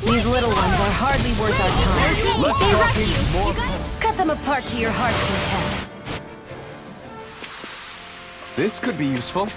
These little ones are hardly worth our time. Less They wreck talking, you. more. Cut them apart to your heart's content. This could be useful.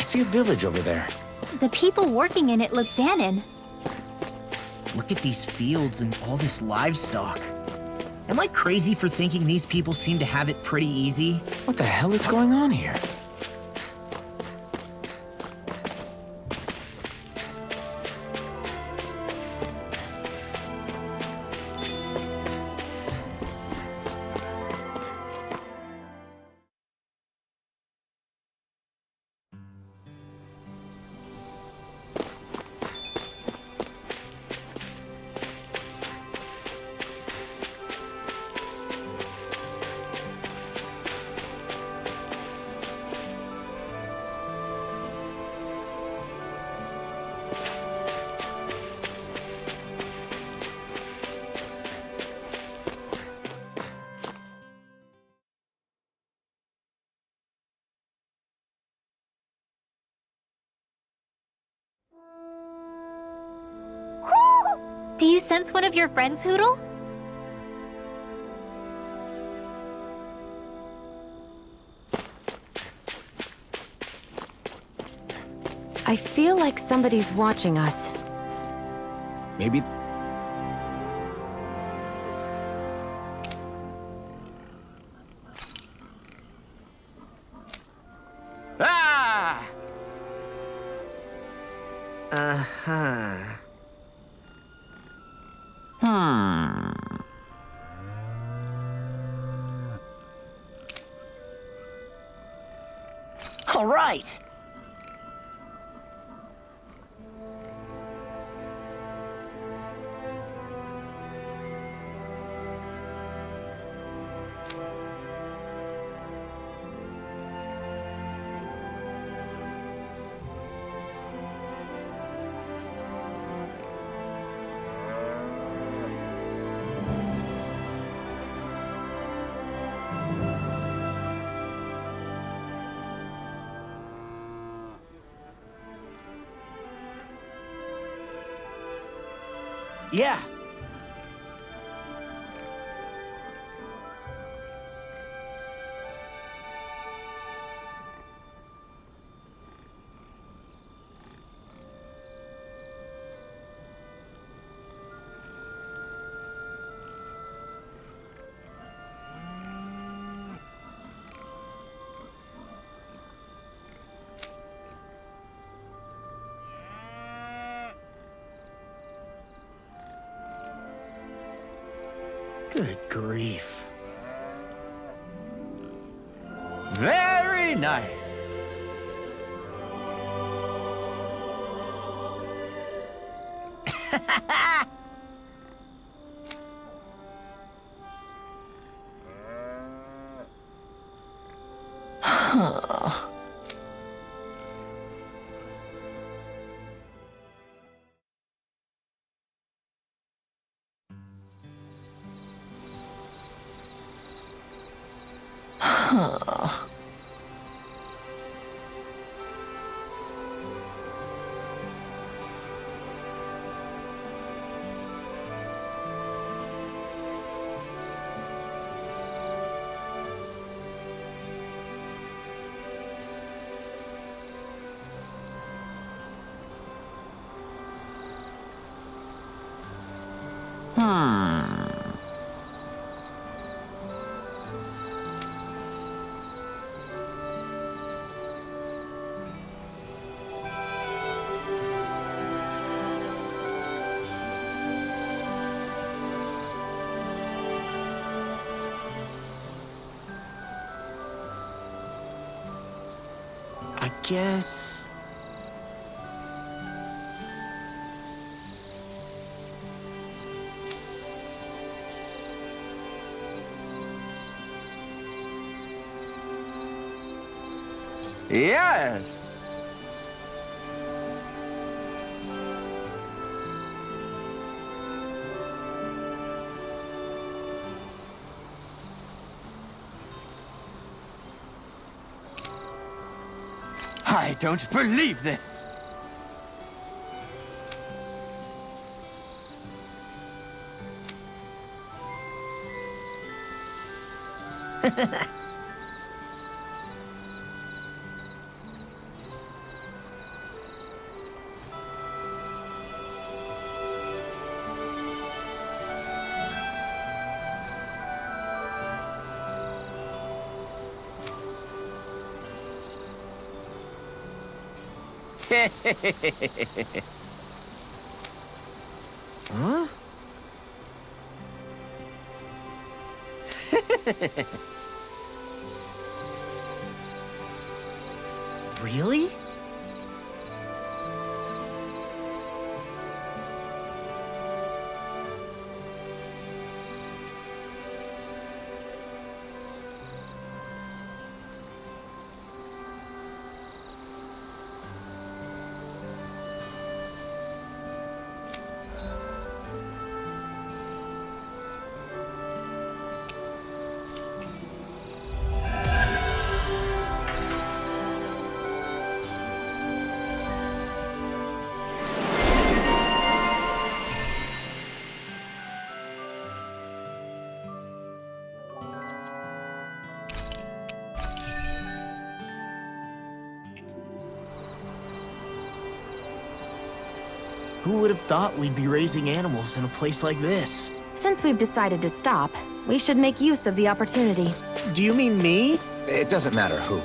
I see a village over there. The people working in it look Dahnan. Look at these fields and all this livestock. Am I crazy for thinking these people seem to have it pretty easy? What the hell is going on here? Do you sense one of your friends, Hootle? I feel like somebody's watching us. Maybe... Ah! Uh-huh. All right. Yeah. Good grief. Very nice. I guess... Yes. I don't believe this. Huh? Really? Who would have thought we'd be raising animals in a place like this? Since we've decided to stop, we should make use of the opportunity. Do you mean me? It doesn't matter who.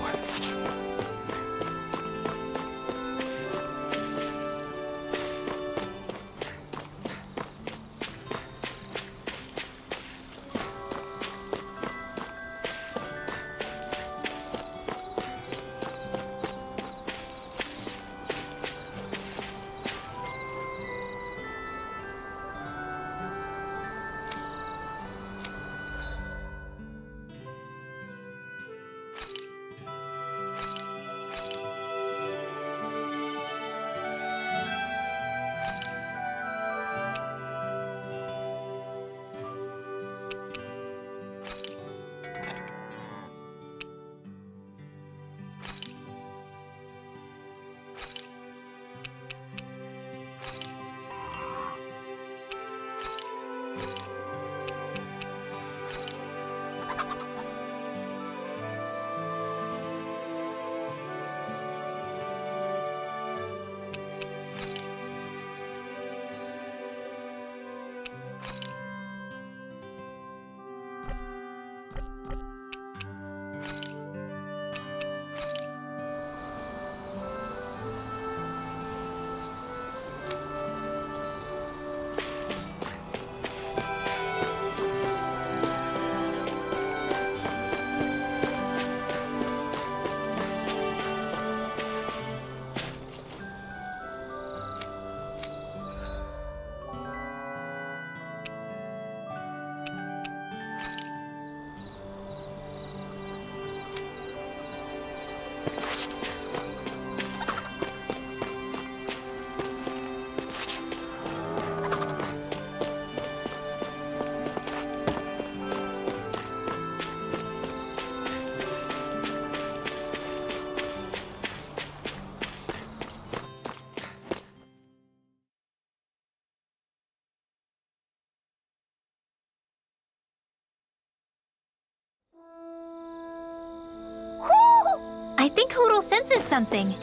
I think Hoodle senses something.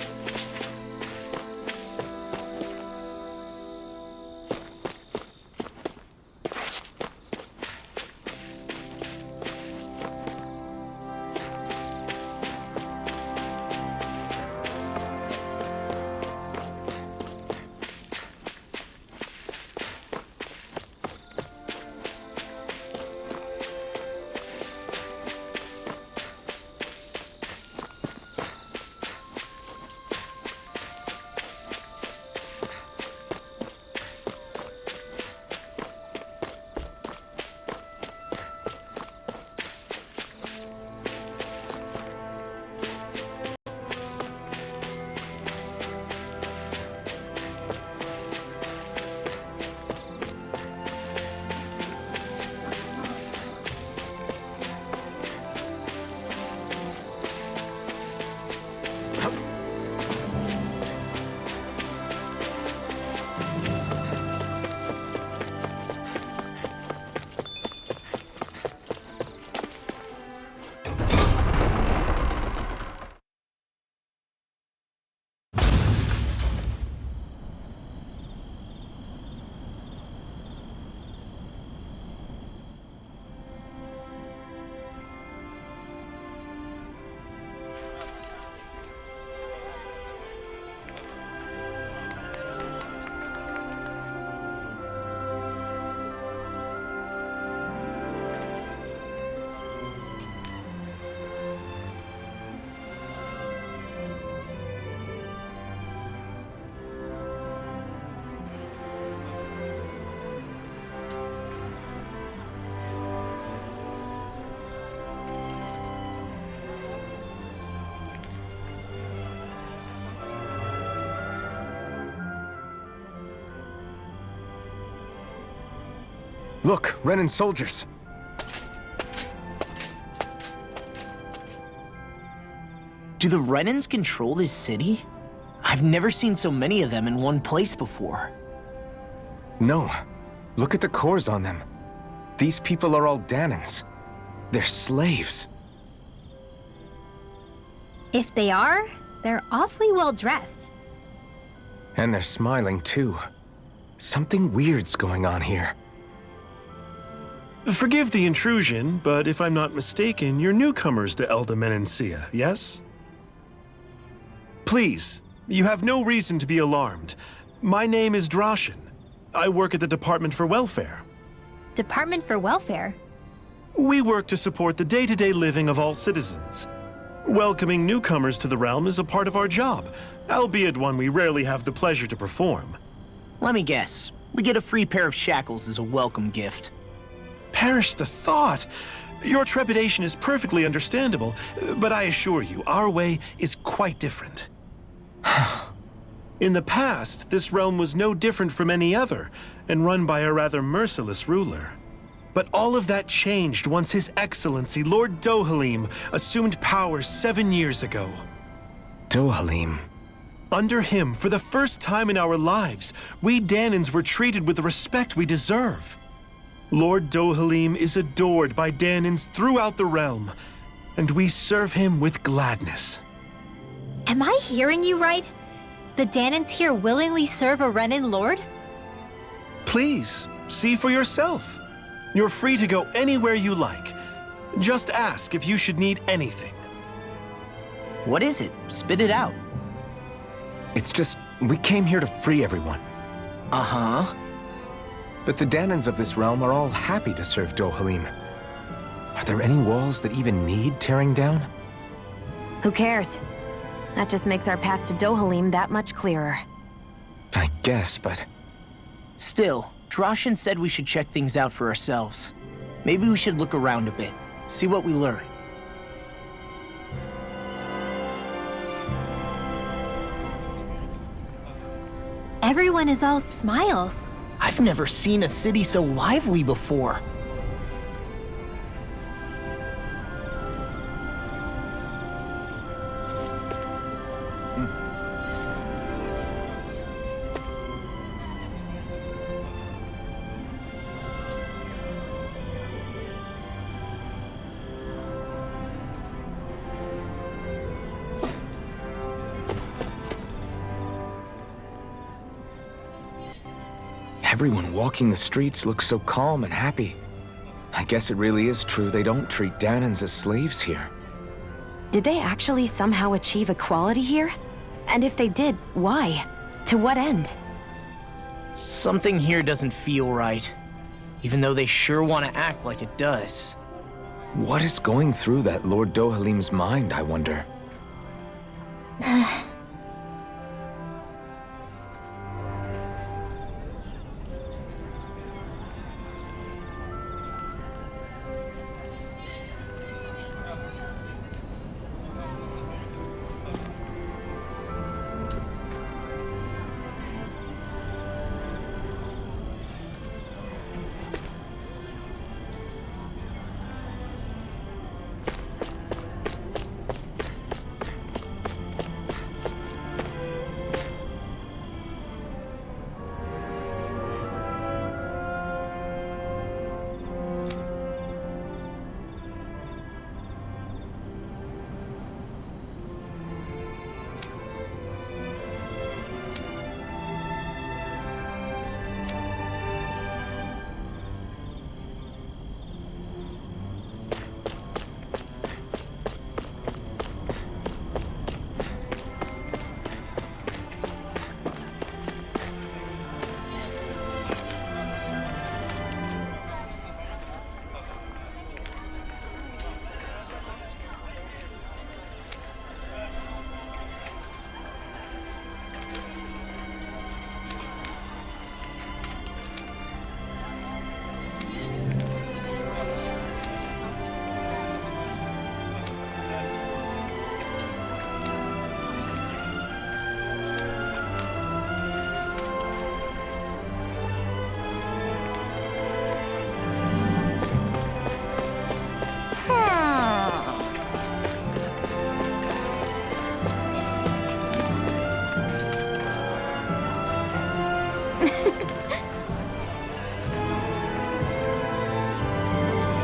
Look, Renan soldiers. Do the Renans control this city? I've never seen so many of them in one place before. No. Look at the cores on them. These people are all Danans. They're slaves. If they are, they're awfully well dressed. And they're smiling, too. Something weird's going on here. Forgive the intrusion, but if I'm not mistaken, you're newcomers to Elda Menancia, yes? Please, you have no reason to be alarmed. My name is Droshin. I work at the Department for Welfare. Department for Welfare? We work to support the day-to-day living of all citizens. Welcoming newcomers to the realm is a part of our job, albeit one we rarely have the pleasure to perform. Let me guess. We get a free pair of shackles as a welcome gift. Perish the thought! Your trepidation is perfectly understandable, but I assure you, our way is quite different. In the past, this realm was no different from any other, and run by a rather merciless ruler. But all of that changed once His Excellency, Lord Dohalim, assumed power 7 years ago. Dohalim. Under him, for the first time in our lives, we Danans were treated with the respect we deserve. Lord Dohalim is adored by Danans throughout the realm, and we serve him with gladness. Am I hearing you right? The Danans here willingly serve a Renan lord? Please, see for yourself. You're free to go anywhere you like. Just ask if you should need anything. What is it? Spit it out. It's just, we came here to free everyone. Uh-huh. But the Danans of this realm are all happy to serve Dohalim. Are there any walls that even need tearing down? Who cares? That just makes our path to Dohalim that much clearer. I guess, but... Still, Droshin said we should check things out for ourselves. Maybe we should look around a bit, see what we learn. Everyone is all smiles. I've never seen a city so lively before. Everyone walking the streets looks so calm and happy. I guess it really is true they don't treat Dahnans as slaves here. Did they actually somehow achieve equality here? And if they did, why? To what end? Something here doesn't feel right, even though they sure want to act like it does. What is going through that Lord Dohalim's mind, I wonder?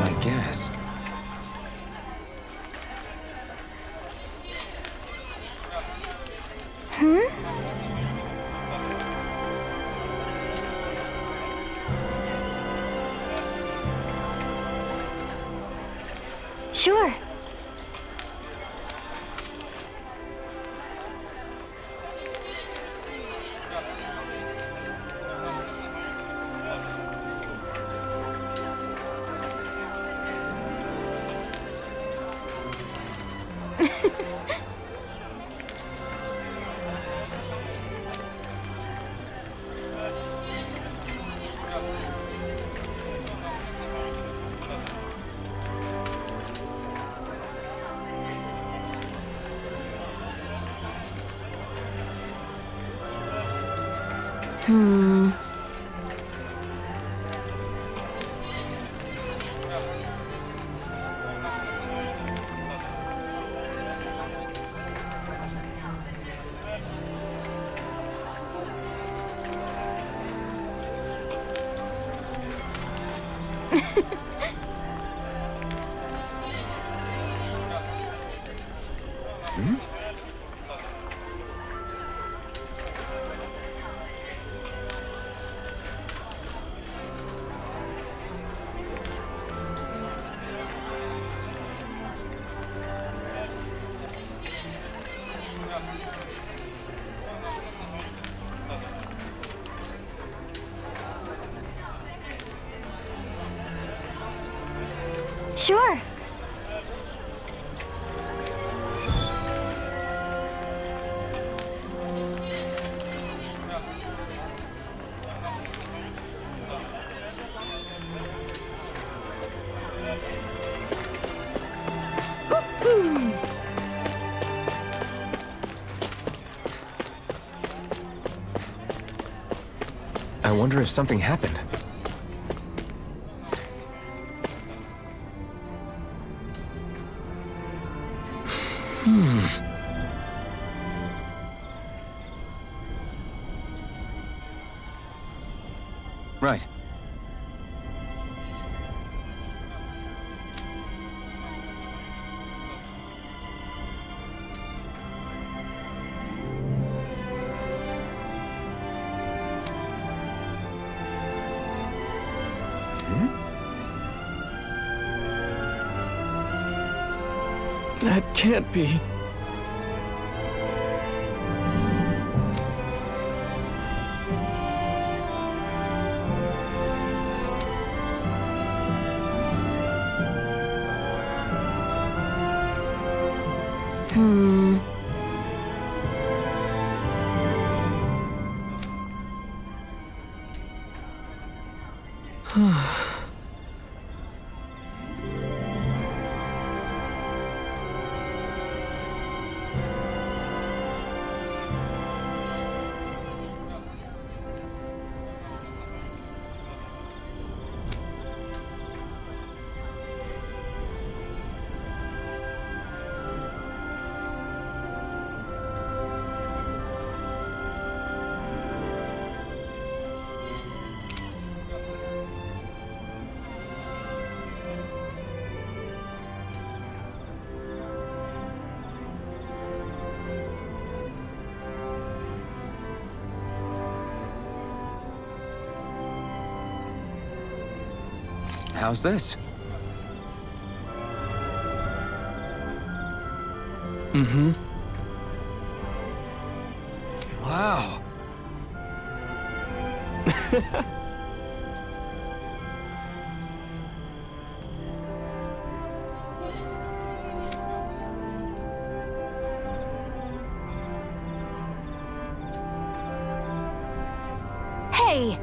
I guess. Sure. Sure. I wonder if something happened. Right. That can't be. How's this? Mm-hmm. Wow. Hey!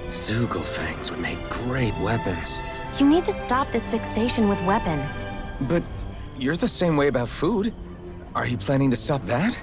Zoogle would make great weapons. You need to stop this fixation with weapons. But you're the same way about food. Are you planning to stop that?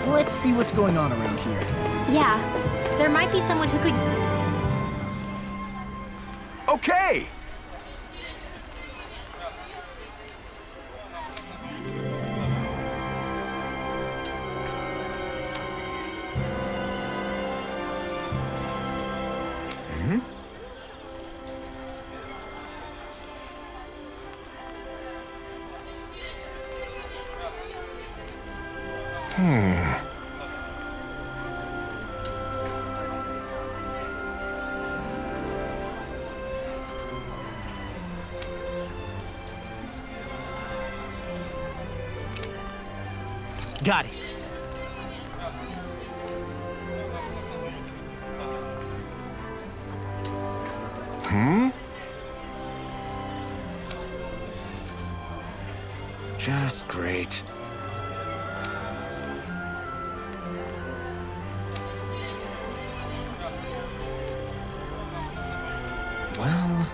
Let's see what's going on around here. Yeah, there might be someone who could. Okay! Got it. Just great. Well...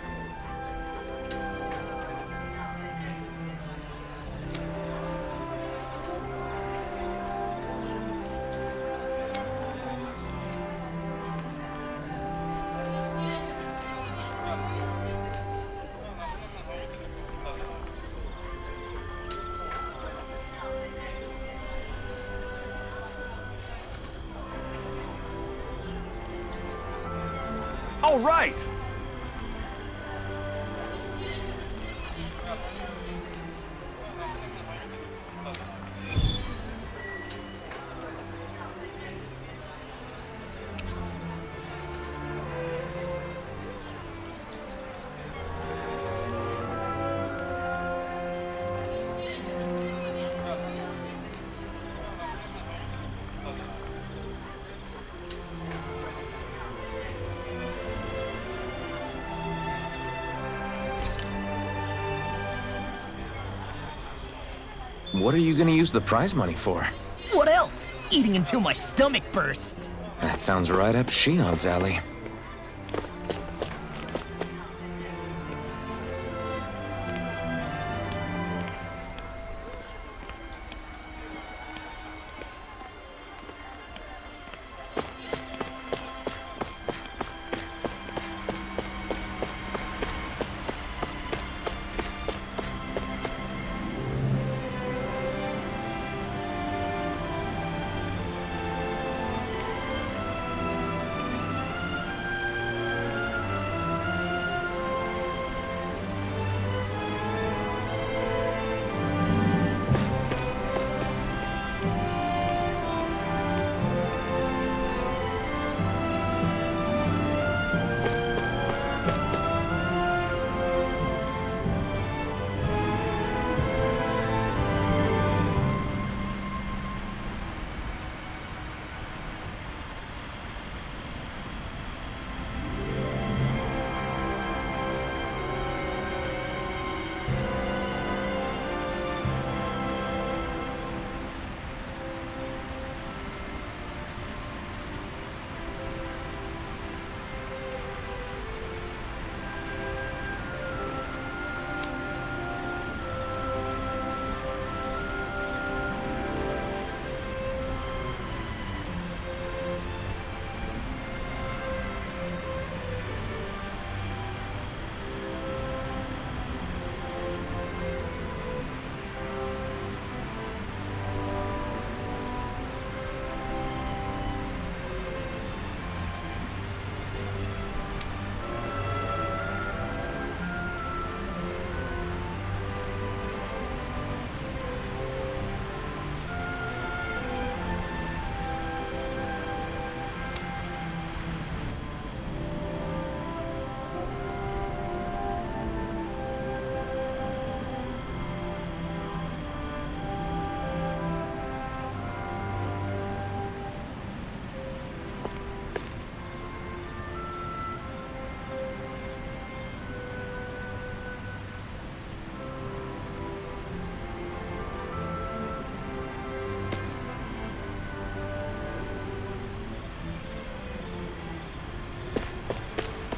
All right! What are you gonna use the prize money for? What else? Eating until my stomach bursts. That sounds right up Shion's alley.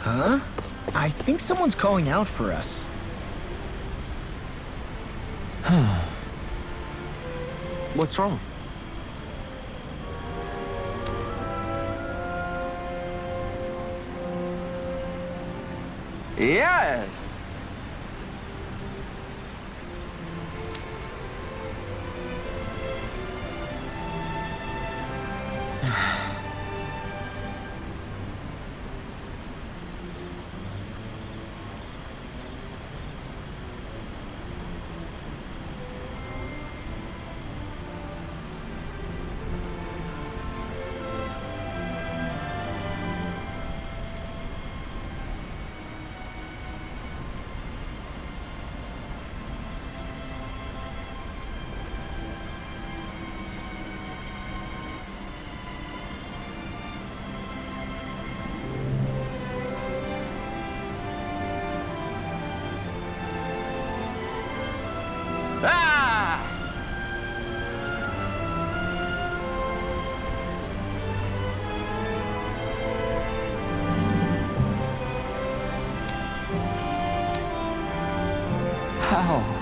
Huh? I think someone's calling out for us. What's wrong? Yes! Ah! How?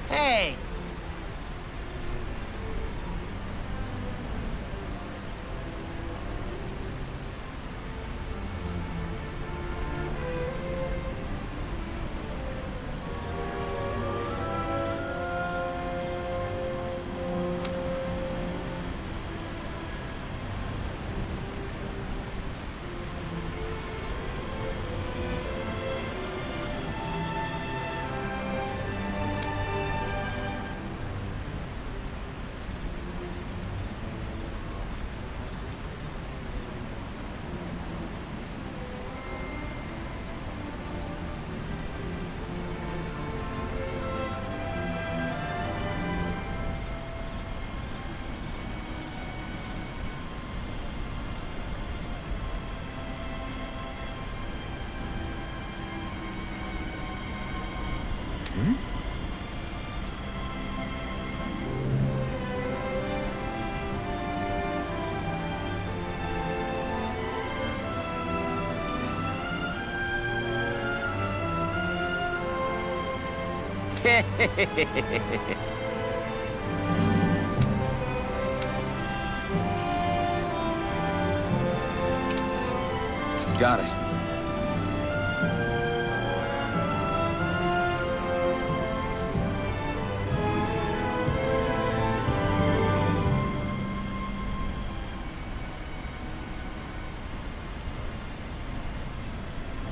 Hey! Got it.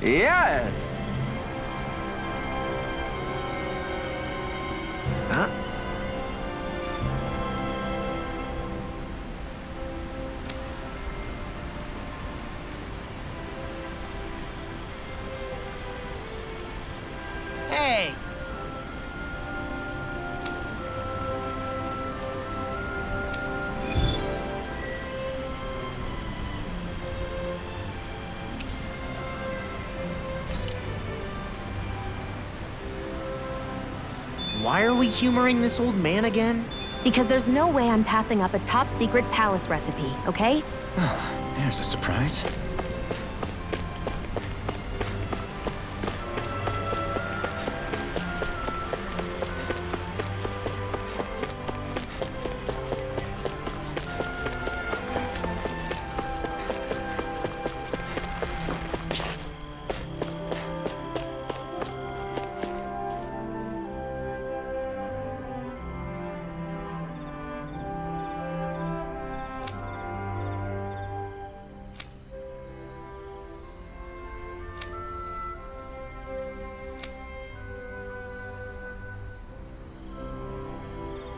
Yes. Huh? Hey! Why are we humoring this old man again? Because there's no way I'm passing up a top secret palace recipe, okay? Well, there's a surprise.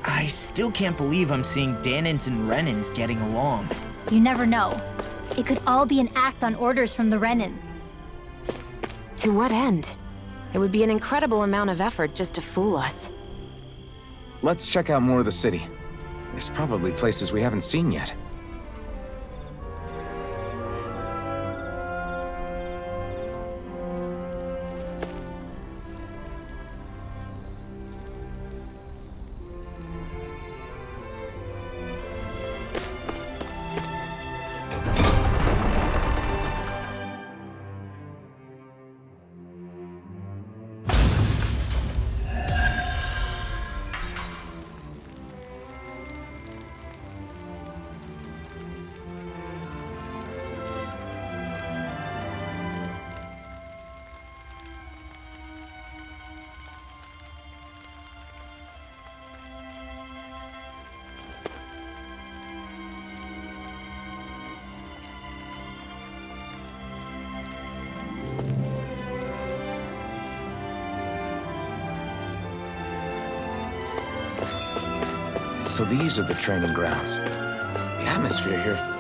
I still can't believe I'm seeing Danins and Renins getting along. You never know. It could all be an act on orders from the Renins. To what end? It would be an incredible amount of effort just to fool us. Let's check out more of the city. There's probably places we haven't seen yet. So these are the training grounds. The atmosphere here...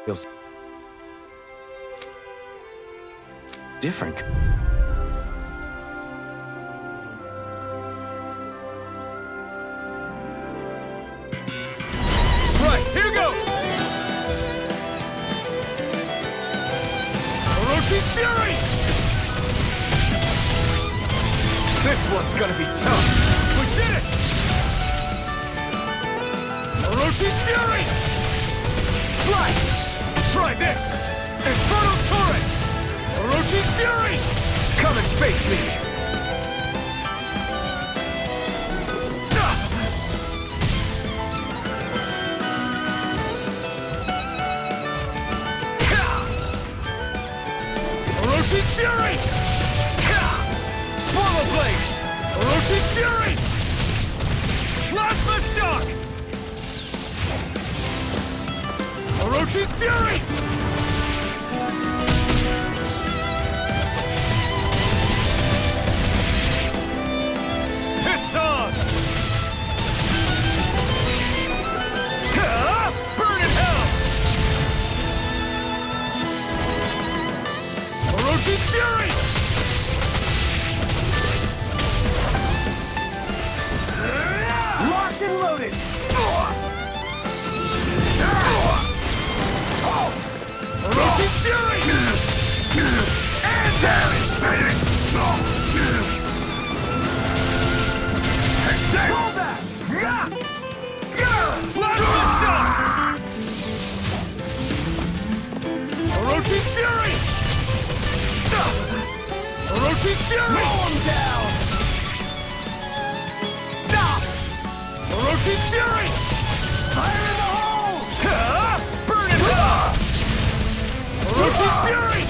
Feels different. Right, here goes! Orochi's Fury! This one's gonna be tough. We did it! Orochi's Fury! Slide! Try this! Infernal Torrent! Orochi's Fury! Come and face me! Orochi's Fury! Swallow Blade! Orochi's Fury! Plasma Shock! Orochi's Fury! It's on! Burn in hell! Orochi's Fury! Locked and loaded! Orochi's Fury! And damage, baby! Pull back! Plasma Shock! Orochi's Fury! Orochi's Fury! Roll him down! Orochi's Fury! Fire in the hole! Burn it up! Orochi's Fury!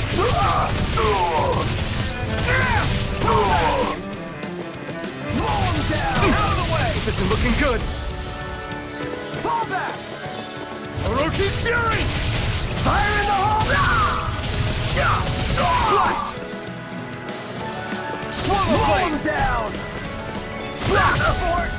Roll him down! Out of the way! This isn't looking good! Fall back! Orochi's Fury! Fire in the hole! Flush! Swallow Blade! Roll him down! Slap support!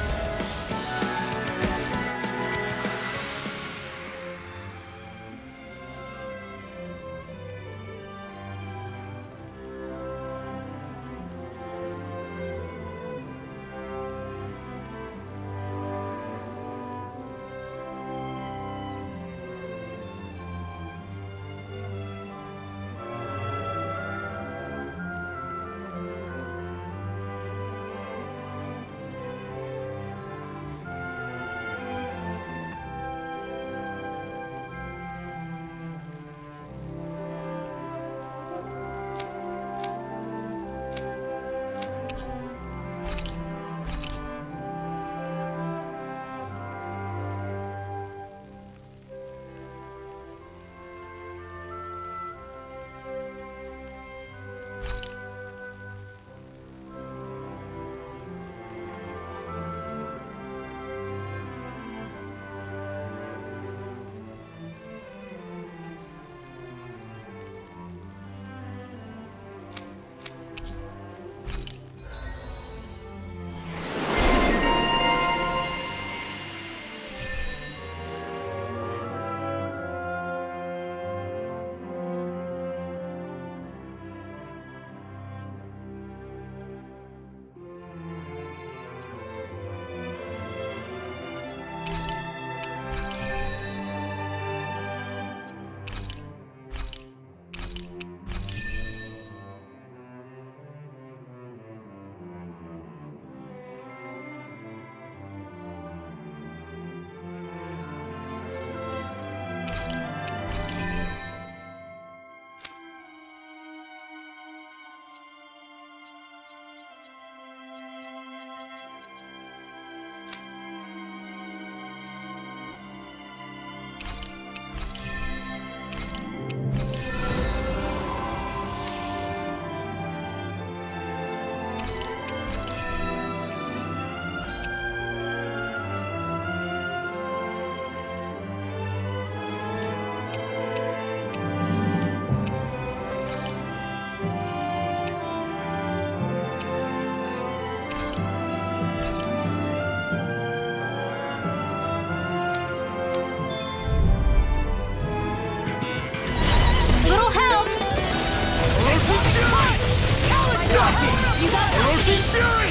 Shocking! You got Orochi Fury!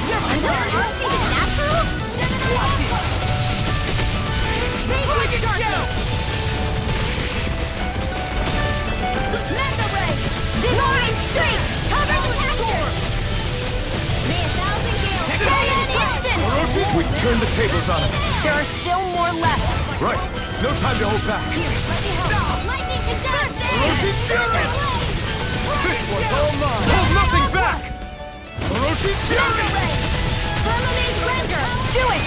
You're undefeated natural? Watch it! Dragon Shell! Mega Ray! Divine Strength! Cover the capture! May 1,000 gales! Saiyan Instant! Orochi, we turn the tables on him. There are still more left. Right. No time to hold back. Lightning Conduct! Orochi Fury! This one's all mine. Hold nothing back! Orochi Fury! Firmament Ranger! Do it!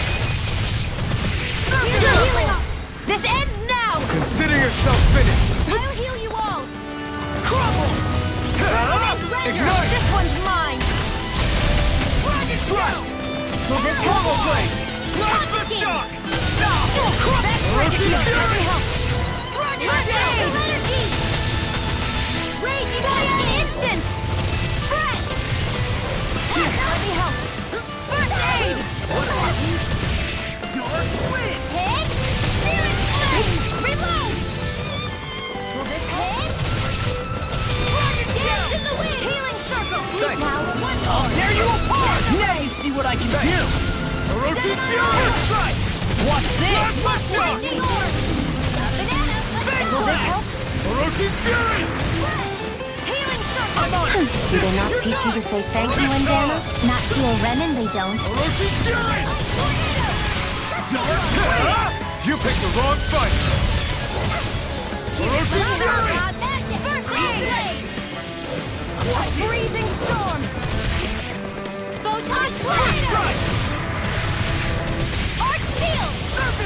This ends now! Consider yourself finished. I'll heal you all! Crumble! Ignite! This one's mine! Dragon Slash! Will this Combo Blade! Blast Plasma Beam! Shock! Orochi Fury! Dragon Energy! Rage Saiyan Instant! Fret! Here, let me help! First aid! Dark Wind! Hit! Searing Flame! Reload! Will this hit? Dragon Dance in the wind! Healing Circle! Thanks. Now, one I'll tear you apart! Now you see what I can do! Orochi Fury! Strike! Watch this! Plasma Shock! Lightning Orb! Banana! Big Will this Blast! help? Orochi Fury! Healing Circle! I'm on it! Do they not teach you to say thank you in Dana? Not heal Renin, they don't. Orochi Fury! You picked the wrong fight! Orochi Fury! Freezing Storm! Photon Tornado! Arch Shield!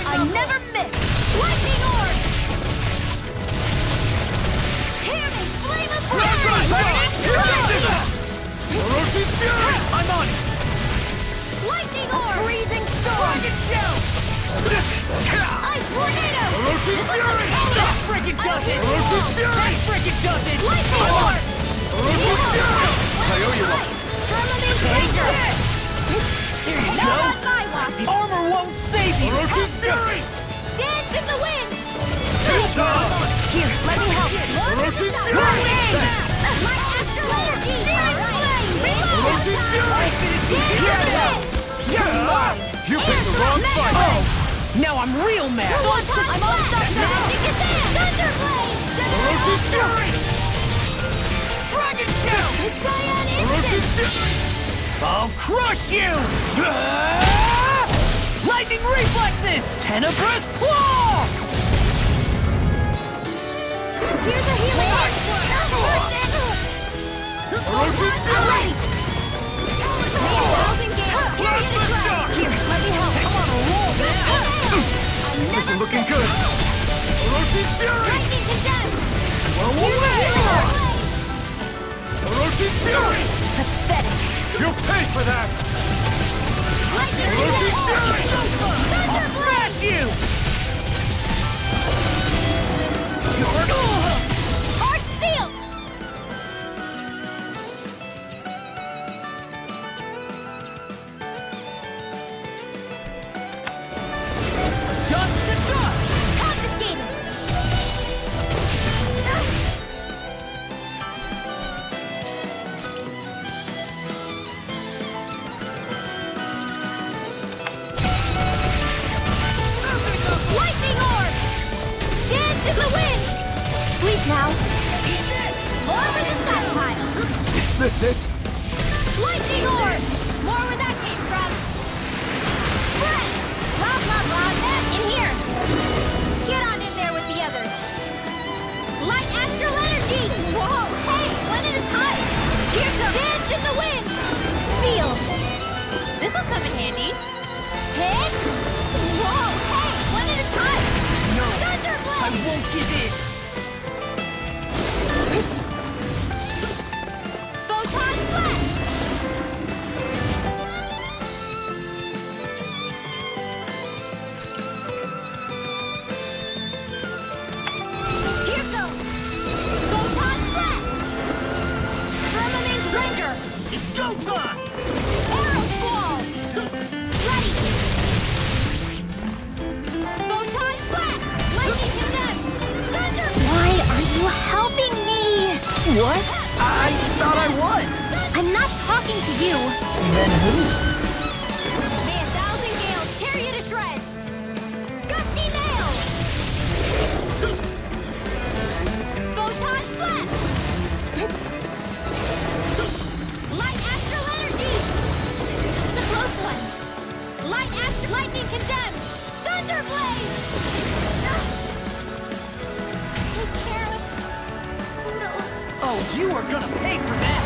I never miss! Lightning Orb! Hear me! Flame of Fury! Orochi Fury! I'm on it! Lightning Orb! Freezing Storm! Dragon Shell! Ice Tornado! Orochi Fury! That freaking does it! Orochi Fury! Freaking does it! Lightning Orb! Orochi Fury! I owe you one. Firmament Ranger! Here you Not go! on my watch! The armor won't save you! Orochi Fury! Dance in the wind! Here, let me help. Orochi Fury! My astral energy! Searing flame! Reload! Orochi Fury! You're mine! You picked the wrong fight! Now I'm real mad! I'm all stuck now! Thunderblade! Orochi Fury! Dragon Shell! Saiyan Orochi Instant! Fury! I'll crush you! Lightning reflexes! Tenebrous claw! Here's a healing art! Orochi Fury! Plasma Shock! Here, let me help. I'm on a roll now! This is looking good! Orochi Fury! Lightning Conduct! Well, away! Orochi Fury! Pathetic. You'll pay for that! Lightning Orochi Conduct! Fury! I'll smash you! Arch Seal! Dust to dust! Confiscated! Lightning Orb! Dance in the wind! Sleep now! More for the stockpile! Is this it? Lightning Orb! More where that came from! Breath! Blah, blah, blah, that in here! Get on in there with the others! Light Astral Energy! Whoa, hey, one at a time! Here comes Dance in the Wind! Seal! This'll come in handy! Hit! Whoa, hey, one at a time! No, Thunderblade! I won't give in! Photon What? I thought I was. I'm not talking to you. Then who? May 1,000 gales tear you to shreds. Gusty nails. Photon blast. Light astral energy. The close one. Light astral lightning condemned. Thunder blaze. Take care of Poodle. Oh, you are gonna pay for that!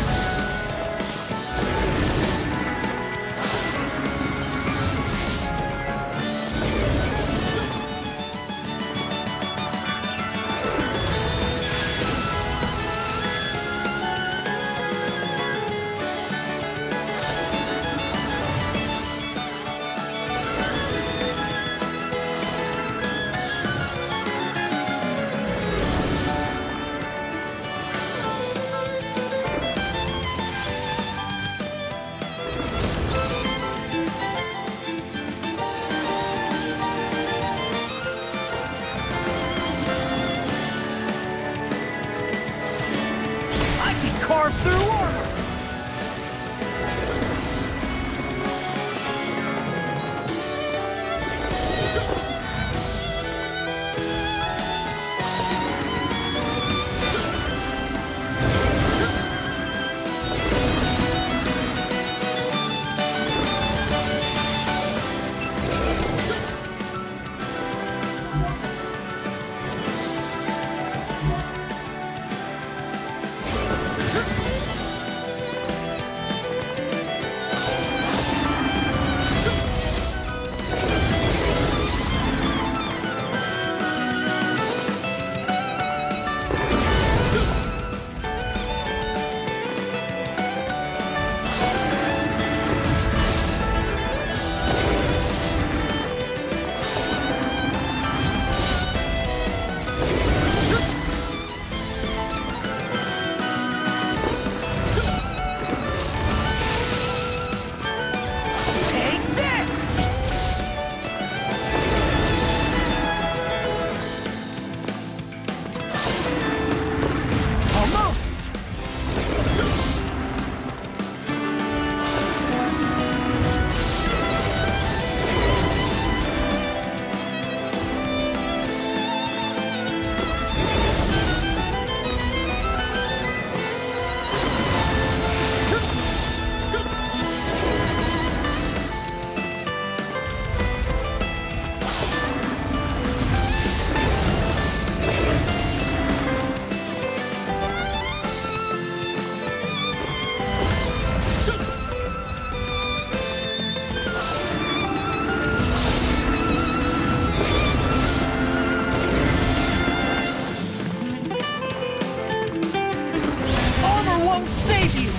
I can carve through armor! Take this! Almost! Armor won't save you!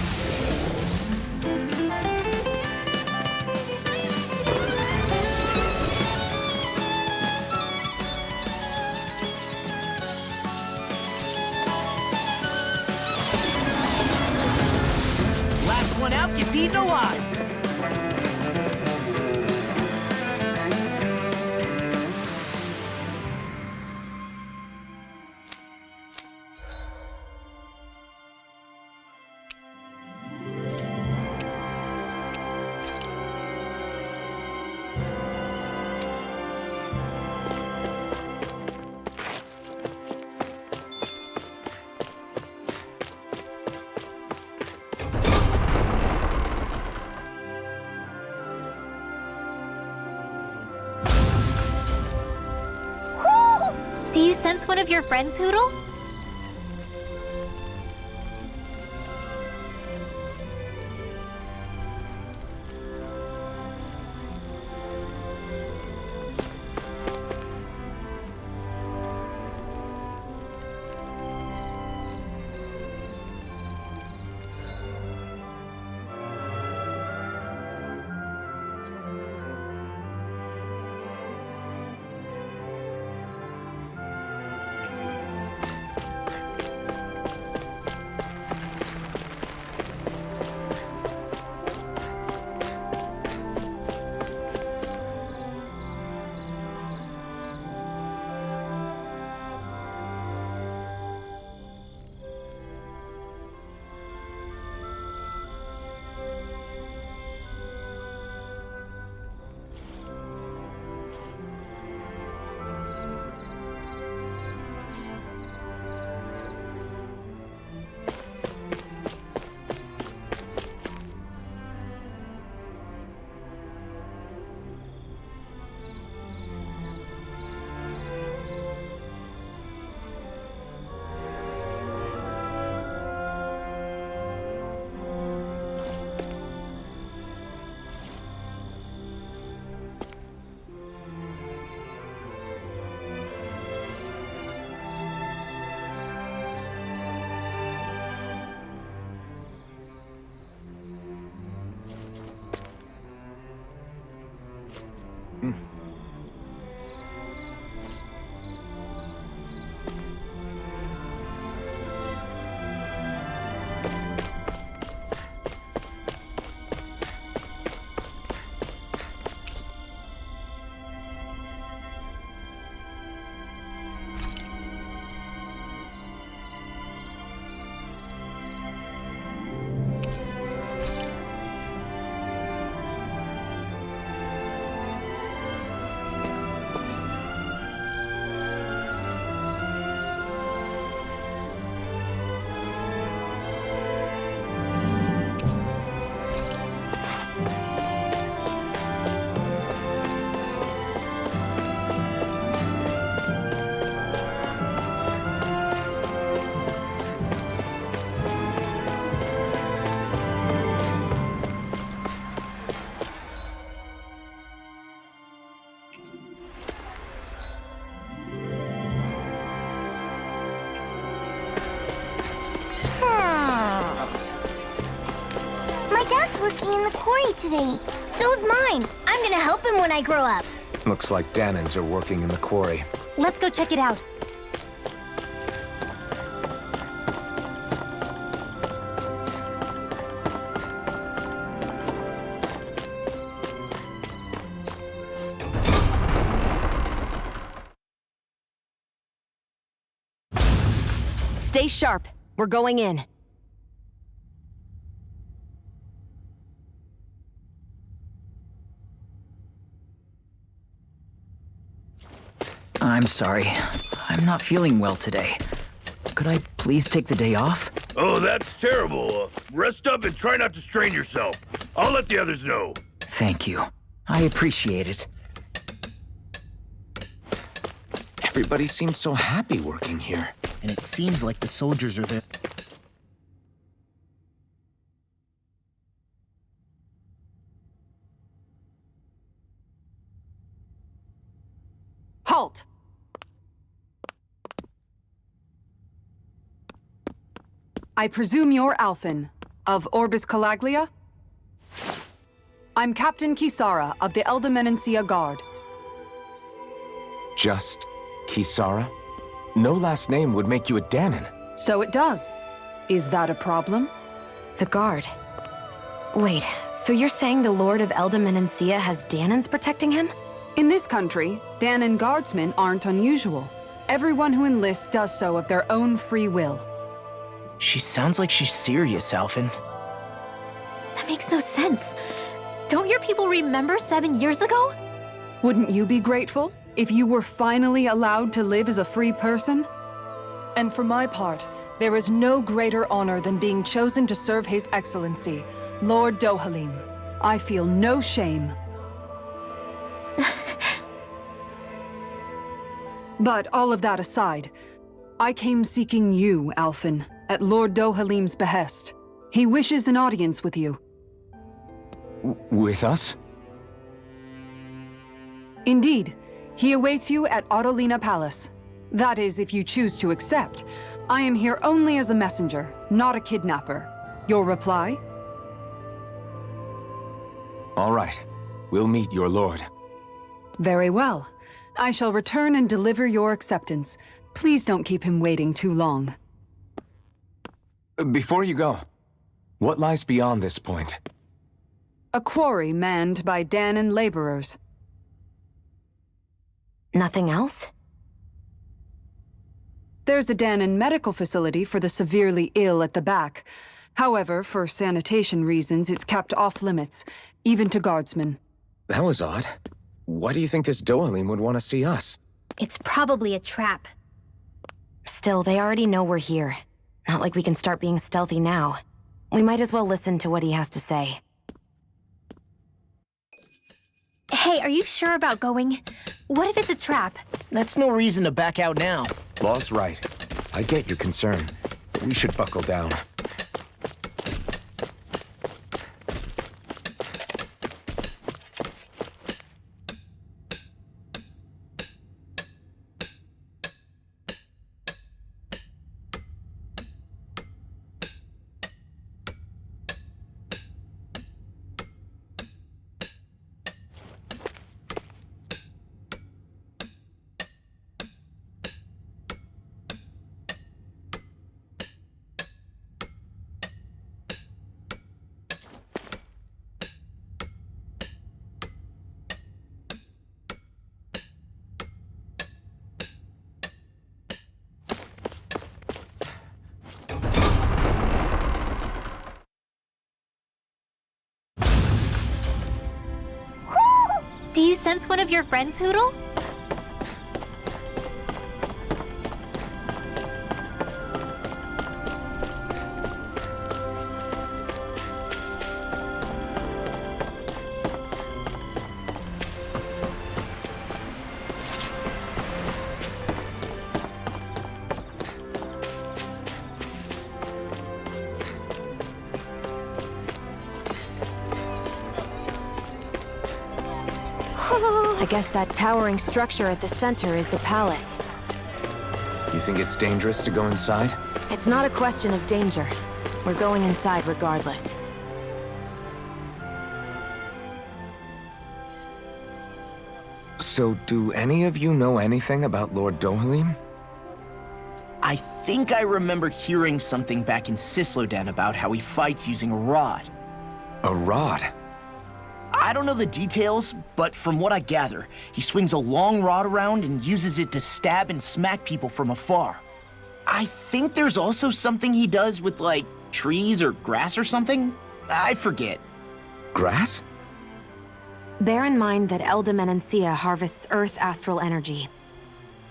Last one out gets eaten alive! Do you sense one of your friends, Hoodle? My dad's working in the quarry today. So's mine. I'm gonna help him when I grow up. Looks like Danans are working in the quarry. Let's go check it out. Stay sharp. We're going in. I'm sorry. I'm not feeling well today. Could I please take the day off? Oh, that's terrible. Rest up and try not to strain yourself. I'll let the others know. Thank you. I appreciate it. Everybody seems so happy working here. And it seems like the soldiers are there. Halt! I presume you're Alphen, of Orbis Calaglia? I'm Captain Kisara of the Elder Guard. Just Kisara? No last name would make you a Danan. So it does. Is that a problem? The guard. Wait, so you're saying the Lord of Elda Menancia has Danans protecting him? In this country, Danan guardsmen aren't unusual. Everyone who enlists does so of their own free will. She sounds like she's serious, Alphen. That makes no sense. Don't your people remember 7 years ago? Wouldn't you be grateful if you were finally allowed to live as a free person? And for my part, there is no greater honor than being chosen to serve His Excellency, Lord Dohalim. I feel no shame. But all of that aside, I came seeking you, Alphen, at Lord Dohalim's behest. He wishes an audience with you. With us? Indeed. He awaits you at Autolina Palace. That is, if you choose to accept. I am here only as a messenger, not a kidnapper. Your reply? All right. We'll meet your lord. Very well. I shall return and deliver your acceptance. Please don't keep him waiting too long. Before you go, what lies beyond this point? A quarry manned by Danan laborers. Nothing else? There's a Danan medical facility for the severely ill at the back. However, for sanitation reasons, it's kept off limits, even to guardsmen. That was odd. Why do you think this Dohalim would want to see us? It's probably a trap. Still, they already know we're here. Not like we can start being stealthy now. We might as well listen to what he has to say. Hey, are you sure about going? What if it's a trap? That's no reason to back out now. Law's right. I get your concern, but we should buckle down. Do you sense one of your friends, Hootle? I guess that towering structure at the center is the palace. You think it's dangerous to go inside? It's not a question of danger. We're going inside regardless. So, do any of you know anything about Lord Dohalim? I think I remember hearing something back in Sislodan about how he fights using a rod. A rod? I don't know the details, but from what I gather, he swings a long rod around and uses it to stab and smack people from afar. I think there's also something he does with, like, trees or grass or something? I forget. Grass? Bear in mind that Elda Menancia harvests Earth astral energy.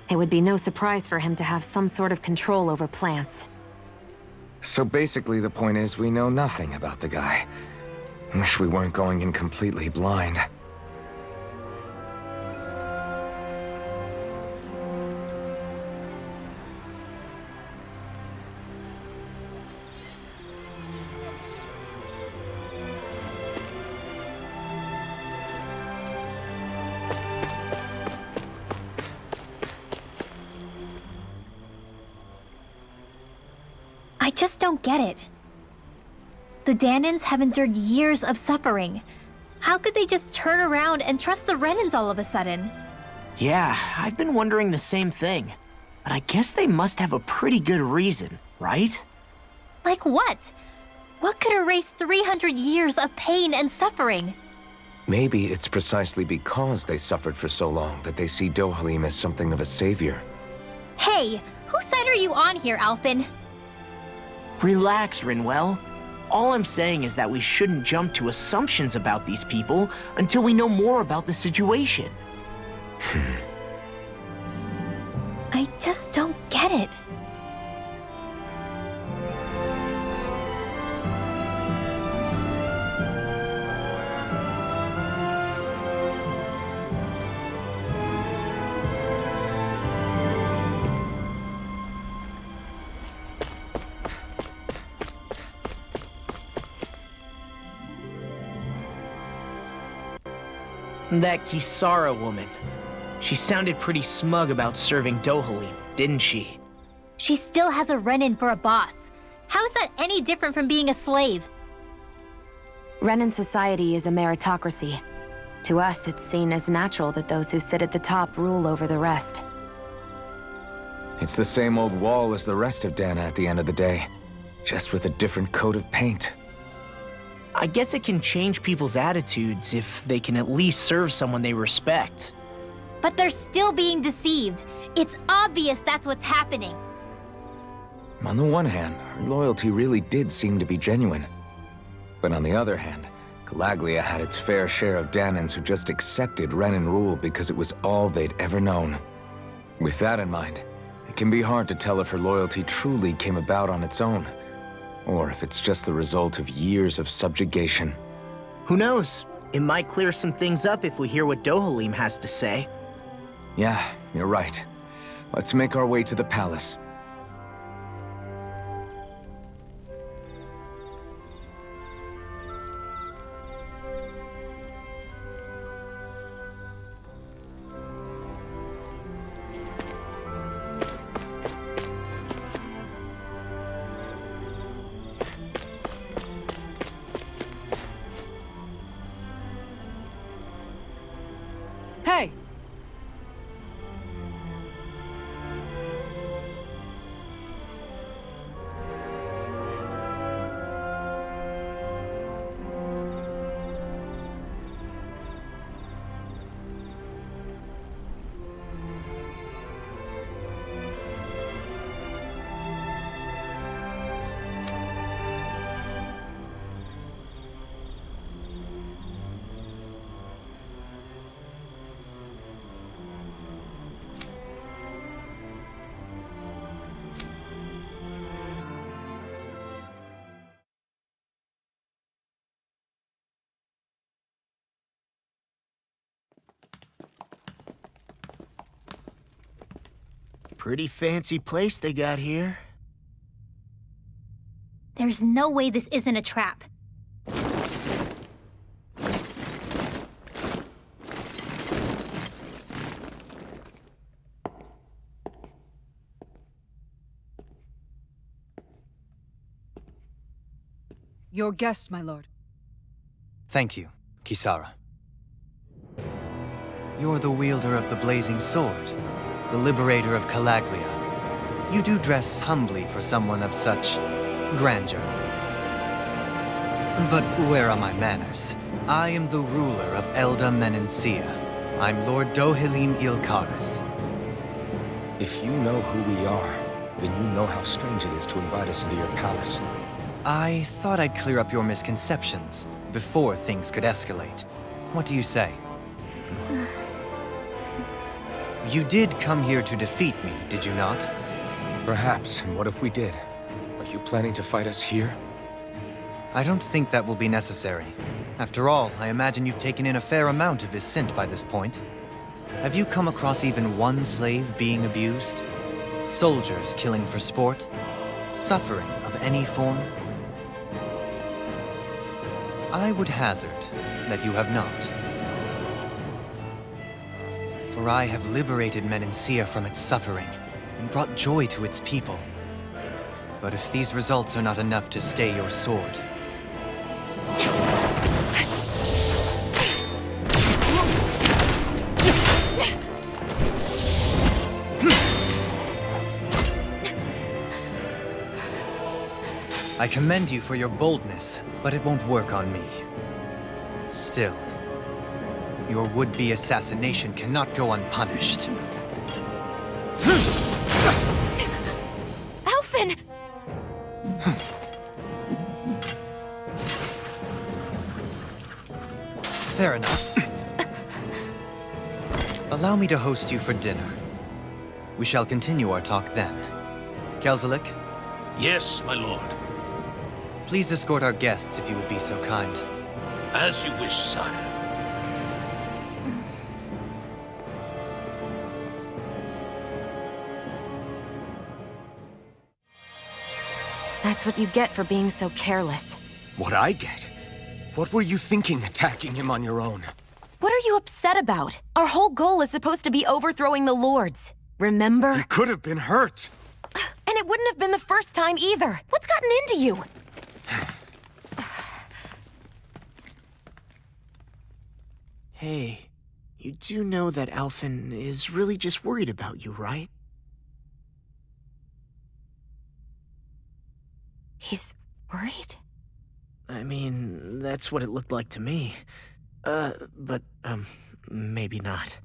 It would be no surprise for him to have some sort of control over plants. So basically the point is we know nothing about the guy. Wish we weren't going in completely blind. I just don't get it. The Danans have endured years of suffering. How could they just turn around and trust the Renans all of a sudden? Yeah, I've been wondering the same thing. But I guess they must have a pretty good reason, right? Like what? What could erase 300 years of pain and suffering? Maybe it's precisely because they suffered for so long that they see Dohalim as something of a savior. Hey, whose side are you on here, Alphen? Relax, Rinwell. All I'm saying is that we shouldn't jump to assumptions about these people until we know more about the situation. I just don't get it. That Kisara woman. She sounded pretty smug about serving Dohalim, didn't she? She still has a Renan for a boss. How is that any different from being a slave? Renan society is a meritocracy. To us, it's seen as natural that those who sit at the top rule over the rest. It's the same old wall as the rest of Dana at the end of the day, just with a different coat of paint. I guess it can change people's attitudes if they can at least serve someone they respect. But they're still being deceived. It's obvious that's what's happening. On the one hand, her loyalty really did seem to be genuine. But on the other hand, Calaglia had its fair share of Danans who just accepted Renan rule because it was all they'd ever known. With that in mind, it can be hard to tell if her loyalty truly came about on its own, or if it's just the result of years of subjugation. Who knows? It might clear some things up if we hear what Dohalim has to say. Yeah, you're right. Let's make our way to the palace. Hey! Pretty fancy place they got here. There's no way this isn't a trap. Your guests, my lord. Thank you, Kisara. You're the wielder of the blazing sword, the liberator of Calaglia. You do dress humbly for someone of such grandeur. But where are my manners? I am the ruler of Elda Menencia. I'm Lord Dohalim Ilkaris. If you know who we are, then you know how strange it is to invite us into your palace. I thought I'd clear up your misconceptions before things could escalate. What do you say? You did come here to defeat me, did you not? Perhaps, and what if we did? Are you planning to fight us here? I don't think that will be necessary. After all, I imagine you've taken in a fair amount of his scent by this point. Have you come across even one slave being abused? Soldiers killing for sport? Suffering of any form? I would hazard that you have not. For I have liberated Menencia from its suffering and brought joy to its people. But if these results are not enough to stay your sword, I commend you for your boldness, but it won't work on me. Still, your would-be assassination cannot go unpunished. Alphen! Fair enough. Allow me to host you for dinner. We shall continue our talk then. Kelzelik, Yes, my lord. please escort our guests if you would be so kind. As you wish, sire. That's what you get for being so careless. What I get? What were you thinking attacking him on your own? What are you upset about? Our whole goal is supposed to be overthrowing the Lords. Remember? He could have been hurt. And it wouldn't have been the first time either. What's gotten into you? Hey, you do know that Alphen is really just worried about you, right? He's worried? I mean, that's what it looked like to me. But maybe not.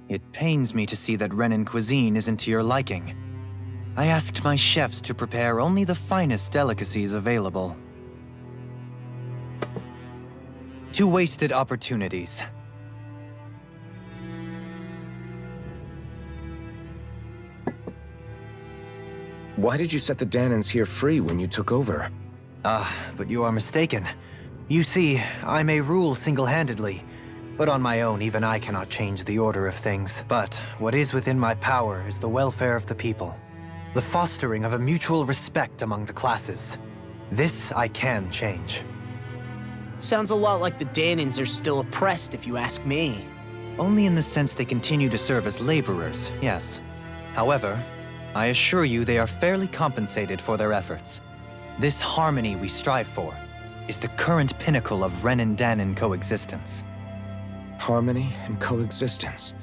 It pains me to see that Renan cuisine isn't to your liking. I asked my chefs to prepare only the finest delicacies available. 2 wasted opportunities. Why did you set the Danans here free when you took over? But you are mistaken. You see, I may rule single-handedly, but on my own, even I cannot change the order of things. But what is within my power is the welfare of the people, the fostering of a mutual respect among the classes. This I can change. Sounds a lot like the Danans are still oppressed, if you ask me. Only in the sense they continue to serve as laborers, yes. However, I assure you they are fairly compensated for their efforts. This harmony we strive for is the current pinnacle of Renan-Danan coexistence. Harmony and coexistence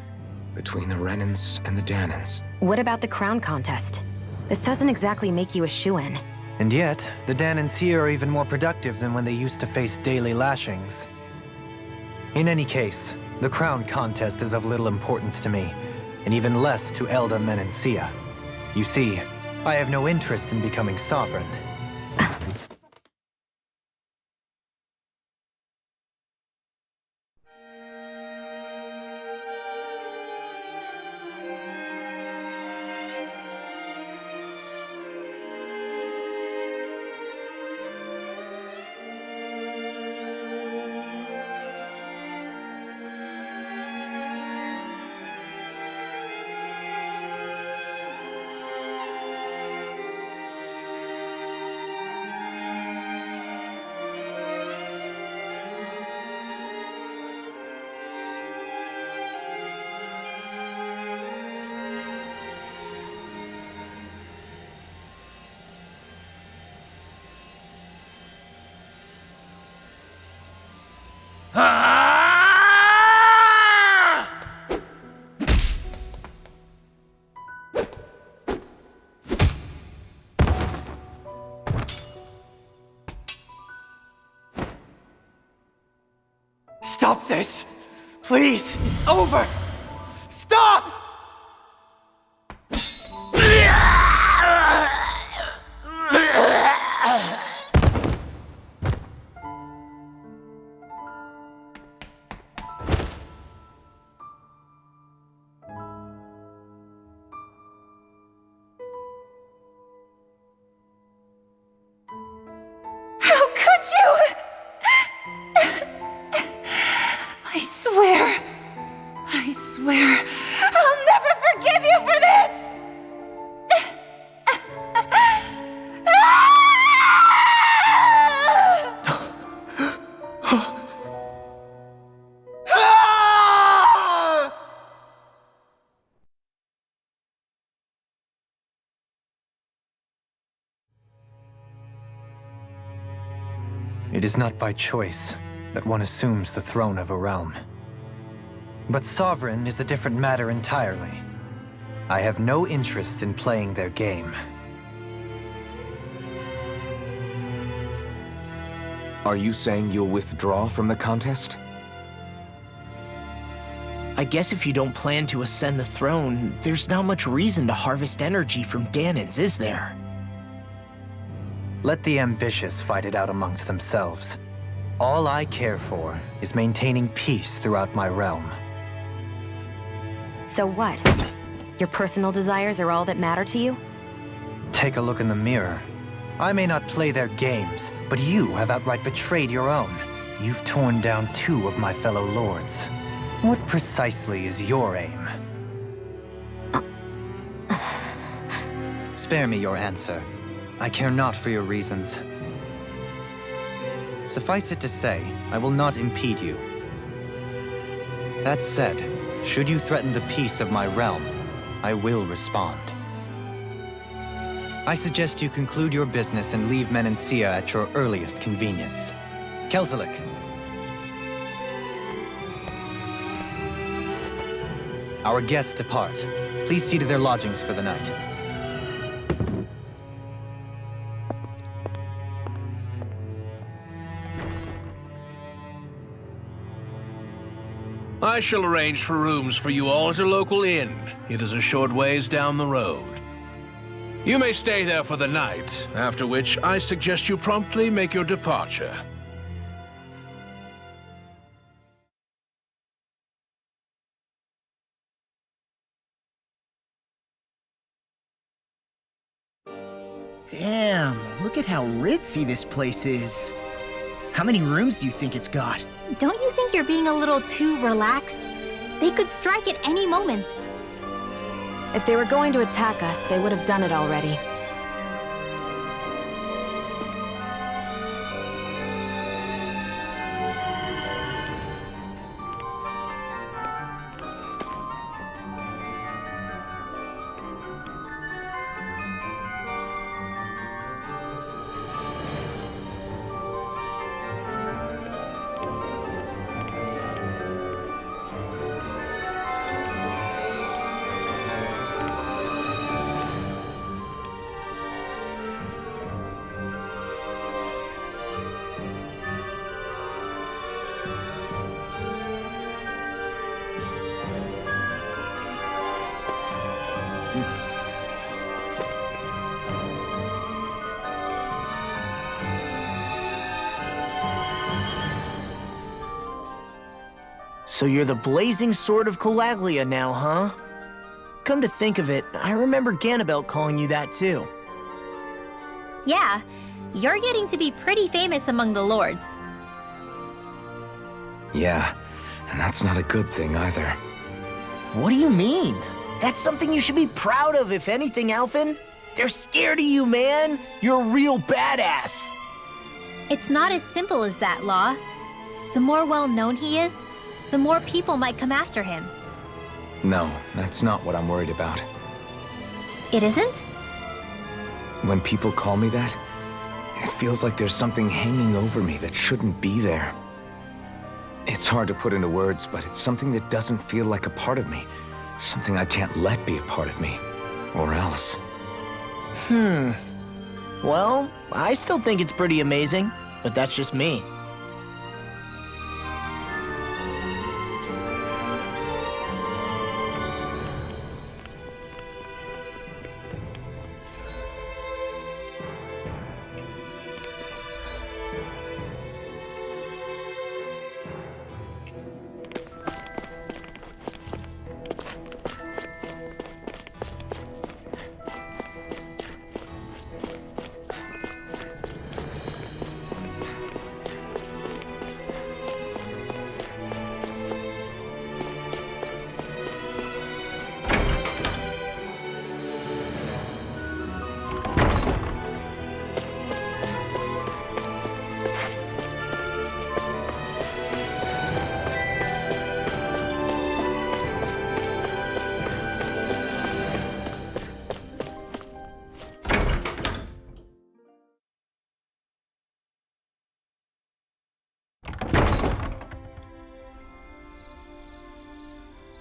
between the Renans and the Danans. What about the crown contest? This doesn't exactly make you a shoo-in. And yet, the Danans here are even more productive than when they used to face daily lashings. In any case, the crown contest is of little importance to me, and even less to Elda Menancia. You see, I have no interest in becoming sovereign. Stop this! Please! It's over! Stop! How could you? I swear, I'll never forgive you for this! It is not by choice that one assumes the throne of a realm. But sovereign is a different matter entirely. I have no interest in playing their game. Are you saying you'll withdraw from the contest? I guess if you don't plan to ascend the throne, there's not much reason to harvest energy from Danans, is there? Let the ambitious fight it out amongst themselves. All I care for is maintaining peace throughout my realm. So what? Your personal desires are all that matter to you? Take a look in the mirror. I may not play their games, but you have outright betrayed your own. You've torn down 2 of my fellow lords. What precisely is your aim? Spare me your answer. I care not for your reasons. Suffice it to say, I will not impede you. That said, should you threaten the peace of my realm, I will respond. I suggest you conclude your business and leave Menancia at your earliest convenience. Kelzelik. Our guests depart. Please see to their lodgings for the night. I shall arrange for rooms for you all at a local inn. It is a short ways down the road. You may stay there for the night, after which I suggest you promptly make your departure. Damn, look at how ritzy this place is. How many rooms do you think it's got? Don't you think you're being a little too relaxed? They could strike at any moment. If they were going to attack us, they would have done it already. So you're the blazing sword of Calaglia now, huh? Come to think of it, I remember Ganabelt calling you that too. Yeah, you're getting to be pretty famous among the lords. Yeah, and that's not a good thing either. What do you mean? That's something you should be proud of, if anything, Alphen. They're scared of you, man. You're a real badass. It's not as simple as that, Law. The more well-known he is, the more people might come after him. No, that's not what I'm worried about. It isn't? When people call me that, it feels like there's something hanging over me that shouldn't be there. It's hard to put into words, but it's something that doesn't feel like a part of me. Something I can't let be a part of me. Or else. Well, I still think it's pretty amazing, but that's just me.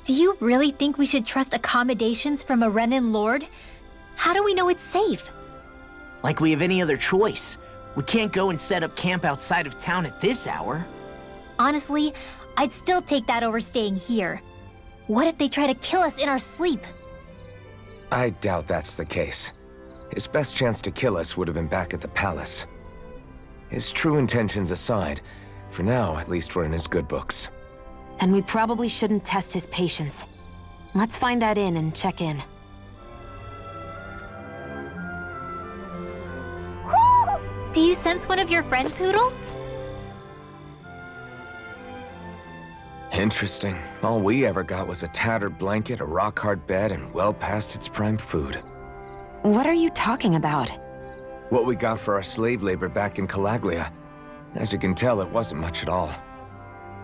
Do you really think we should trust accommodations from a Renan lord? How do we know it's safe? Like we have any other choice. We can't go and set up camp outside of town at this hour. Honestly, I'd still take that over staying here. What if they try to kill us in our sleep? I doubt that's the case. His best chance to kill us would have been back at the palace. His true intentions aside, for now, at least we're in his good books. Then we probably shouldn't test his patience. Let's find that inn and check in. Do you sense one of your friends, Hootle? Interesting. All we ever got was a tattered blanket, a rock-hard bed, and well past its prime food. What are you talking about? What we got for our slave labor back in Calaglia. As you can tell, it wasn't much at all.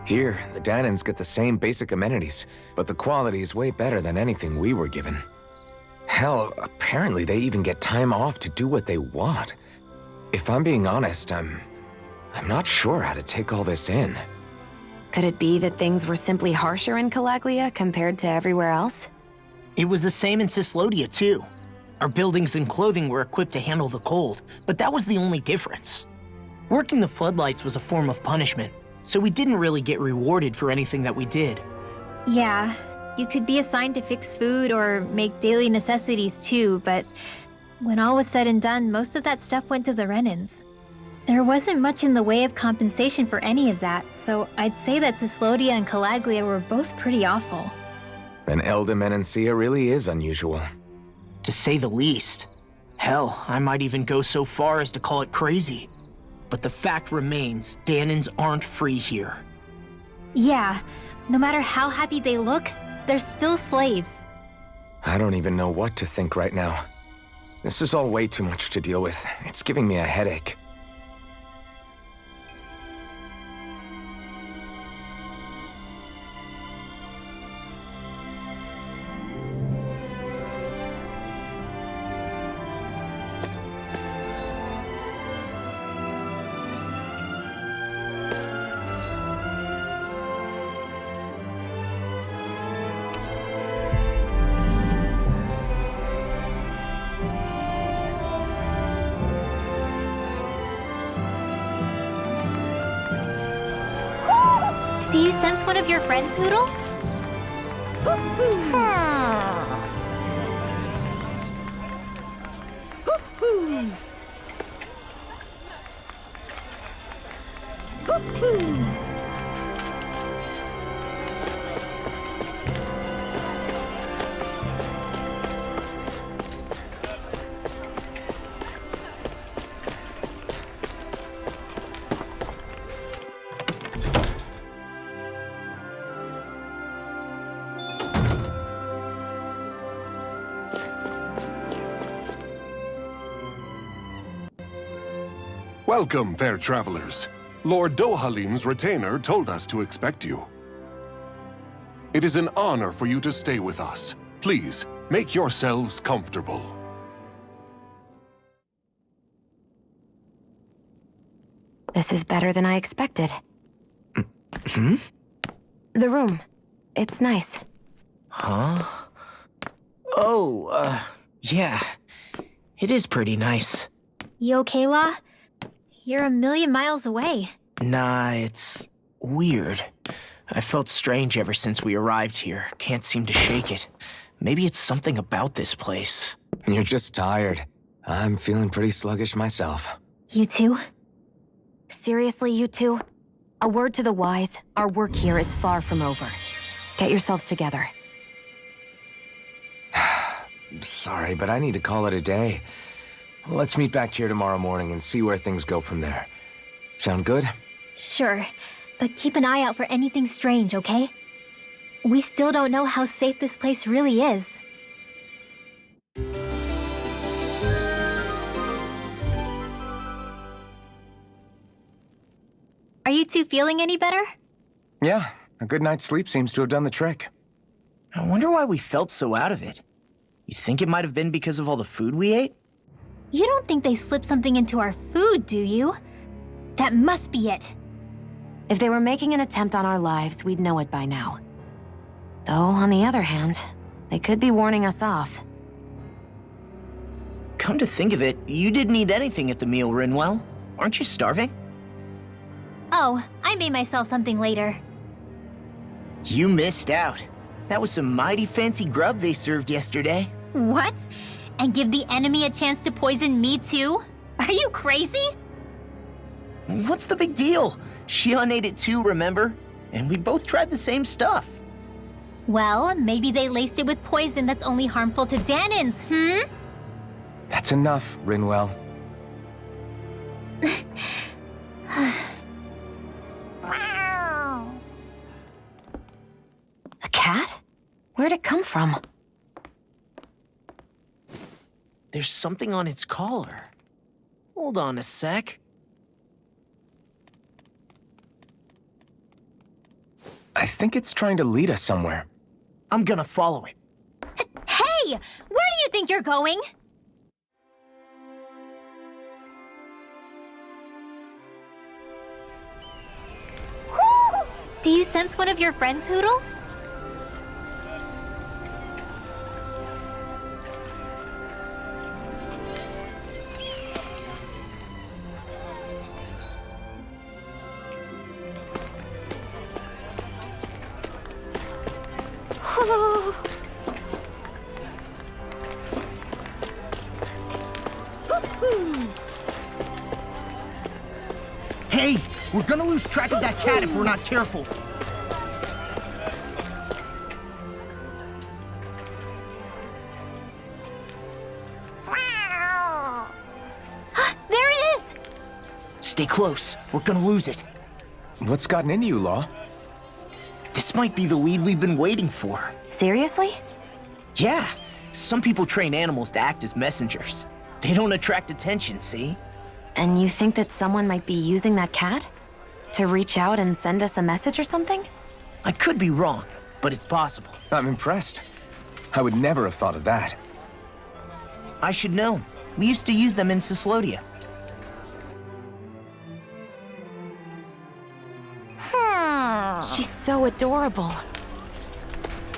Here, the Dahnans get the same basic amenities, but the quality is way better than anything we were given. Hell, apparently they even get time off to do what they want. If I'm being honest, I'm not sure how to take all this in. Could it be that things were simply harsher in Calaglia compared to everywhere else? It was the same in Cyslodia, too. Our buildings and clothing were equipped to handle the cold, but that was the only difference. Working the floodlights was a form of punishment, so we didn't really get rewarded for anything that we did. Yeah, you could be assigned to fix food or make daily necessities too, but when all was said and done, most of that stuff went to the Renans. There wasn't much in the way of compensation for any of that, so I'd say that Cyslodia and Calaglia were both pretty awful. And Elde Menancia really is unusual. To say the least. Hell, I might even go so far as to call it crazy. But the fact remains, Dahnans aren't free here. Yeah, no matter how happy they look, they're still slaves. I don't even know what to think right now. This is all way too much to deal with. It's giving me a headache. Do you sense one of your friends, Hootle? Welcome, fair travelers. Lord Dohalim's retainer told us to expect you. It is an honor for you to stay with us. Please, make yourselves comfortable. This is better than I expected. Hmm? The room. It's nice. Huh? Oh, yeah. It is pretty nice. You okay, La? You're a million miles away. Nah, it's weird. I felt strange ever since we arrived here. Can't seem to shake it. Maybe it's something about this place. You're just tired. I'm feeling pretty sluggish myself. You too? Seriously, you two? A word to the wise, our work here is far from over. Get yourselves together. Sorry, but I need to call it a day. Let's meet back here tomorrow morning and see where things go from there. Sound good? Sure, but keep an eye out for anything strange, okay? We still don't know how safe this place really is. Are you two feeling any better? Yeah, a good night's sleep seems to have done the trick. I wonder why we felt so out of it. You think it might have been because of all the food we ate? You don't think they slipped something into our food, do you? That must be it. If they were making an attempt on our lives, we'd know it by now. Though, on the other hand, they could be warning us off. Come to think of it, you didn't eat anything at the meal, Rinwell. Aren't you starving? Oh, I made myself something later. You missed out. That was some mighty fancy grub they served yesterday. What? And give the enemy a chance to poison me too? Are you crazy? What's the big deal? Shion ate it too, remember? And we both tried the same stuff. Well, maybe they laced it with poison that's only harmful to Danins, hmm? That's enough, Rinwell. A cat? Where'd it come from? There's something on its collar. Hold on a sec. I think it's trying to lead us somewhere. I'm gonna follow it. Hey! Where do you think you're going? Whew! Do you sense one of your friends, Hootle? Hey! We're gonna lose track of that cat if we're not careful. There it is! Stay close. We're gonna lose it. What's gotten into you, Law? This might be the lead we've been waiting for. Seriously? Yeah. Some people train animals to act as messengers. They don't attract attention, see? And you think that someone might be using that cat? To reach out and send us a message or something? I could be wrong, but it's possible. I'm impressed. I would never have thought of that. I should know. We used to use them in Cyslodia. She's so adorable.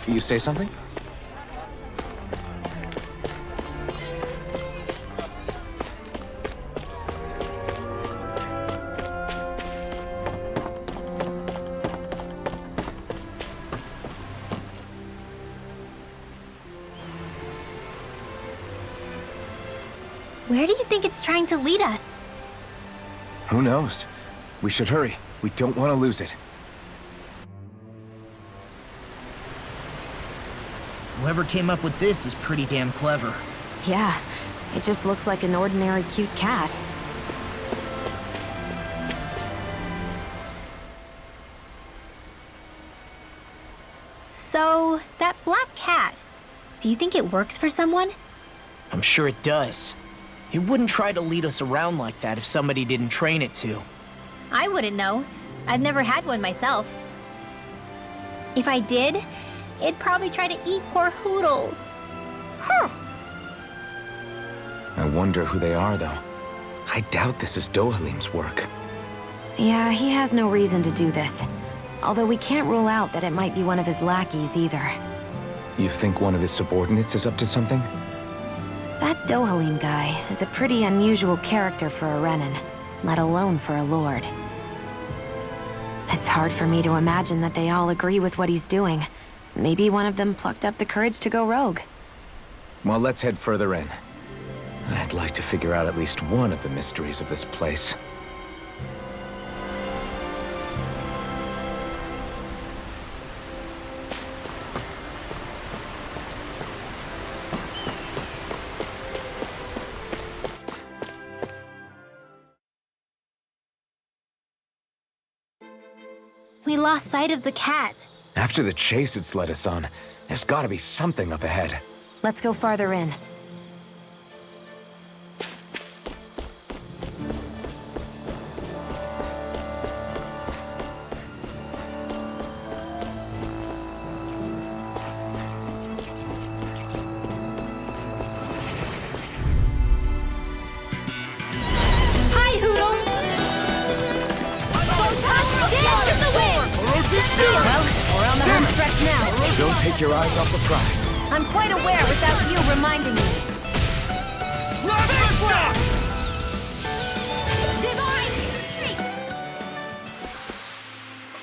You say something? Where do you think it's trying to lead us? Who knows? We should hurry. We don't want to lose it. Whoever came up with this is pretty damn clever. Yeah, it just looks like an ordinary cute cat. So, that black cat, do you think it works for someone? I'm sure it does. It wouldn't try to lead us around like that if somebody didn't train it to. I wouldn't know. I've never had one myself. If I did, it'd probably try to eat poor Hootle. Huh. I wonder who they are, though. I doubt this is Dohalim's work. Yeah, he has no reason to do this. Although we can't rule out that it might be one of his lackeys either. You think one of his subordinates is up to something? That Dohalim guy is a pretty unusual character for a Renan, let alone for a lord. It's hard for me to imagine that they all agree with what he's doing. Maybe one of them plucked up the courage to go rogue. Well, let's head further in. I'd like to figure out at least one of the mysteries of this place. We lost sight of the cat. After the chase it's led us on, there's gotta be something up ahead. Let's go farther in. Hi, Hootle! Dance in the wind! Well, we're on the home stretch now. Don't take your eyes off the prize. I'm quite aware without you reminding me.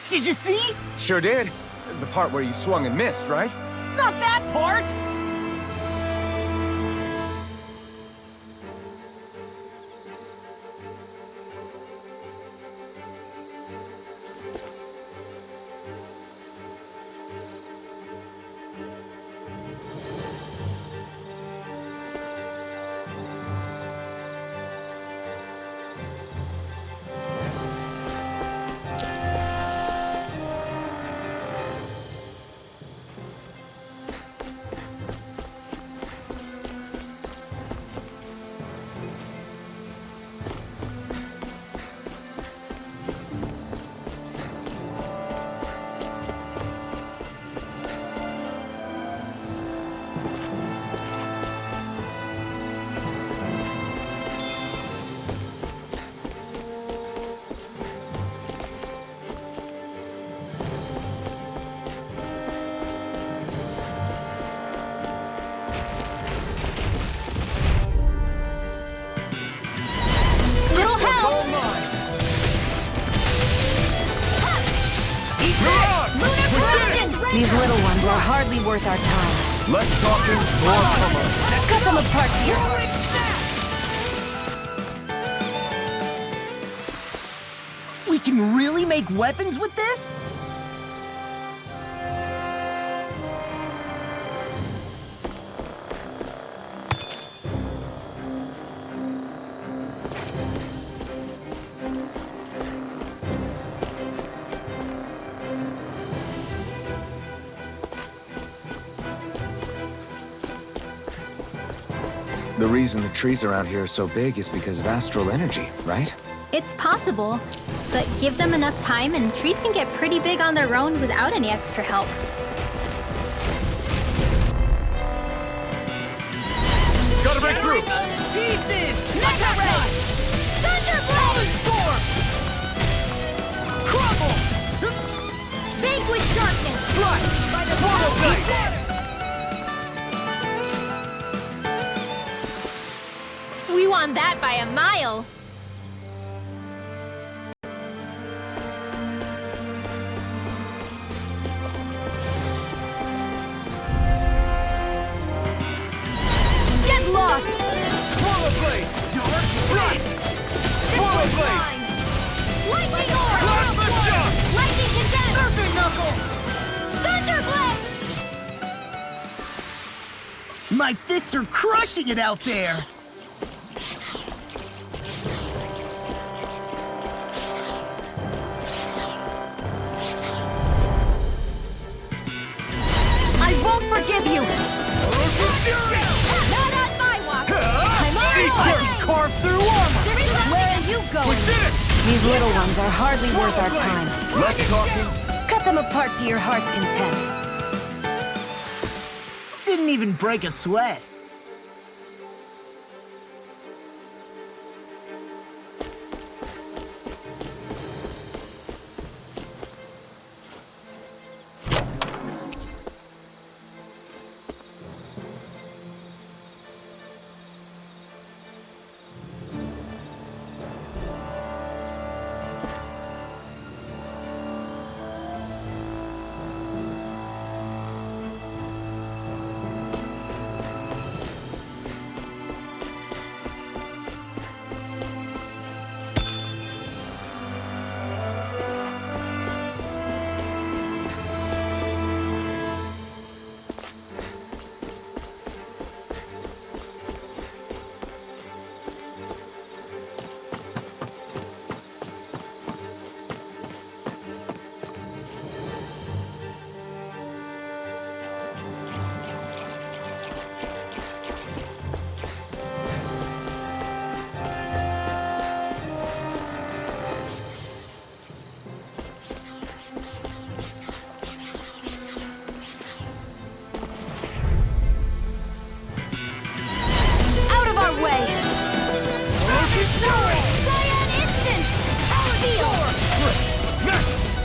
Did you see? Sure did. The part where you swung and missed, right? Not that part! These little ones are hardly worth our time. Less talking, more coming. Cut them apart here. We can really make weapons with this? The reason the trees around here are so big is because of astral energy, right? It's possible, but give them enough time and trees can get pretty big on their own without any extra help. Gotta break through! Pieces! Mecha Ray! Thunderblade! Storm! Crumble! Vanquish darkness! Flush! By the Portal Blade! We won that by a mile! Get lost! Swallow Blade! Dark Blade! Swallow Blade! Lightning Orb! Plasma Shock! Lightning Condense! Surfer Knuckle! Thunderblade! My fists are crushing it out there! I won't forgive you! Not on my watch! I'm on board! These little ones are hardly worth our time. Less talking. Cut them apart to your heart's content. Didn't even break a sweat.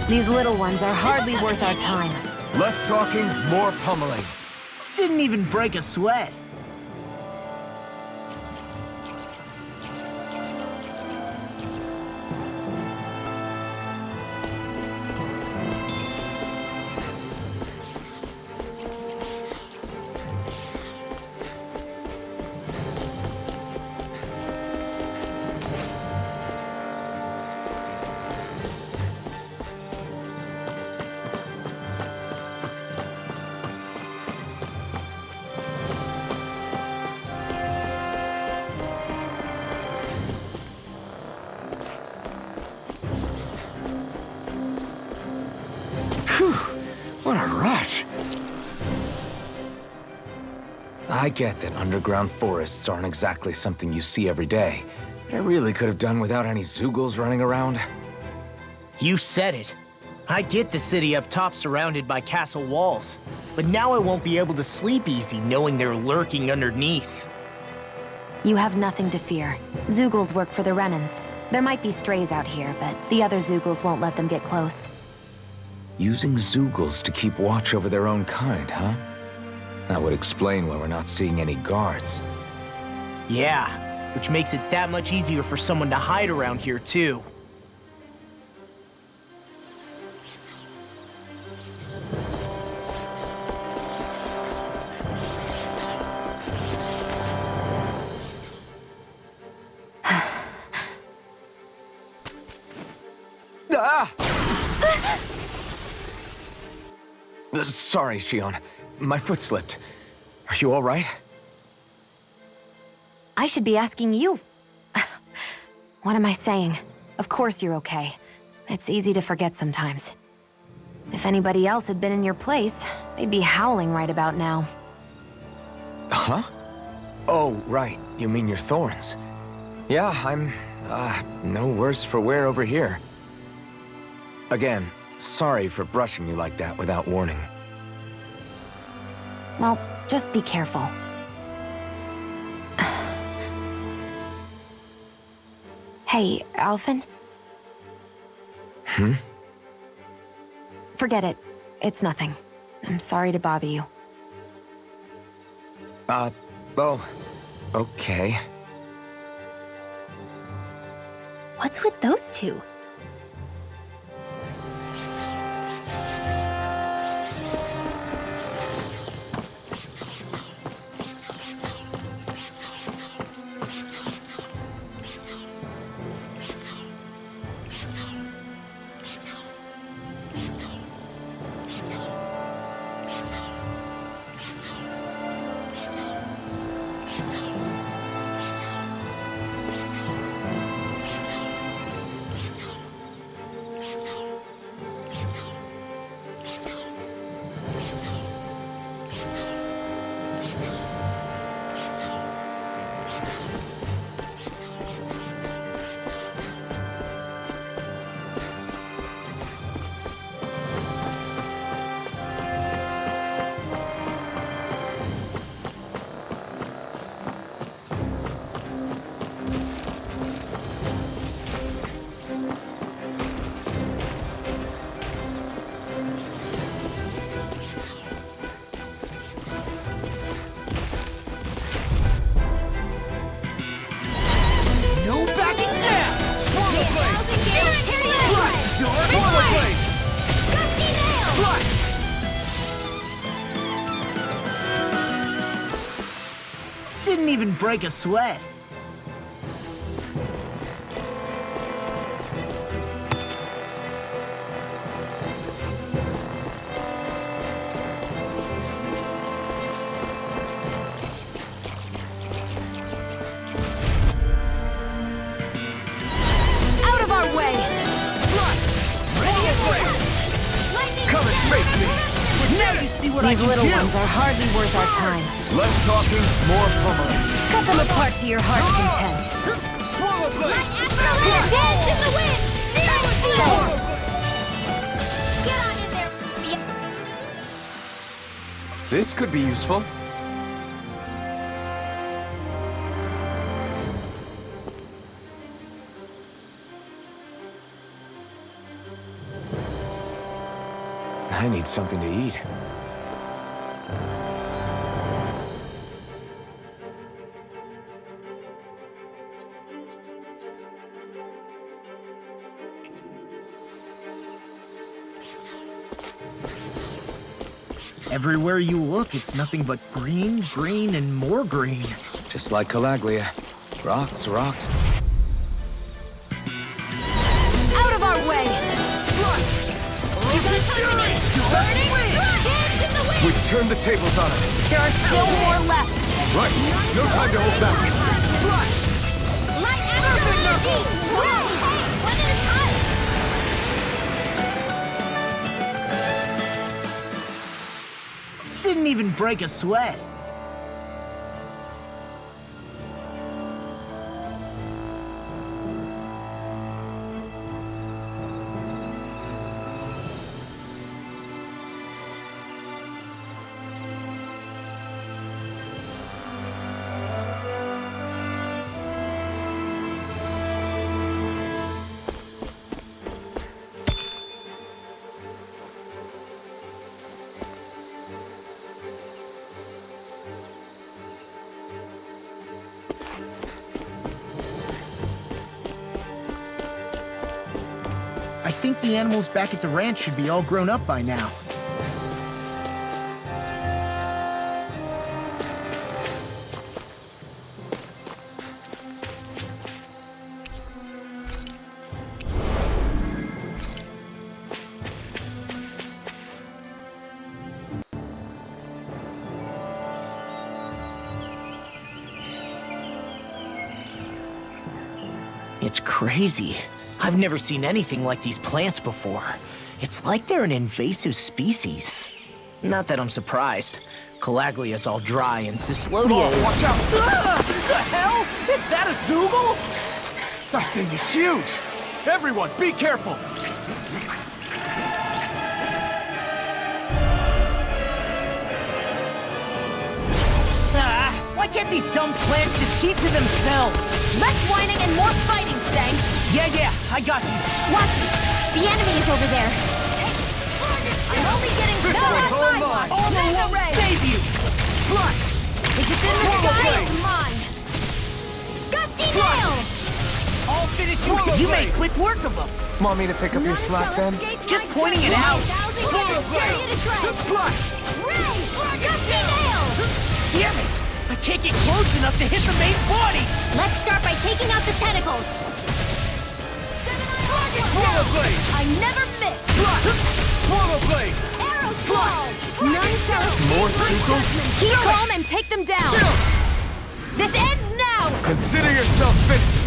These little ones are hardly worth our time. Less talking, more pummeling. Didn't even break a sweat. What a rush! I get that underground forests aren't exactly something you see every day, but I really could have done without any Zeugles running around. You said it. I get the city up top surrounded by castle walls, but now I won't be able to sleep easy knowing they're lurking underneath. You have nothing to fear. Zeugles work for the Renans. There might be strays out here, but the other Zeugles won't let them get close. Using Zeugles to keep watch over their own kind, huh? That would explain why we're not seeing any guards. Yeah, which makes it that much easier for someone to hide around here, too. Sorry, Shion. My foot slipped. Are you all right? I should be asking you. What am I saying? Of course you're okay. It's easy to forget sometimes. If anybody else had been in your place, they'd be howling right about now. Huh? Oh, right. You mean your thorns. Yeah, I'm, no worse for wear over here. Again, sorry for brushing you like that without warning. Well, just be careful. Hey, Alphen? Forget it. It's nothing. I'm sorry to bother you. Oh, okay. What's with those two? Didn't even break a sweat. Out of our way! Coming straight to me. Now you see what I These can little do. ones are hardly worth our time. Less talking, more pummeling. Cut them apart to your heart's content. Swallow blade. Dance in the wind! Searing Field! Get on in there! This could be useful. I need something to eat. Everywhere you look, it's nothing but green, green, and more green. Just like Calaglia. Rocks, rocks. Out of our way! You gonna touch me? Burning! Dance in the wind! We've turned the tables on it. There are still more left. Right. No time to hold back. Light energy! Hey, one at a time! Didn't even break a sweat. I think the animals back at the ranch should be all grown up by now. It's crazy. I've never seen anything like these plants before. It's like they're an invasive species. Not that I'm surprised. Calaglia's all dry and Cyslodia is... Watch out! The hell? Is that a Zoogle? That thing is huge! Everyone, be careful! Why can't these dumb plants just keep to themselves? Less whining and more fighting, Stang! Yeah, I got you. Watch me! The enemy is over there! I'm only getting This one's all mine! Armor won't save you! Flush! If it's in the Swallow sky, blade. it's mine! Gusty nails! I'll finish you. Swallow You blade. made quick work of them. Want me to pick up your slack then? Just pointing it out. Swallow blade! Flush! Ray! Gusty nails! Damn it! I can't get close enough to hit the main body. Let's start by taking out the tentacles! Swallow blade! I never miss! Swallow blade! Arrow slash! None shall More escape my sequels? judgment! Keep calm and take them down! This ends now! Consider yourself finished!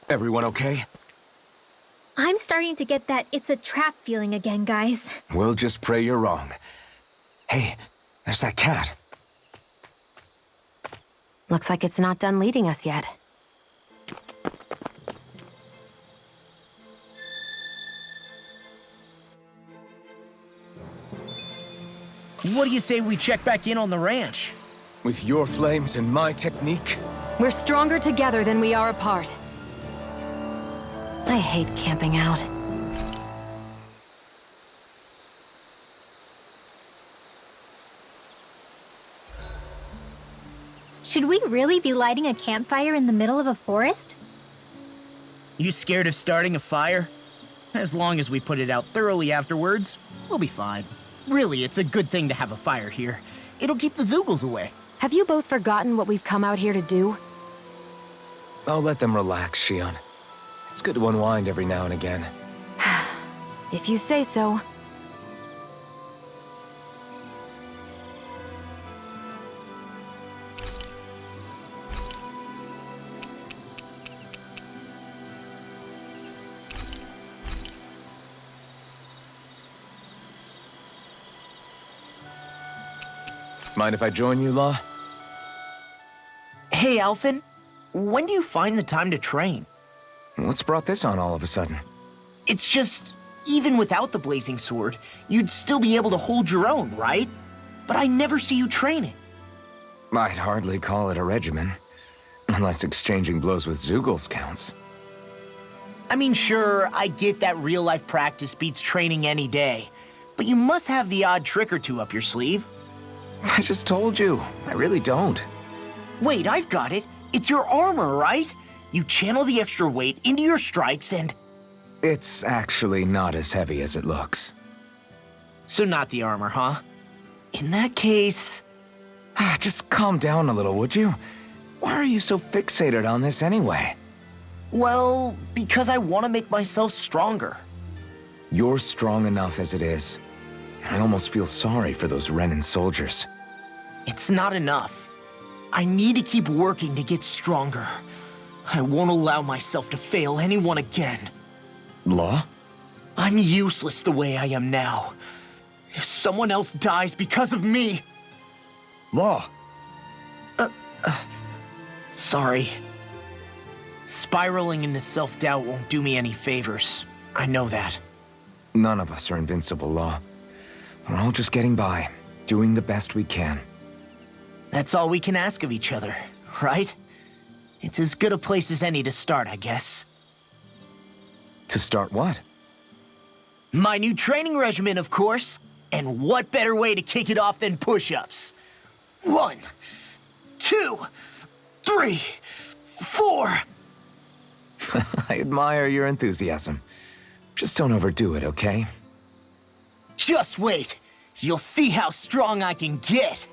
Everyone okay? I'm starting to get that it's a trap feeling again, guys. We'll just pray you're wrong. Hey, there's that cat. Looks like it's not done leading us yet. What do you say we check back in on the ranch? With your flames and my technique? We're stronger together than we are apart. I hate camping out. Should we really be lighting a campfire in the middle of a forest? You scared of starting a fire? As long as we put it out thoroughly afterwards, we'll be fine. Really, it's a good thing to have a fire here. It'll keep the Zoogles away. Have you both forgotten what we've come out here to do? I'll let them relax, Shion. It's good to unwind every now and again. If you say so. Mind if I join you, Law? Hey, Alphen. When do you find the time to train? What's brought this on all of a sudden? It's just, even without the blazing sword, you'd still be able to hold your own, right? But I never see you training. I'd hardly call it a regimen. Unless exchanging blows with Zoogles counts. I mean, sure, I get that real-life practice beats training any day. But you must have the odd trick or two up your sleeve. I just told you. I really don't. Wait, I've got it. It's your armor, right? You channel the extra weight into your strikes and... It's actually not as heavy as it looks. So not the armor, huh? In that case... Just calm down a little, would you? Why are you so fixated on this anyway? Well, because I want to make myself stronger. You're strong enough as it is. I almost feel sorry for those Renan soldiers. It's not enough. I need to keep working to get stronger. I won't allow myself to fail anyone again. Law? I'm useless the way I am now. If someone else dies because of me... Law! Sorry. Spiraling into self-doubt won't do me any favors. I know that. None of us are invincible, Law. We're all just getting by, doing the best we can. That's all we can ask of each other, right? It's as good a place as any to start, I guess. To start what? My new training regimen, of course. And what better way to kick it off than push-ups? 1, 2, 3, 4. I admire your enthusiasm. Just don't overdo it, okay? Just wait. You'll see how strong I can get.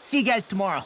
See you guys tomorrow.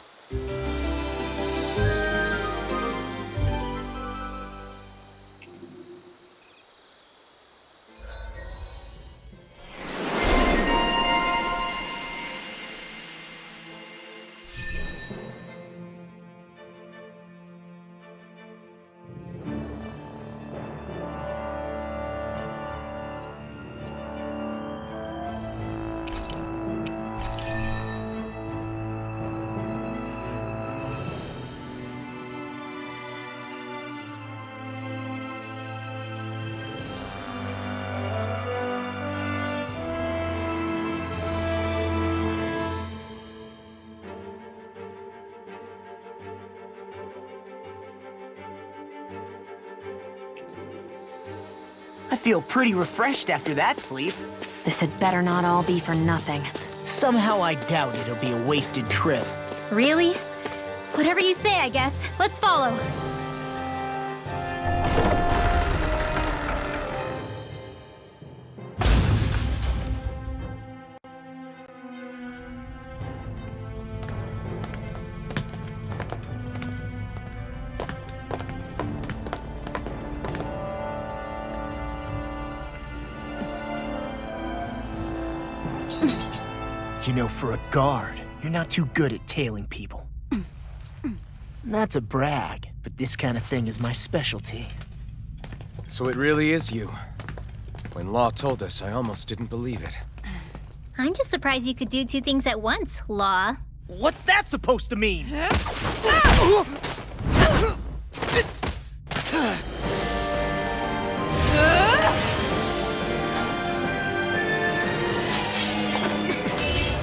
I feel pretty refreshed after that sleep. This had better not all be for nothing. Somehow I doubt it'll be a wasted trip. Really? Whatever you say, I guess. Let's follow. You know, for a guard, you're not too good at tailing people. Not to brag, but this kind of thing is my specialty. So it really is you. When Law told us, I almost didn't believe it. I'm just surprised you could do two things at once, Law. What's that supposed to mean?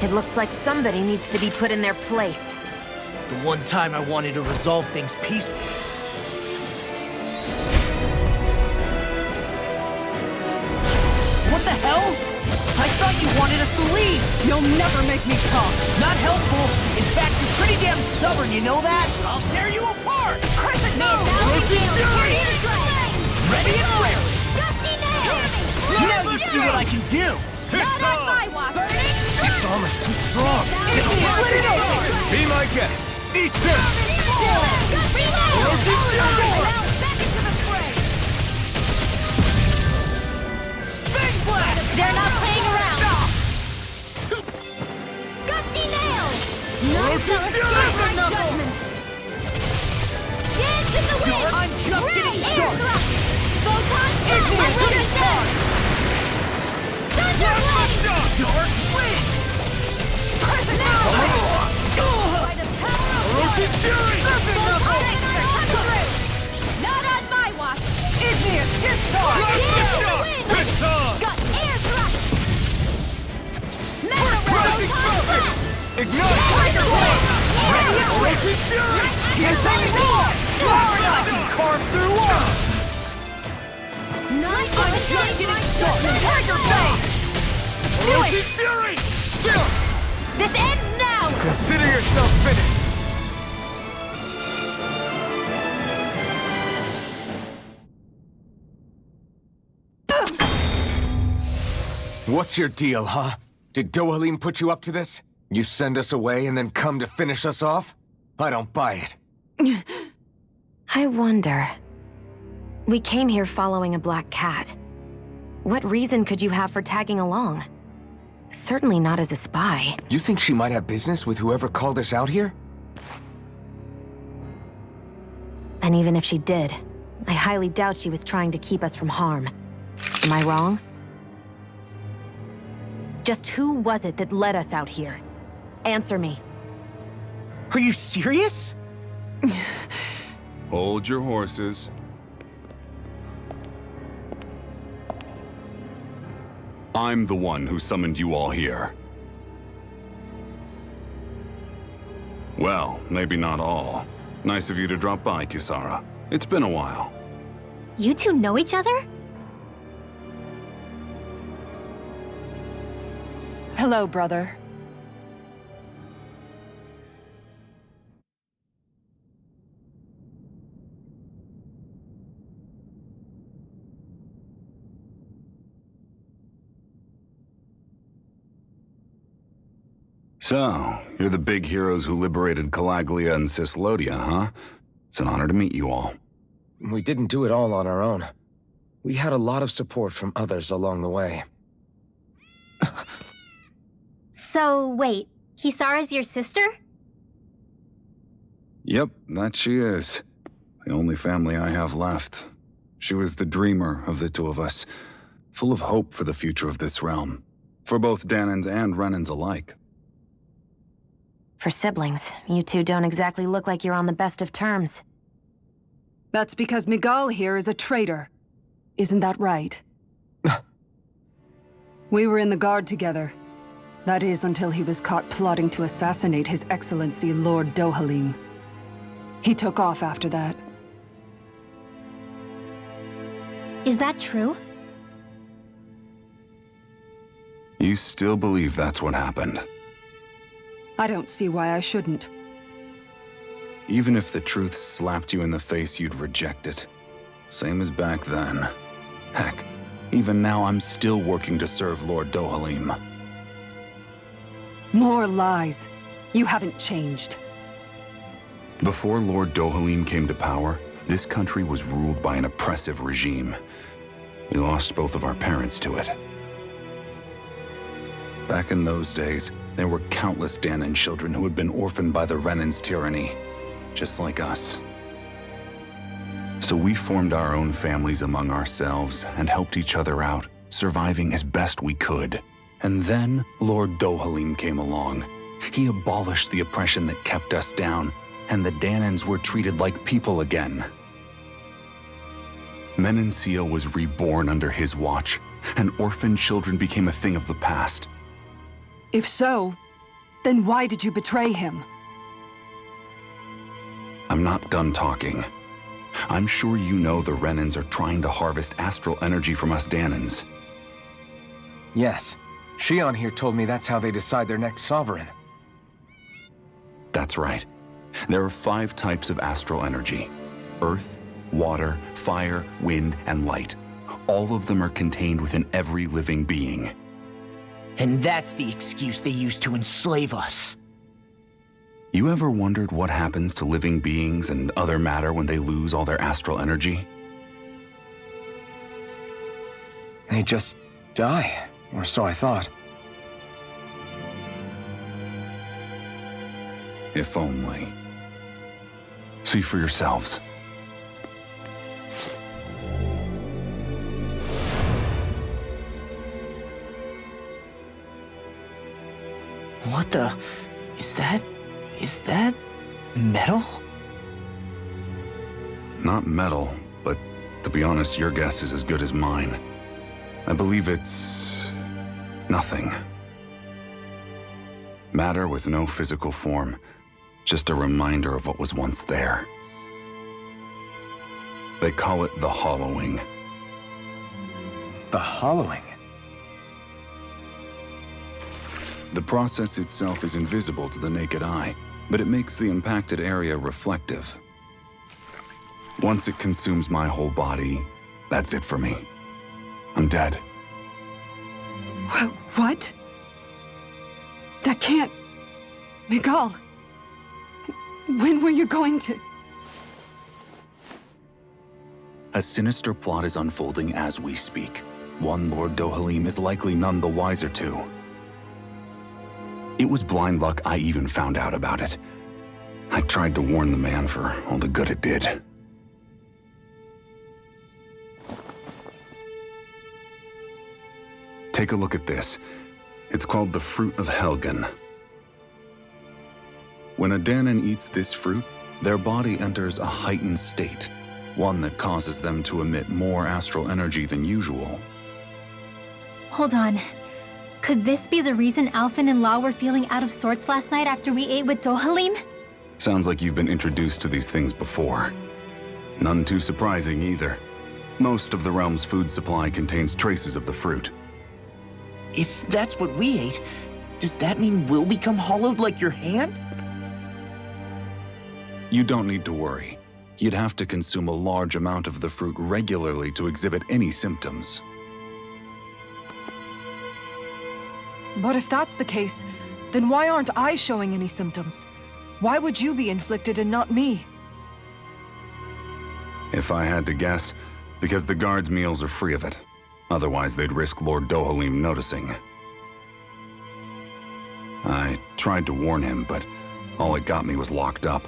It looks like somebody needs to be put in their place. The one time I wanted to resolve things peacefully. What the hell? I thought you wanted us to leave! You'll never make me talk! Not helpful! In fact, you're pretty damn stubborn, you know that? I'll tear you apart! Crescent Moon! Ready and rare! Dusty Nails! Now you see what I can do! Not on my watch! Its armor's too strong. Split it open! Be my guest. Eat this! They're not playing around! Gusty Nails! Dance in the wind! I'm just getting started! Photon Blast! Thunder Blade! Dark Wind! Crescent Moon! By the power of Orochi's Fury! Photonic Thunderbolt! Not on my watch! Igneous Discharge! Dance in the wind! Got air thrust! Mega Photon Blast! Ignite! Tiger Blade! Orochi's Fury! Insane Roar! I can carve through walls! Nice I'm just getting started! Tiger Blade! Orochi's Fury! This ends now! Consider yourself finished. What's your deal, huh? Did Dohalim put you up to this? You send us away and then come to finish us off? I don't buy it. I wonder. We came here following a black cat. What reason could you have for tagging along? Certainly not as a spy. You think she might have business with whoever called us out here? And even if she did, I highly doubt she was trying to keep us from harm. Am I wrong? Just who was it that led us out here? Answer me. Are you serious? Hold your horses. I'm the one who summoned you all here. Well, maybe not all. Nice of you to drop by, Kisara. It's been a while. You two know each other? Hello, brother. So, you're the big heroes who liberated Calaglia and Cislodia, huh? It's an honor to meet you all. We didn't do it all on our own. We had a lot of support from others along the way. So, wait. Kisara's your sister? Yep, that she is. The only family I have left. She was the dreamer of the two of us, full of hope for the future of this realm, for both Danans and Renans alike. For siblings, you two don't exactly look like you're on the best of terms. That's because Miguel here is a traitor. Isn't that right? We were in the Guard together. That is, until he was caught plotting to assassinate His Excellency Lord Dohalim. He took off after that. Is that true? You still believe that's what happened? I don't see why I shouldn't. Even if the truth slapped you in the face, you'd reject it. Same as back then. Heck, even now I'm still working to serve Lord Dohalim. More lies. You haven't changed. Before Lord Dohalim came to power, this country was ruled by an oppressive regime. We lost both of our parents to it. Back in those days, there were countless Danan children who had been orphaned by the Renan's tyranny, just like us. So we formed our own families among ourselves and helped each other out, surviving as best we could. And then Lord Dohalim came along. He abolished the oppression that kept us down, and the Danans were treated like people again. Menencia was reborn under his watch, and orphaned children became a thing of the past. If so, Then why did you betray him? I'm not done talking. I'm sure you know the Renans are trying to harvest astral energy from us Dahnans. Yes. Shion here told me that's how they decide their next sovereign. That's right. There are 5 types of astral energy: earth, water, fire, wind, and light. All of them are contained within every living being. And that's the excuse they use to enslave us. You ever wondered what happens to living beings and other matter when they lose all their astral energy? They just die, or so I thought. If only. See for yourselves. What the... Is that metal? Not metal, but to be honest, your guess is as good as mine. I believe it's... nothing. Matter with no physical form. Just a reminder of what was once there. They call it the hollowing. The hollowing? The process itself is invisible to the naked eye, but it makes the impacted area reflective. Once it consumes my whole body, that's it for me. I'm dead. What? That can't... Miguel, when were you going to... A sinister plot is unfolding as we speak. One Lord Dohalim is likely none the wiser to. It was blind luck I even found out about it. I tried to warn the man for all the good it did. Take a look at this. It's called the Fruit of Helgen. When a Dahnan eats this fruit, their body enters a heightened state, one that causes them to emit more astral energy than usual. Hold on. Could this be the reason Alphen and Law were feeling out of sorts last night after we ate with Dohalim? Sounds like you've been introduced to these things before. None too surprising either. Most of the realm's food supply contains traces of the fruit. If that's what we ate, does that mean we'll become hollowed like your hand? You don't need to worry. You'd have to consume a large amount of the fruit regularly to exhibit any symptoms. But if that's the case, then why aren't I showing any symptoms? Why would you be inflicted and not me? If I had to guess, because the guards' meals are free of it. Otherwise, they'd risk Lord Dohalim noticing. I tried to warn him, but all it got me was locked up.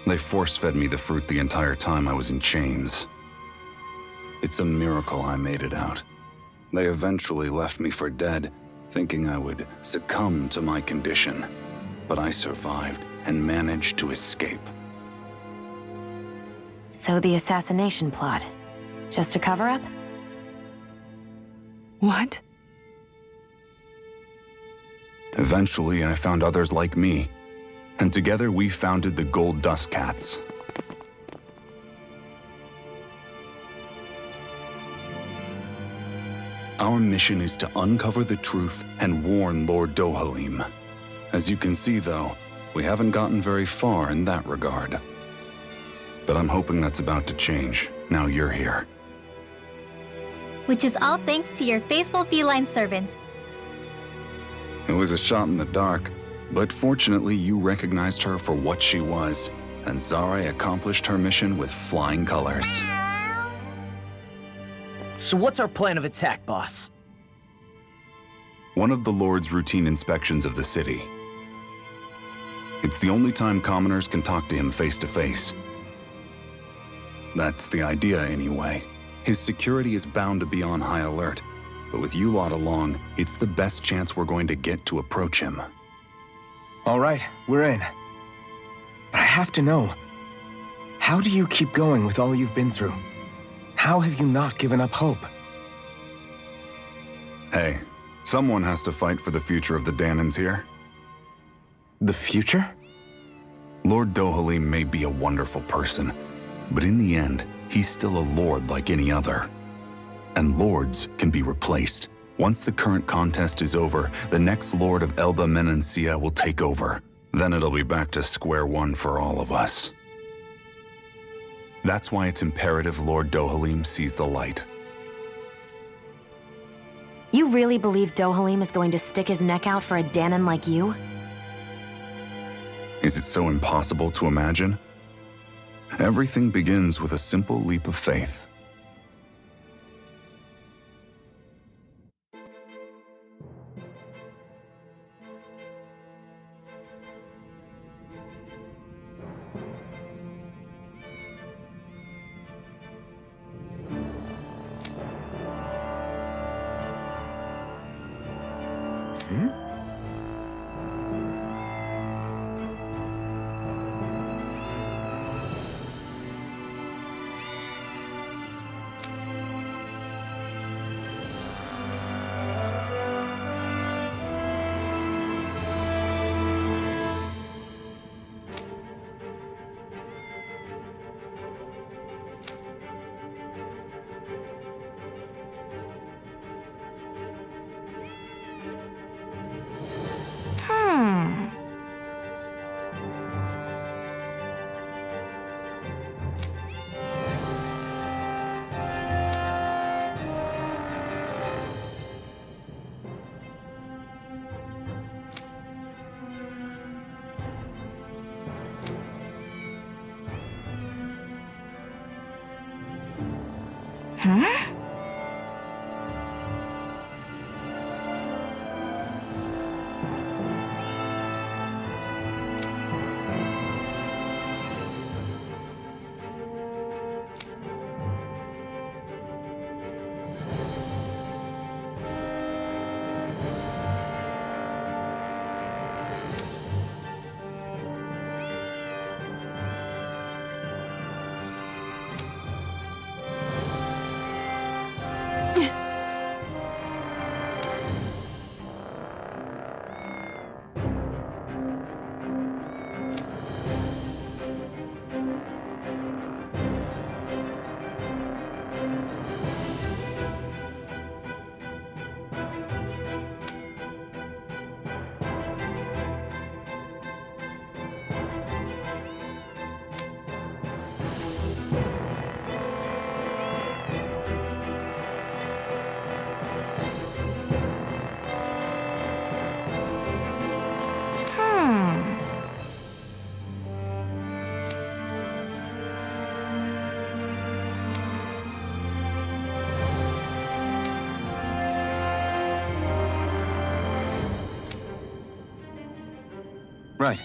They force-fed me the fruit the entire time I was in chains. It's a miracle I made it out. They eventually left me for dead, thinking I would succumb to my condition. But I survived and managed to escape. So the assassination plot, just a cover-up? What? Eventually, I found others like me, and together we founded the Gold Dust Cats. Our mission is to uncover the truth and warn Lord Dohalim. As you can see, though, we haven't gotten very far in that regard. But I'm hoping that's about to change, now you're here. Which is all thanks to your faithful feline servant. It was a shot in the dark, but fortunately you recognized her for what she was, and Zare accomplished her mission with flying colors. So what's our plan of attack, boss? One of the Lord's routine inspections of the city. It's the only time commoners can talk to him face to face. That's the idea, anyway. His security is bound to be on high alert, but with you lot along, it's the best chance we're going to get to approach him. All right, we're in. But I have to know, how do you keep going with all you've been through? How have you not given up hope? Hey, someone has to fight for the future of the Dahnans here. The future? Lord Dohalim may be a wonderful person, but in the end, he's still a lord like any other. And lords can be replaced. Once the current contest is over, the next lord of Elda Menancia will take over. Then it'll be back to square one for all of us. That's why it's imperative Lord Dohalim sees the light. You really believe Dohalim is going to stick his neck out for a Dahnan like you? Is it so impossible to imagine? Everything begins with a simple leap of faith. Right.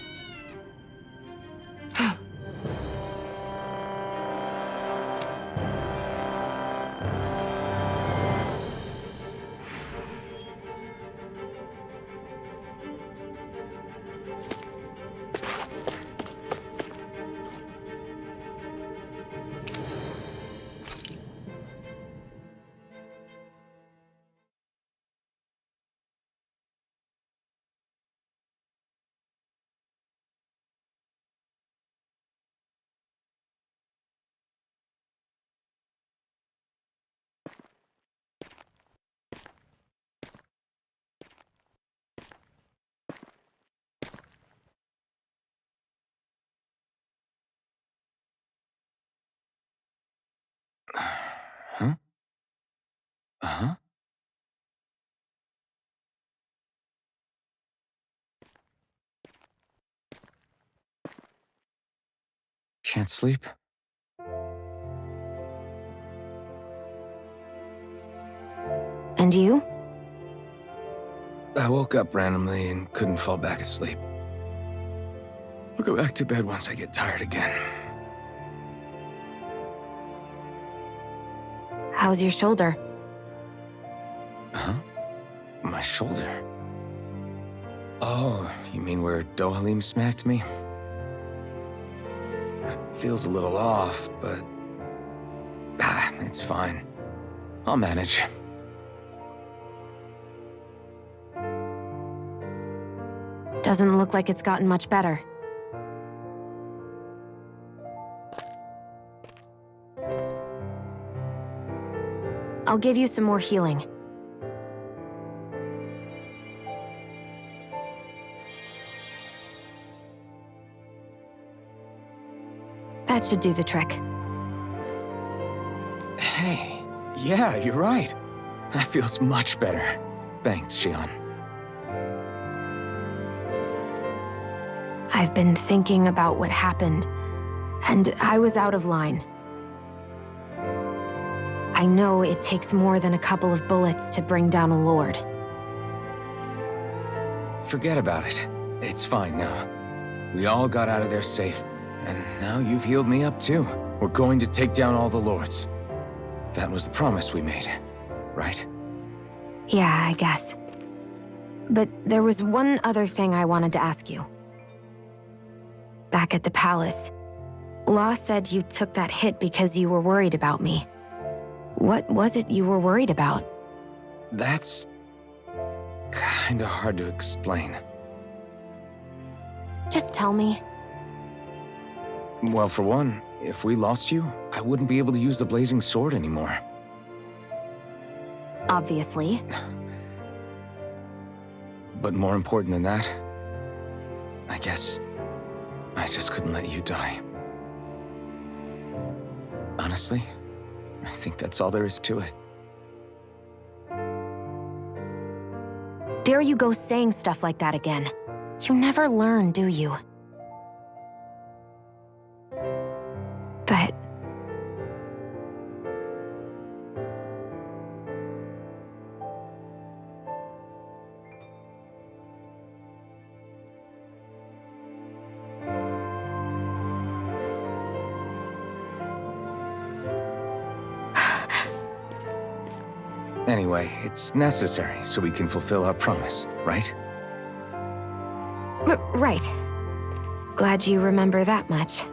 Huh? Uh-huh. Can't sleep? And you? I woke up randomly and couldn't fall back asleep. I'll go back to bed once I get tired again. How's your shoulder? Huh? My shoulder? Oh, you mean where Dohalim smacked me? It feels a little off, but... it's fine. I'll manage. Doesn't look like it's gotten much better. I'll give you some more healing. That should do the trick. Hey, yeah, you're right. That feels much better. Thanks, Xion. I've been thinking about what happened, and I was out of line. I know it takes more than a couple of bullets to bring down a lord. Forget about it. It's fine now. We all got out of there safe, and now you've healed me up too. We're going to take down all the lords. That was the promise we made, right? Yeah, I guess. But there was one other thing I wanted to ask you. Back at the palace, Law said you took that hit because you were worried about me. What was it you were worried about? That's kinda hard to explain. Just tell me. Well, for one, if we lost you, I wouldn't be able to use the blazing sword anymore. Obviously. But more important than that, I guess I just couldn't let you die. Honestly, I think that's all there is to it. There you go saying stuff like that again. You never learn, do you? But... Anyway, it's necessary so we can fulfill our promise, right? Right. Glad you remember that much.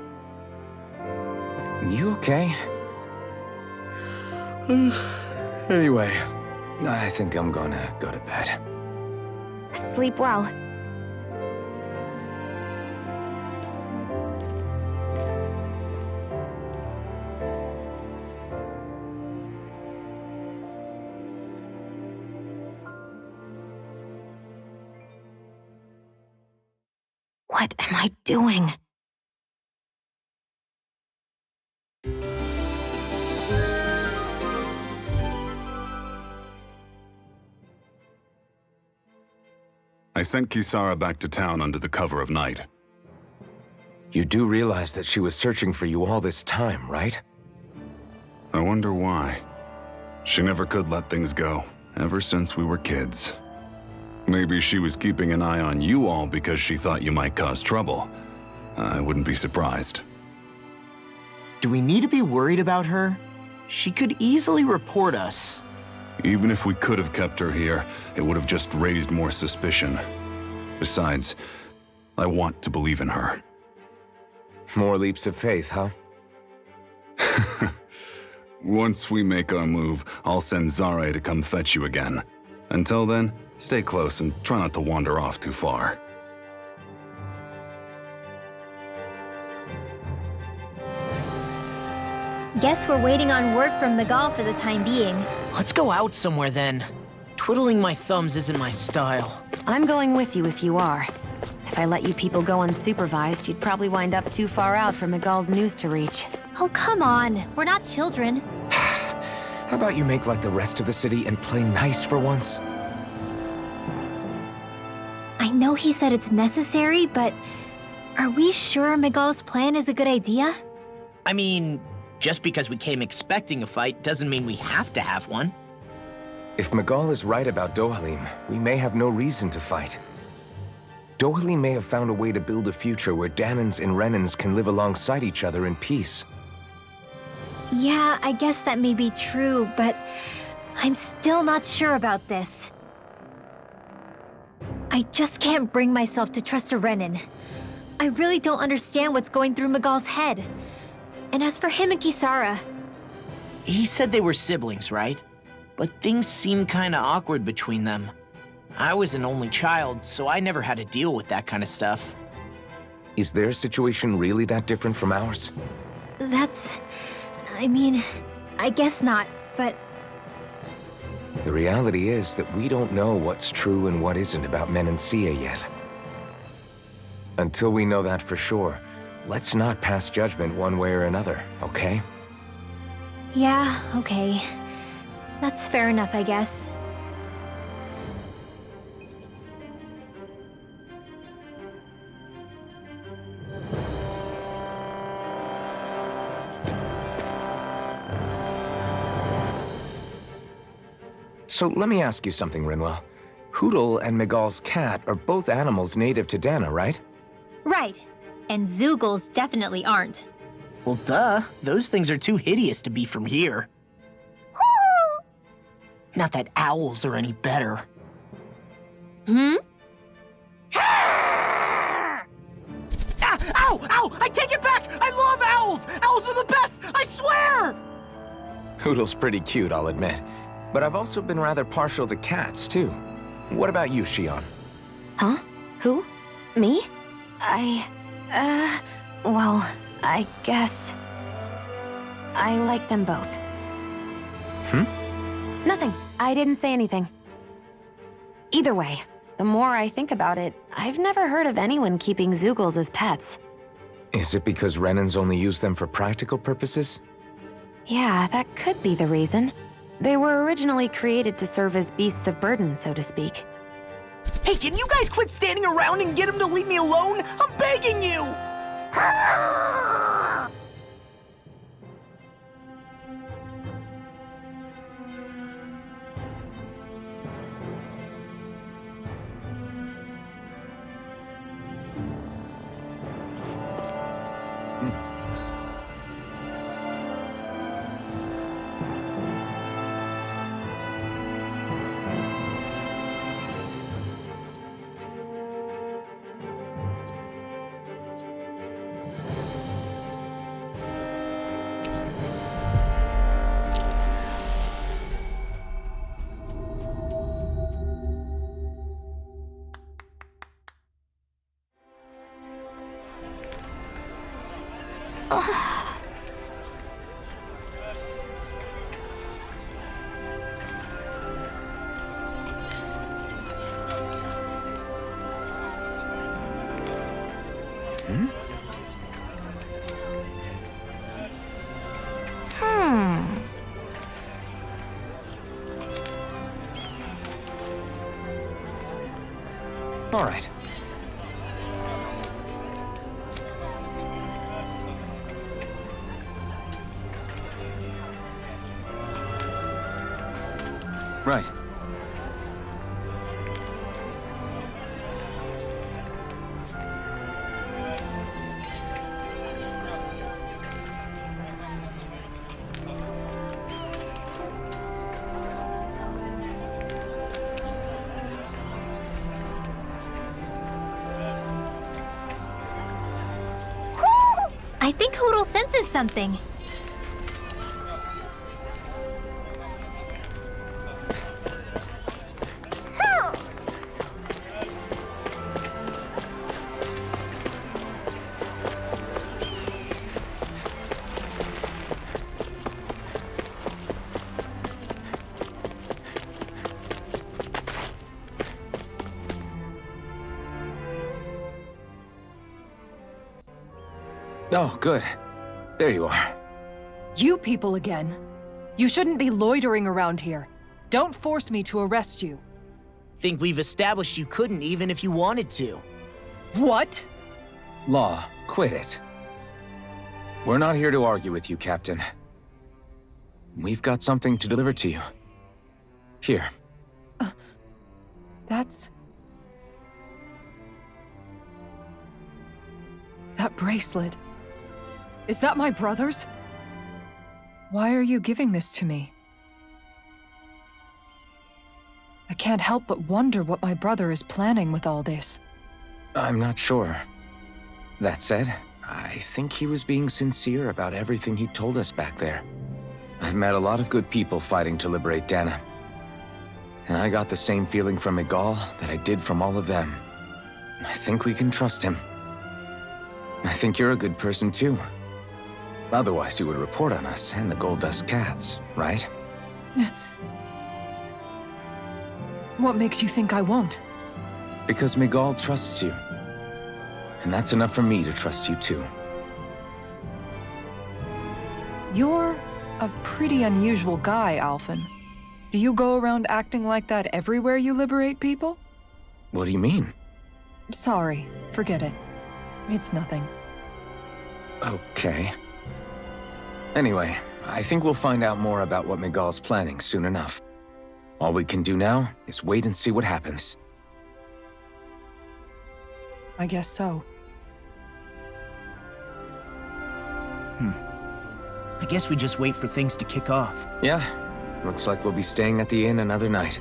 You okay? Anyway, I think I'm gonna go to bed. Sleep well. What am I doing? I sent Kisara back to town under the cover of night. You do realize that she was searching for you all this time, right? I wonder why. She never could let things go, ever since we were kids. Maybe she was keeping an eye on you all because she thought you might cause trouble. I wouldn't be surprised. Do we need to be worried about her? She could easily report us. Even if we could have kept her here, it would have just raised more suspicion. Besides, I want to believe in her. More leaps of faith, huh? Once we make our move, I'll send Zare to come fetch you again. Until then, stay close and try not to wander off too far. Guess we're waiting on word from Miguel for the time being. Let's go out somewhere then. Twiddling my thumbs isn't my style. I'm going with you if you are. If I let you people go unsupervised, you'd probably wind up too far out for Miguel's news to reach. Oh, come on. We're not children. How about you make like the rest of the city and play nice for once? I know he said it's necessary, but are we sure Miguel's plan is a good idea? I mean, just because we came expecting a fight doesn't mean we have to have one. If Miguel is right about Dohalim, we may have no reason to fight. Dohalim may have found a way to build a future where Dahnans and Renans can live alongside each other in peace. Yeah, I guess that may be true, but I'm still not sure about this. I just can't bring myself to trust a Renan. I really don't understand what's going through Miguel's head. And as for him and Kisara... He said they were siblings, right? But things seem kinda awkward between them. I was an only child, so I never had to deal with that kind of stuff. Is their situation really that different from ours? I mean, I guess not, but The reality is that we don't know what's true and what isn't about Menancia yet. Until we know that for sure, let's not pass judgment one way or another, okay? yeah, okay. That's fair enough, I guess. So let me ask you something, Rinwell. Hootle and Miguel's cat are both animals native to Dana, right? Right. And Zoogles definitely aren't. Well, duh. Those things are too hideous to be from here. Not that owls are any better. Hmm? Ah! Ow! Ow! I take it back! I love owls! Owls are the best! I swear! Hootle's pretty cute, I'll admit. But I've also been rather partial to cats, too. What about you, Shion? Huh? Who? Me? Well, I guess... I like them both. Nothing. I didn't say anything. Either way, the more I think about it, I've never heard of anyone keeping Zoogles as pets. Is it because Renans only use them for practical purposes? Yeah, that could be the reason. They were originally created to serve as beasts of burden, so to speak. Hey, can you guys quit standing around and get him to leave me alone? I'm begging you! All right. Right. I think Hootle senses something. Oh, good. There you are. You people again. You shouldn't be loitering around here. Don't force me to arrest you. Think we've established you couldn't even if you wanted to. What? Law, quit it. We're not here to argue with you, Captain. We've got something to deliver to you. Here. That's... That bracelet. Is that my brother's? Why are you giving this to me? I can't help but wonder what my brother is planning with all this. I'm not sure. That said, I think he was being sincere about everything he told us back there. I've met a lot of good people fighting to liberate Dana. And I got the same feeling from Miguel that I did from all of them. I think we can trust him. I think you're a good person too. Otherwise you would report on us and the Gold Dust Cats, right? What makes you think I won't? Because Miguel trusts you. And that's enough for me to trust you too. You're a pretty unusual guy, Alphen. Do you go around acting like that everywhere you liberate people? What do you mean? Sorry, forget it. It's nothing. Okay. Anyway, I think we'll find out more about what Miguel's planning soon enough. All we can do now is wait and see what happens. I guess so. I guess we just wait for things to kick off. Yeah, looks like we'll be staying at the inn another night.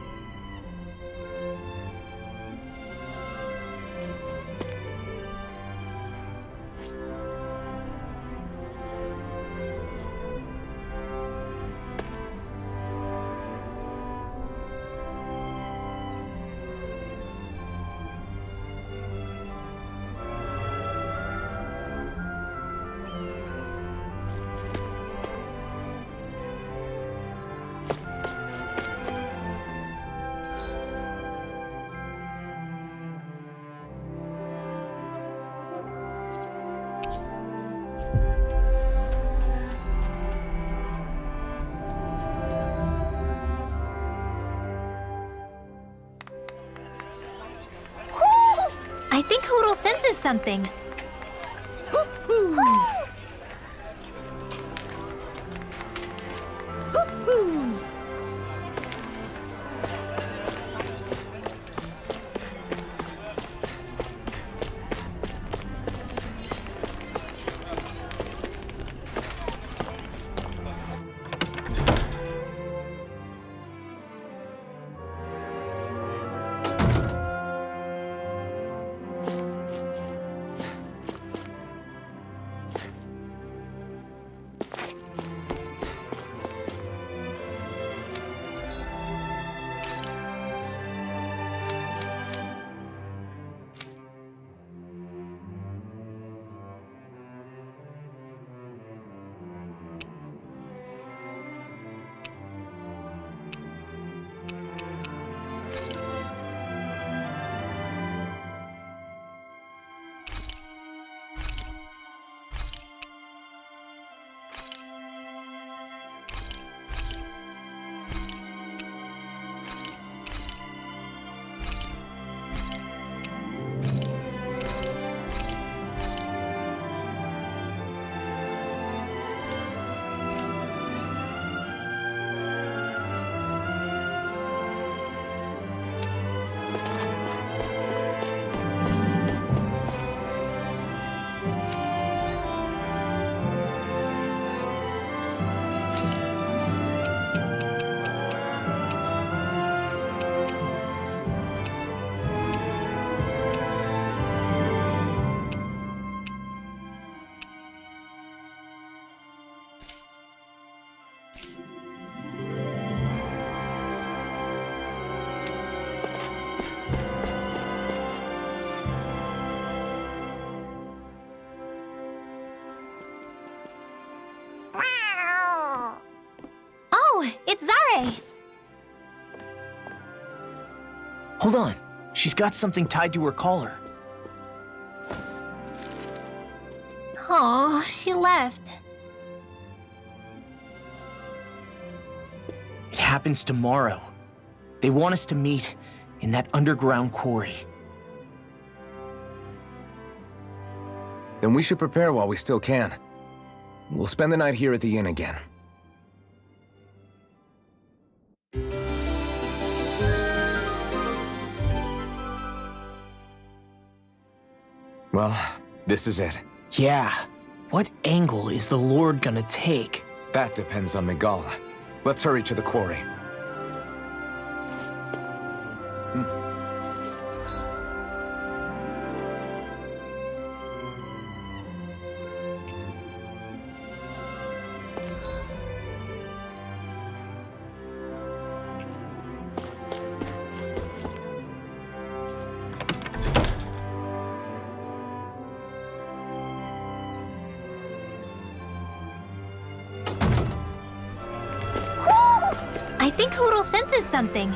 I think Hootle senses something. Oh, it's Zare! Hold on. She's got something tied to her collar. Oh, she left. It happens tomorrow. They want us to meet in that underground quarry. Then we should prepare while we still can. We'll spend the night here at the inn again. Well, this is it. Yeah. What angle is the Lord gonna take? That depends on Miguel. Let's hurry to the quarry. think Hootle senses something.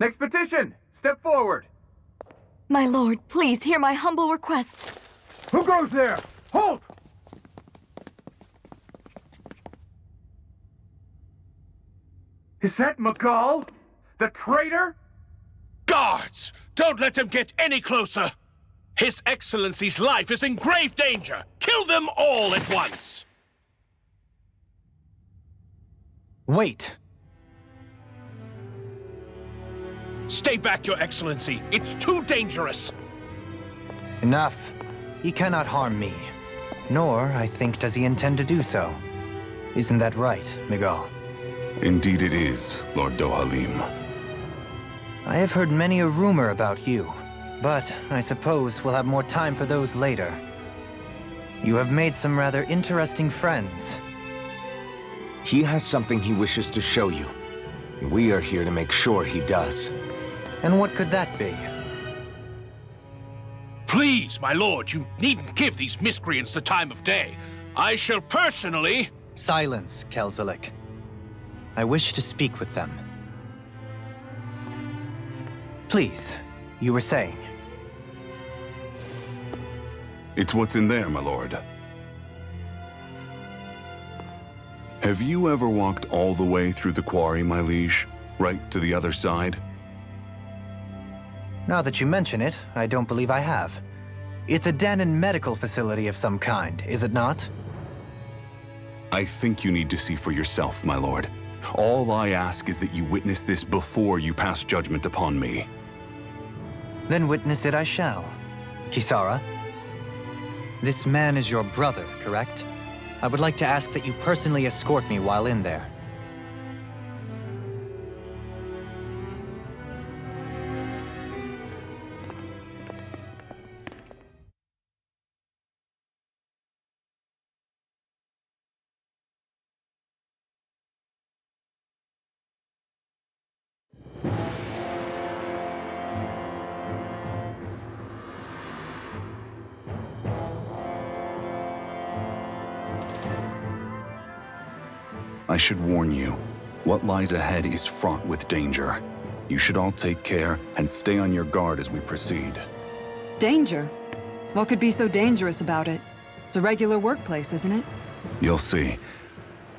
Next petition! Step forward! My lord, please hear my humble request. Who goes there? Halt! Is that Miguel? The traitor? Guards! Don't let them get any closer! His Excellency's life is in grave danger! Kill them all at once! Wait! Stay back, Your Excellency! It's too dangerous! Enough. He cannot harm me. Nor, I think, does he intend to do so. Isn't that right, Miguel? Indeed it is, Lord Dohalim. I have heard many a rumor about you, but I suppose we'll have more time for those later. You have made some rather interesting friends. He has something he wishes to show you. We are here to make sure he does. And what could that be? Please, my lord, you needn't give these miscreants the time of day. I shall personally... Silence, Kelzelik. I wish to speak with them. Please, you were saying. It's what's in there, my lord. Have you ever walked all the way through the quarry, my liege? Right to the other side? Now that you mention it, I don't believe I have. It's a Dahnan medical facility of some kind, is it not? I think you need to see for yourself, my lord. All I ask is that you witness this before you pass judgment upon me. Then witness it I shall. Kisara, this man is your brother, correct? I would like to ask that you personally escort me while in there. I should warn you, what lies ahead is fraught with danger. You should all take care and stay on your guard as we proceed. Danger? What could be so dangerous about it? It's a regular workplace, isn't it? You'll see.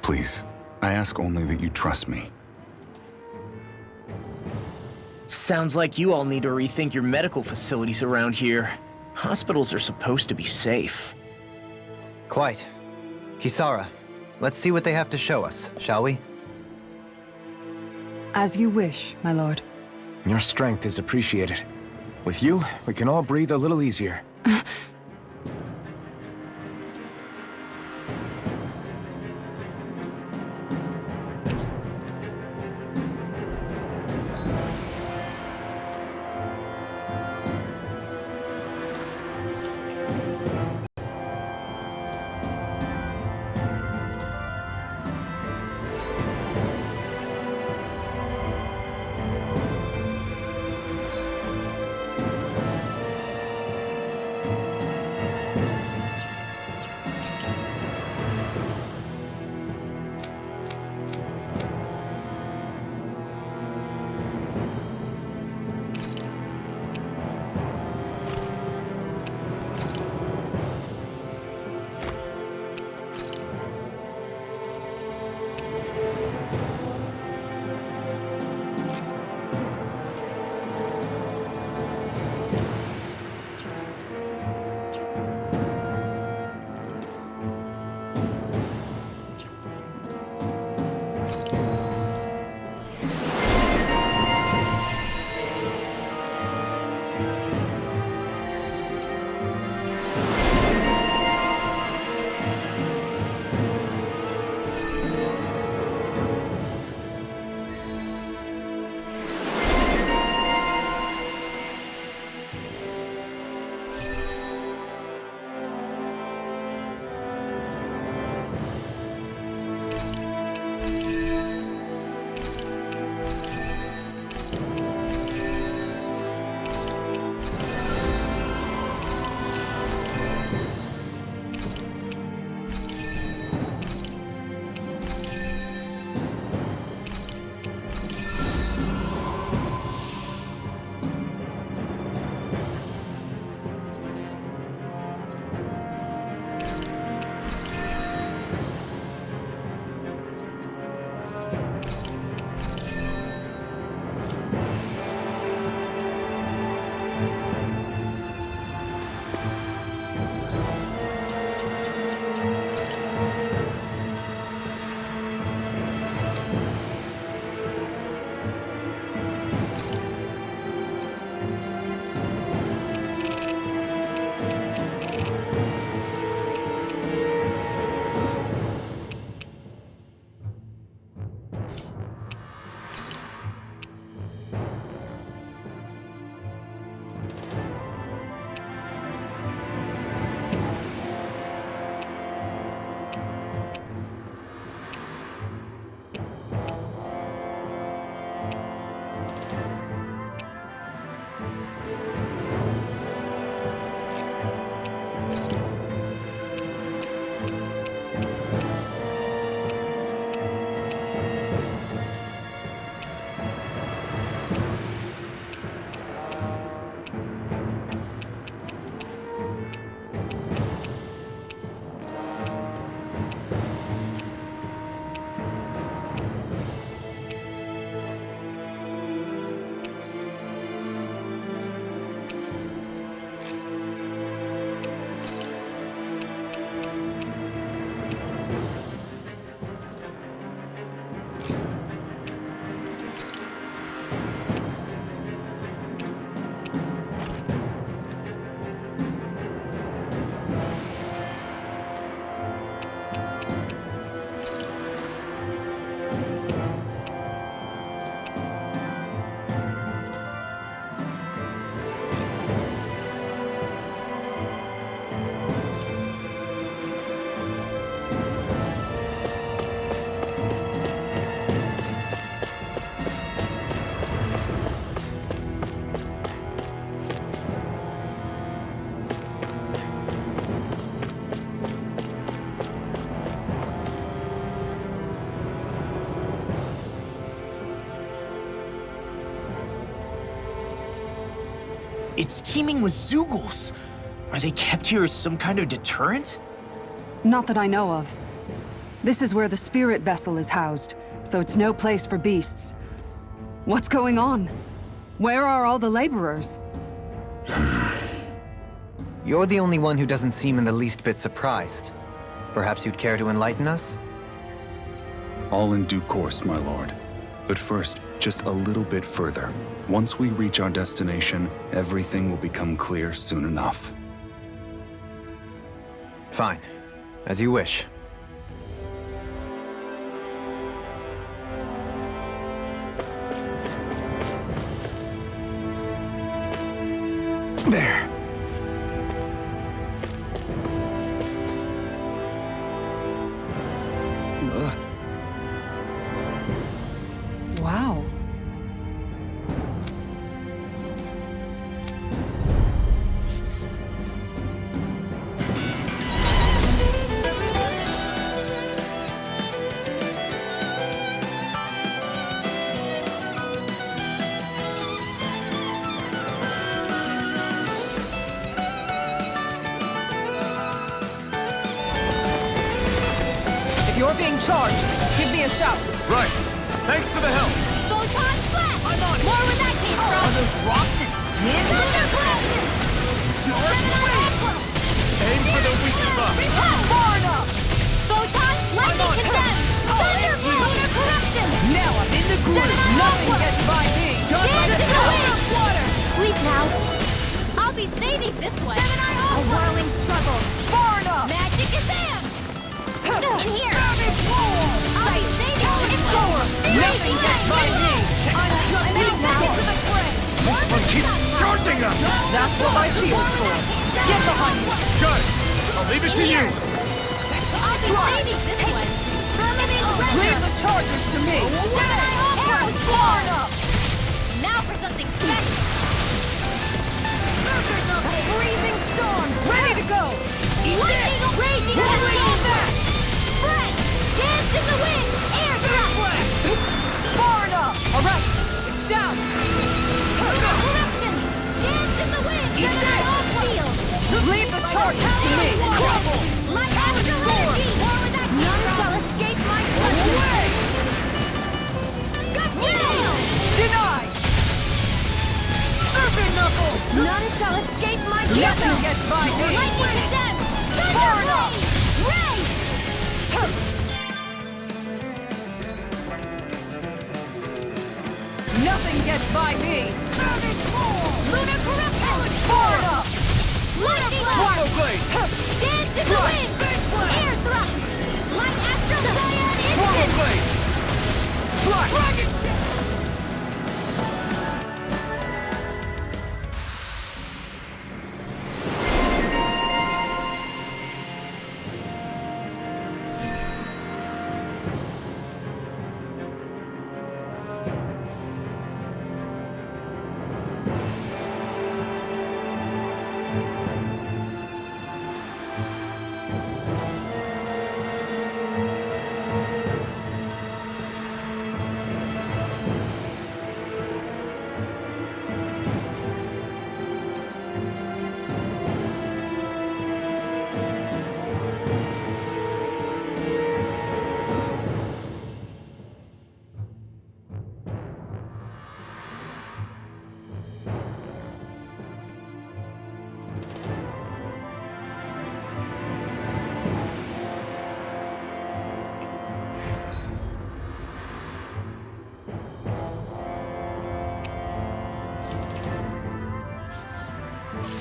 Please, I ask only that you trust me. Sounds like you all need to rethink your medical facilities around here. Hospitals are supposed to be safe. Quite. Kisara, let's see what they have to show us, shall we? As you wish, my lord. Your strength is appreciated. With you, we can all breathe a little easier. It's teeming with Zeugles. Are they kept here as some kind of deterrent? Not that I know of. This is where the spirit vessel is housed, so it's no place for beasts. What's going on? Where are all the laborers? You're the only one who doesn't seem in the least bit surprised. Perhaps you'd care to enlighten us? All in due course, my lord. But first, just a little bit further. Once we reach our destination, everything will become clear soon enough. Fine. As you wish. There. Wow. If you're being charged, give me a shout. Right. Thanks for the help. Photon Blast! I'm on it. More where that came from! Are those rocks that spin? Thunder Blast! Aim for the weaker buff. Far enough! Photon I'm on it. Lightning Condemn! Thunder Blast! Lunar Corruption! Now I'm in the groove. Nothing gets by me. Dance in the wind! Water! Sleep now! I'll be saving this one! A whirling struggle! Far enough. Magic is in! In here! I'll be saving this one! Nothing gets by me. I'm just Sleep now! This one keeps charging us. That's what my shield's for. Get behind me. Good. I'll leave it to you. I'll be saving this one! Firmament Leave Render! the charges to me. Arrows far enough! Now for something special! A freezing storm. Ready to go. Lightning raging back! Sprite! Dance in the wind! Air thrust! Far enough. All right. It's down. Corruption! Dance in the wind! Off field! Leave the charges to me. Light astral energy! None shall escape my touch! Gut nail! Denied. Serpent knuckle! None shall escape my Nothing gets by me. Lightning condemn! Far enough. Ray! Nothing gets by me. Lunar corruption! Far enough. Lightning Portal blast! blade. Dance in the wind! Air thrust! Light astral Cyan Portal instant! blade. Dragon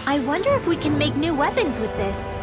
I wonder if we can make new weapons with this.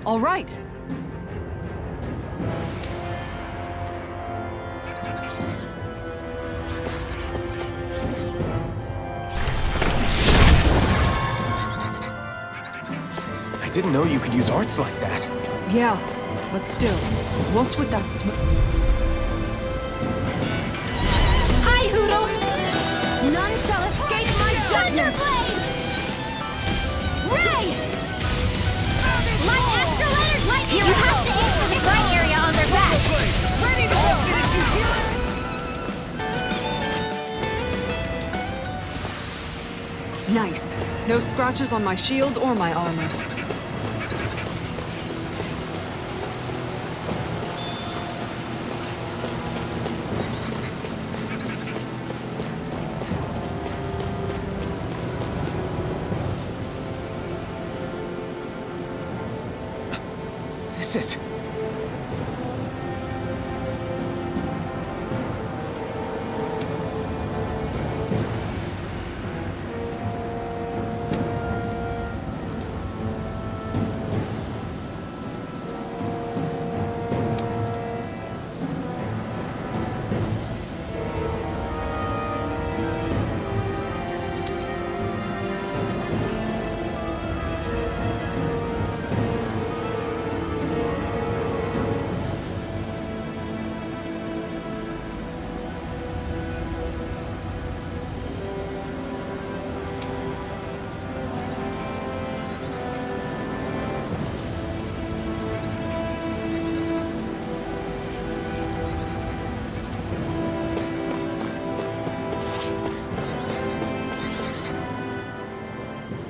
All right. I didn't know you could use arts like that. Yeah, but still, what's with that smoke? Hi, Hootle! None shall escape my judgment! Ray! Light Astral Energy! You have to aim for the right area on their back! Ready to go! Nice. No scratches on my shield or my armor. This is...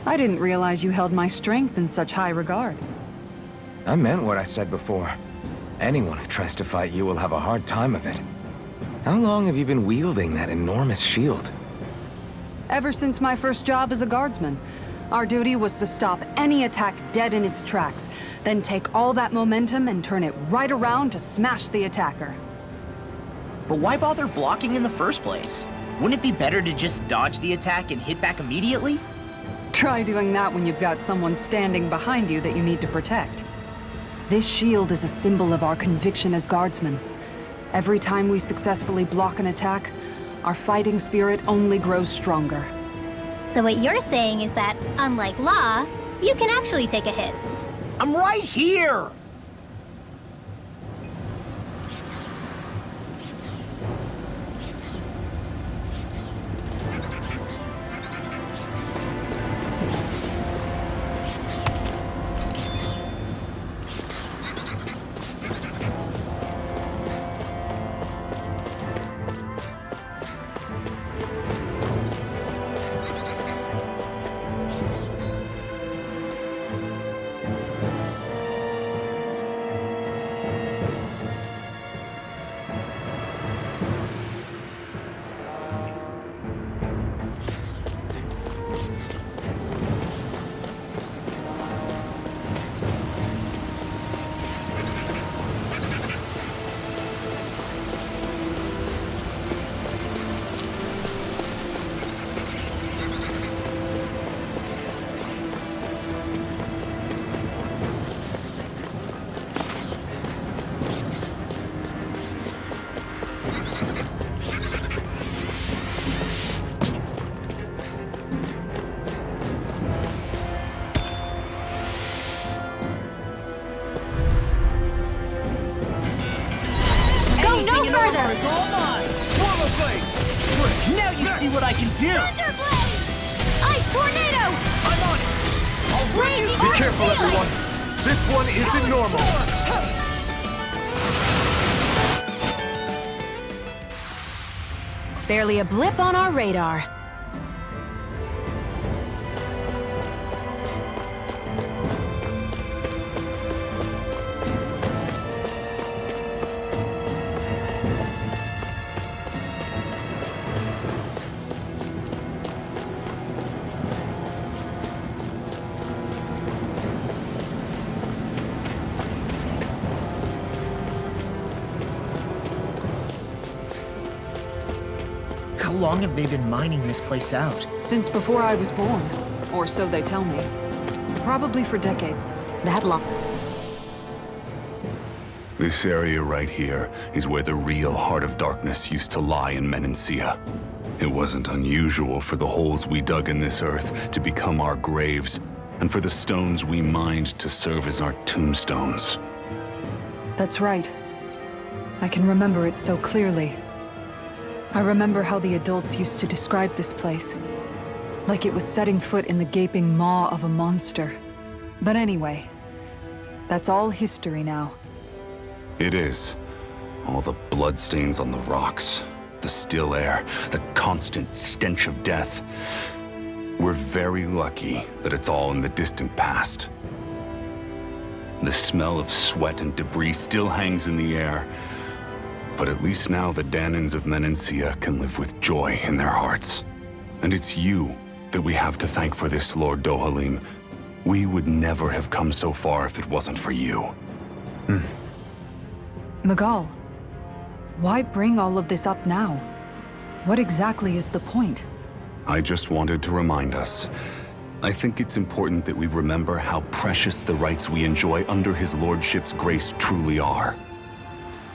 I didn't realize you held my strength in such high regard. I meant what I said before. Anyone who tries to fight you will have a hard time of it. How long have you been wielding that enormous shield? Ever since my first job as a guardsman, our duty was to stop any attack dead in its tracks, then take all that momentum and turn it right around to smash the attacker. But why bother blocking in the first place? Wouldn't it be better to just dodge the attack and hit back immediately? Try doing that when you've got someone standing behind you that you need to protect. This shield is a symbol of our conviction as guardsmen. Every time we successfully block an attack, our fighting spirit only grows stronger. So what you're saying is that, unlike Law, you can actually take a hit. I'm right here! Now you see what I can do! Thunderblade! Ice Tornado! I'm on it! I'll bring you! Raging Careful, everyone! This one isn't normal! Barely a blip on our radar. How long have they been mining this place out? Since before I was born. Or so they tell me. Probably for decades. That long. This area right here is where the real Heart of Darkness used to lie in Menancia. It wasn't unusual for the holes we dug in this earth to become our graves, and for the stones we mined to serve as our tombstones. That's right. I can remember it so clearly. I remember how the adults used to describe this place. Like it was setting foot in the gaping maw of a monster. But anyway, that's all history now. It is. All the bloodstains on the rocks, the still air, the constant stench of death. We're very lucky that it's all in the distant past. The smell of sweat and debris still hangs in the air, but at least now the Dahnans of Menancia can live with joy in their hearts. And it's you that we have to thank for this, Lord Dohalim. We would never have come so far if it wasn't for you. Miguel, why bring all of this up now? What exactly is the point? I just wanted to remind us. I think it's important that we remember how precious the rights we enjoy under his lordship's grace truly are.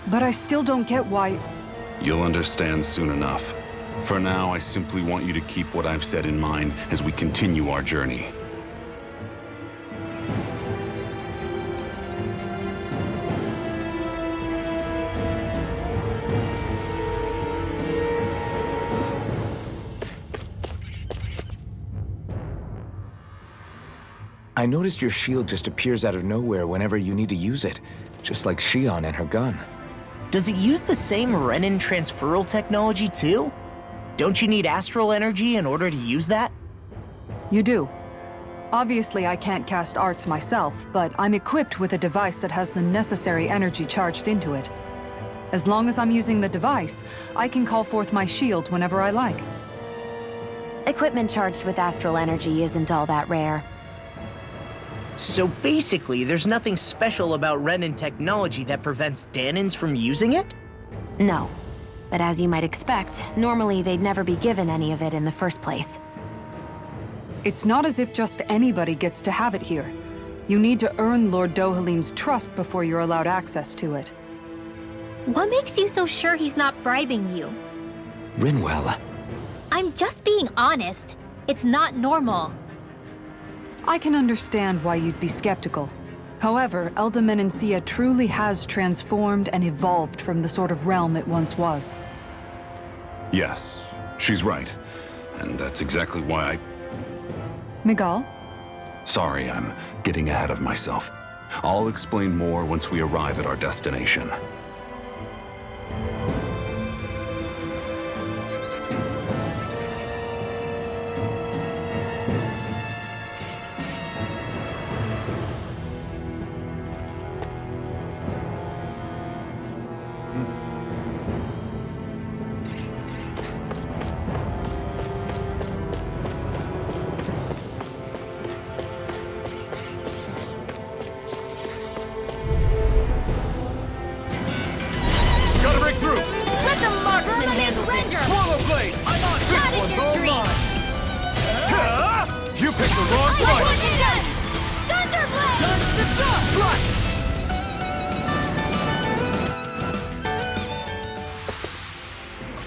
But I still don't get why... You'll understand soon enough. For now, I simply want you to keep what I've said in mind as we continue our journey. I noticed your shield just appears out of nowhere whenever you need to use it, just like Shion and her gun. Does it use the same Renin transferal technology too? Don't you need astral energy in order to use that? You do. Obviously, I can't cast arts myself, but I'm equipped with a device that has the necessary energy charged into it. As long as I'm using the device, I can call forth my shield whenever I like. Equipment charged with astral energy isn't all that rare. So basically, there's nothing special about Renin technology that prevents Dahnans from using it? No. But as you might expect, normally they'd never be given any of it in the first place. It's not as if just anybody gets to have it here. You need to earn Lord Dohalim's trust before you're allowed access to it. What makes you so sure he's not bribing you? Rinwell. I'm just being honest. It's not normal. I can understand why you'd be skeptical. However, Elda Menancia truly has transformed and evolved from the sort of realm it once was. Yes, she's right. And that's exactly why Miguel? Sorry, I'm getting ahead of myself. I'll explain more once we arrive at our destination.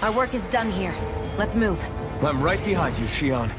Our work is done here. Let's move. I'm right behind you, Shion.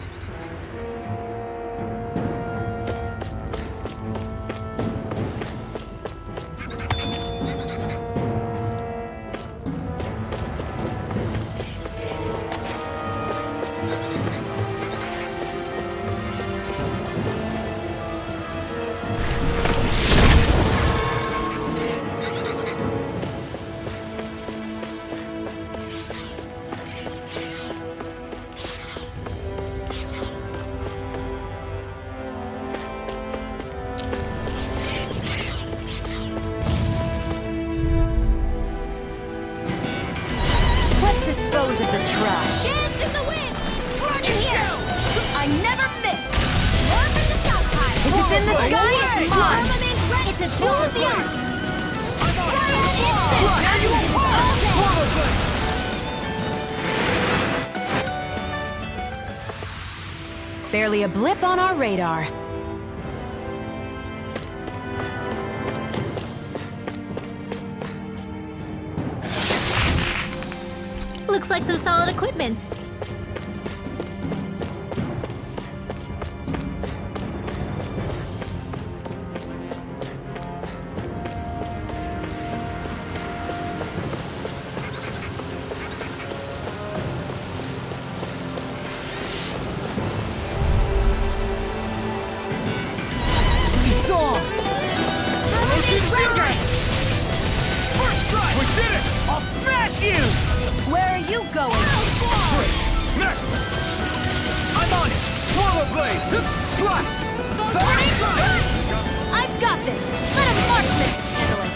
in the sky? Come on! It's a tool of the earth! Barely a blip on our radar. Looks like some solid equipment. Where are you going? Great! Next! I'm on it! Swallow blade! Slash! I've got this! Let a marksman handle it!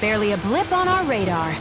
Barely a blip on our radar.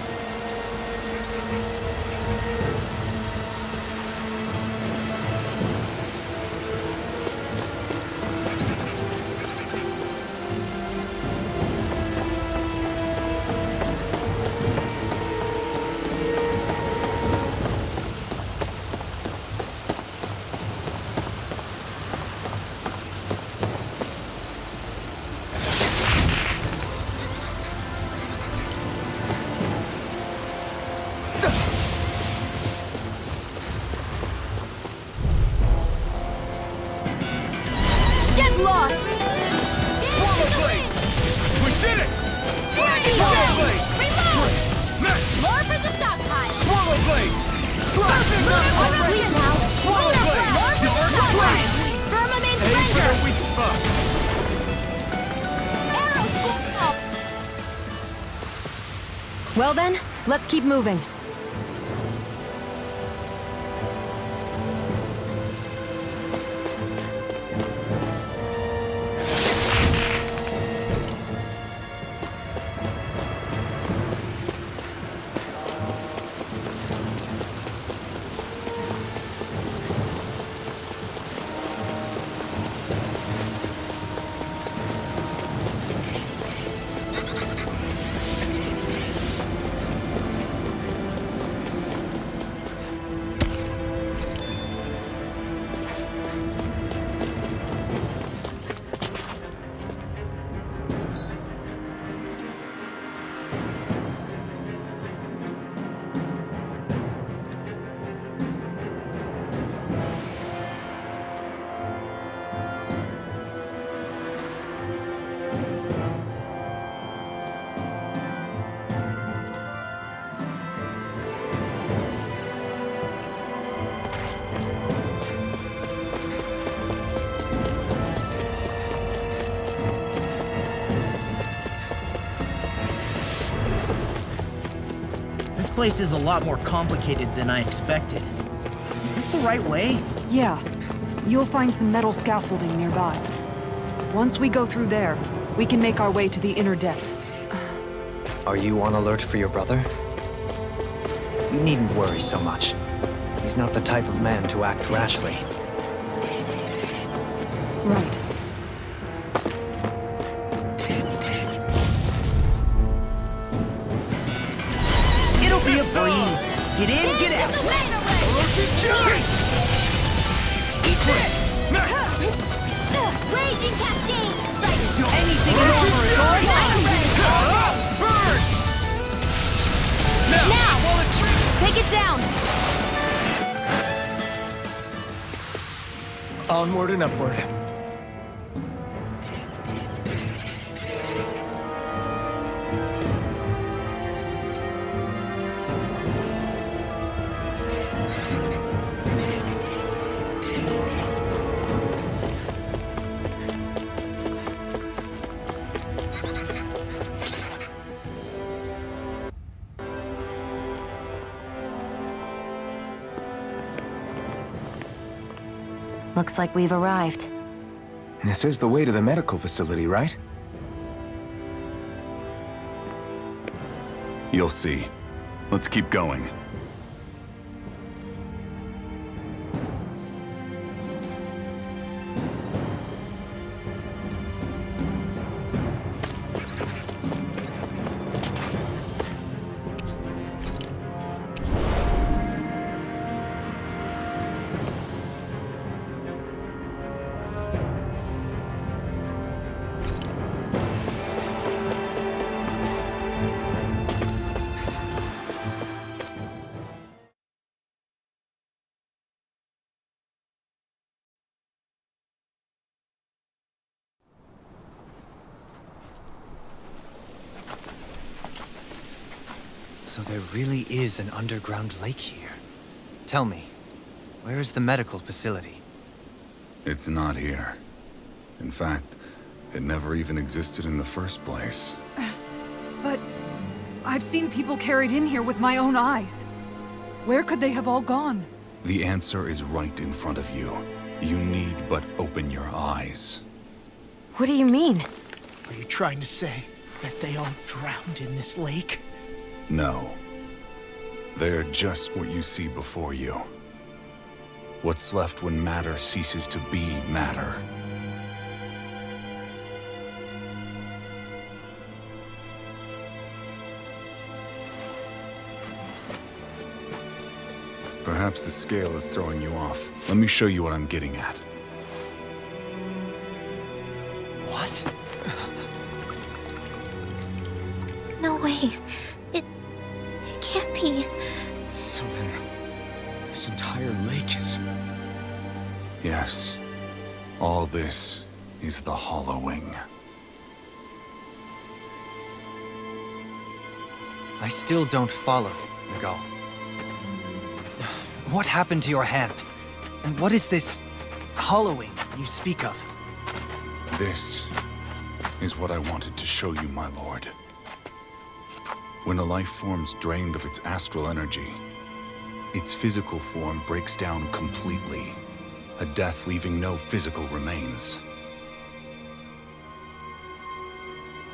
Well then, let's keep moving. This place is a lot more complicated than I expected. Is this the right way? Yeah. You'll find some metal scaffolding nearby. Once we go through there, we can make our way to the inner depths. Are you on alert for your brother? You needn't worry so much. He's not the type of man to act rashly. Right. It'll be a breeze. Get in, get out. Raging cascade! Anything in armor is all Burn! Now! Take it down! Onward and upward. Looks like we've arrived. This is the way to the medical facility, right? You'll see. Let's keep going. So there really is an underground lake here. Tell me, where is the medical facility? It's not here. In fact, it never even existed in the first place. But I've seen people carried in here with my own eyes. Where could they have all gone? The answer is right in front of you. You need but open your eyes. What do you mean? Are you trying to say that they all drowned in this lake? No. They're just what you see before you. What's left when matter ceases to be matter. Perhaps the scale is throwing you off. Let me show you what I'm getting at. What? No way. It can't be. So then, this entire lake is... Yes. All this is the Hollowing. I still don't follow, Miguel. What happened to your hand? And what is this hollowing you speak of? This is what I wanted to show you, my lord. When a life form's drained of its astral energy, its physical form breaks down completely, a death leaving no physical remains.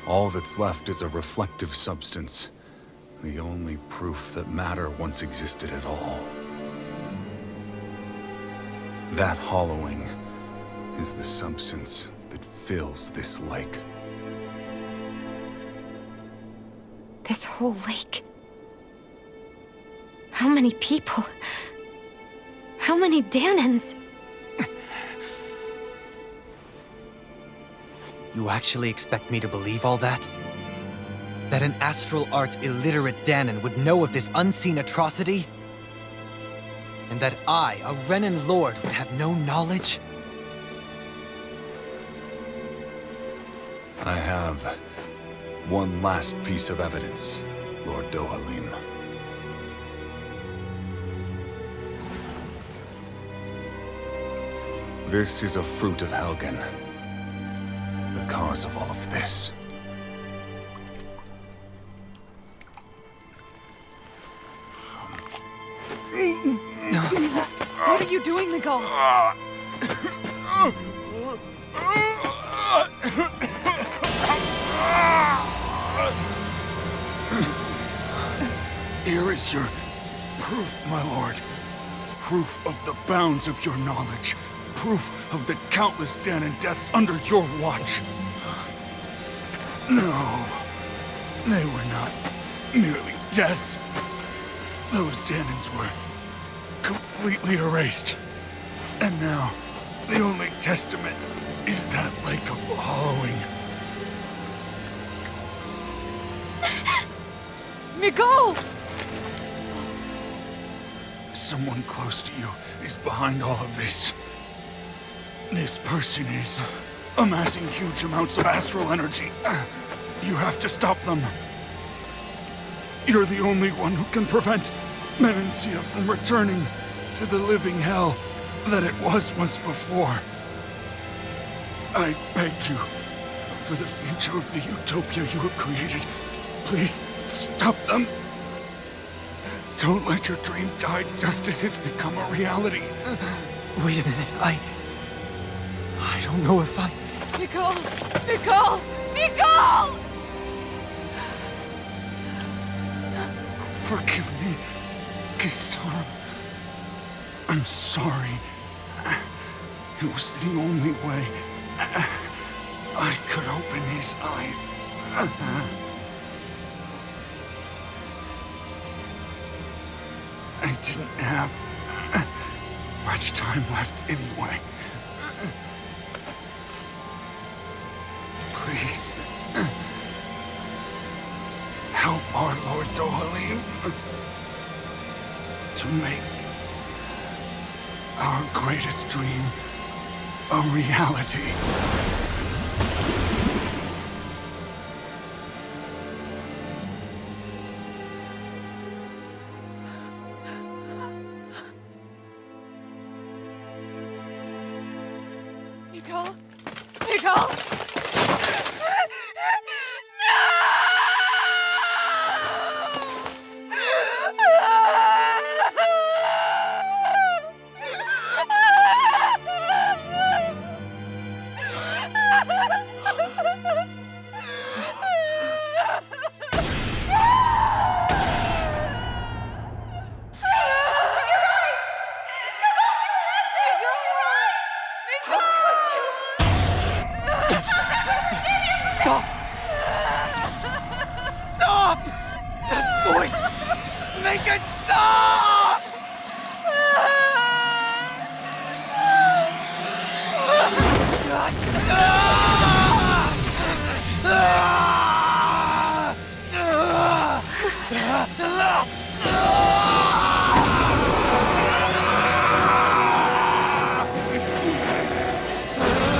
All that's left is a reflective substance, the only proof that matter once existed at all. That hollowing is the substance that fills this lake. This whole lake. How many people? How many Danans? You actually expect me to believe all that? That an astral arts illiterate Danan would know of this unseen atrocity? And that I, a Renan lord, would have no knowledge? I have one last piece of evidence, Lord Dohalim. This is a fruit of Helgen, the cause of all of this. What are you doing, Miguel? Here is your proof, my lord. Proof of the bounds of your knowledge. Proof of the countless Danan deaths under your watch. No, they were not merely deaths. Those Danans were completely erased. And now, the only testament is that lake of hollowing. Miguel! Someone close to you is behind all of this. This person is amassing huge amounts of astral energy. You have to stop them. You're the only one who can prevent Menancia from returning to the living hell that it was once before. I beg you, for the future of the utopia you have created, please stop them. Don't let your dream die just as it's become a reality. Wait a minute, I don't know if I... Miguel! Miguel! Miguel! Forgive me, Kisara. I'm sorry. It was the only way I could open his eyes. I didn't have much time left anyway. Please, help our Lord Dohalim to make our greatest dream a reality. Miguel? Miguel? Stop! Stop! That voice! Make it stop!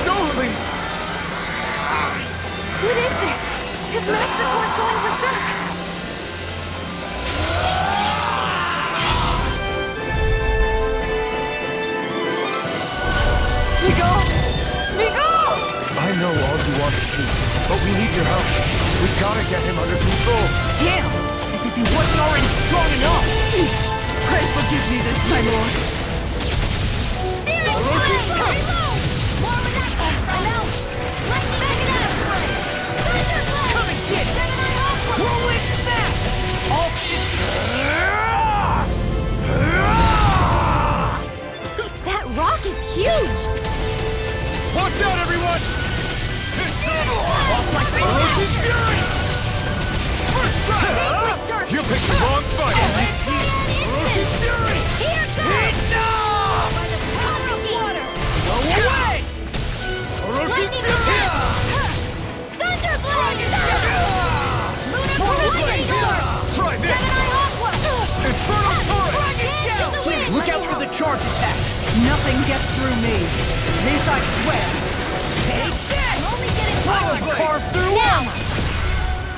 Dohalim! What is this? His master core's going berserk! Miguel! Miguel! I know all you want is peace, but we need your help. We gotta get him under control. Damn! As if he wasn't already strong enough! Pray forgive me this, my lord. Orochi's coming! More where that came from! No! Lightning Attack! Thunderblast! Come and get it! Gemini Aqua! Whirlwind Snap! All That rock is huge! Watch out, everyone! off like Orochi's Fury! First strike! You picked the wrong fight! Orochi's Fury! Here goes! By the power of water! Go away! Orochi's Lightning Fury! Attack! Thunderblast! Lunar Lightning Orb! Try this! Gemini Aqua! Infernal Torrent! Hand to the wind! Look out for the charge attack! Nothing gets through me. This I swear. Take that! I'm only getting Power started! carve through Now! armor!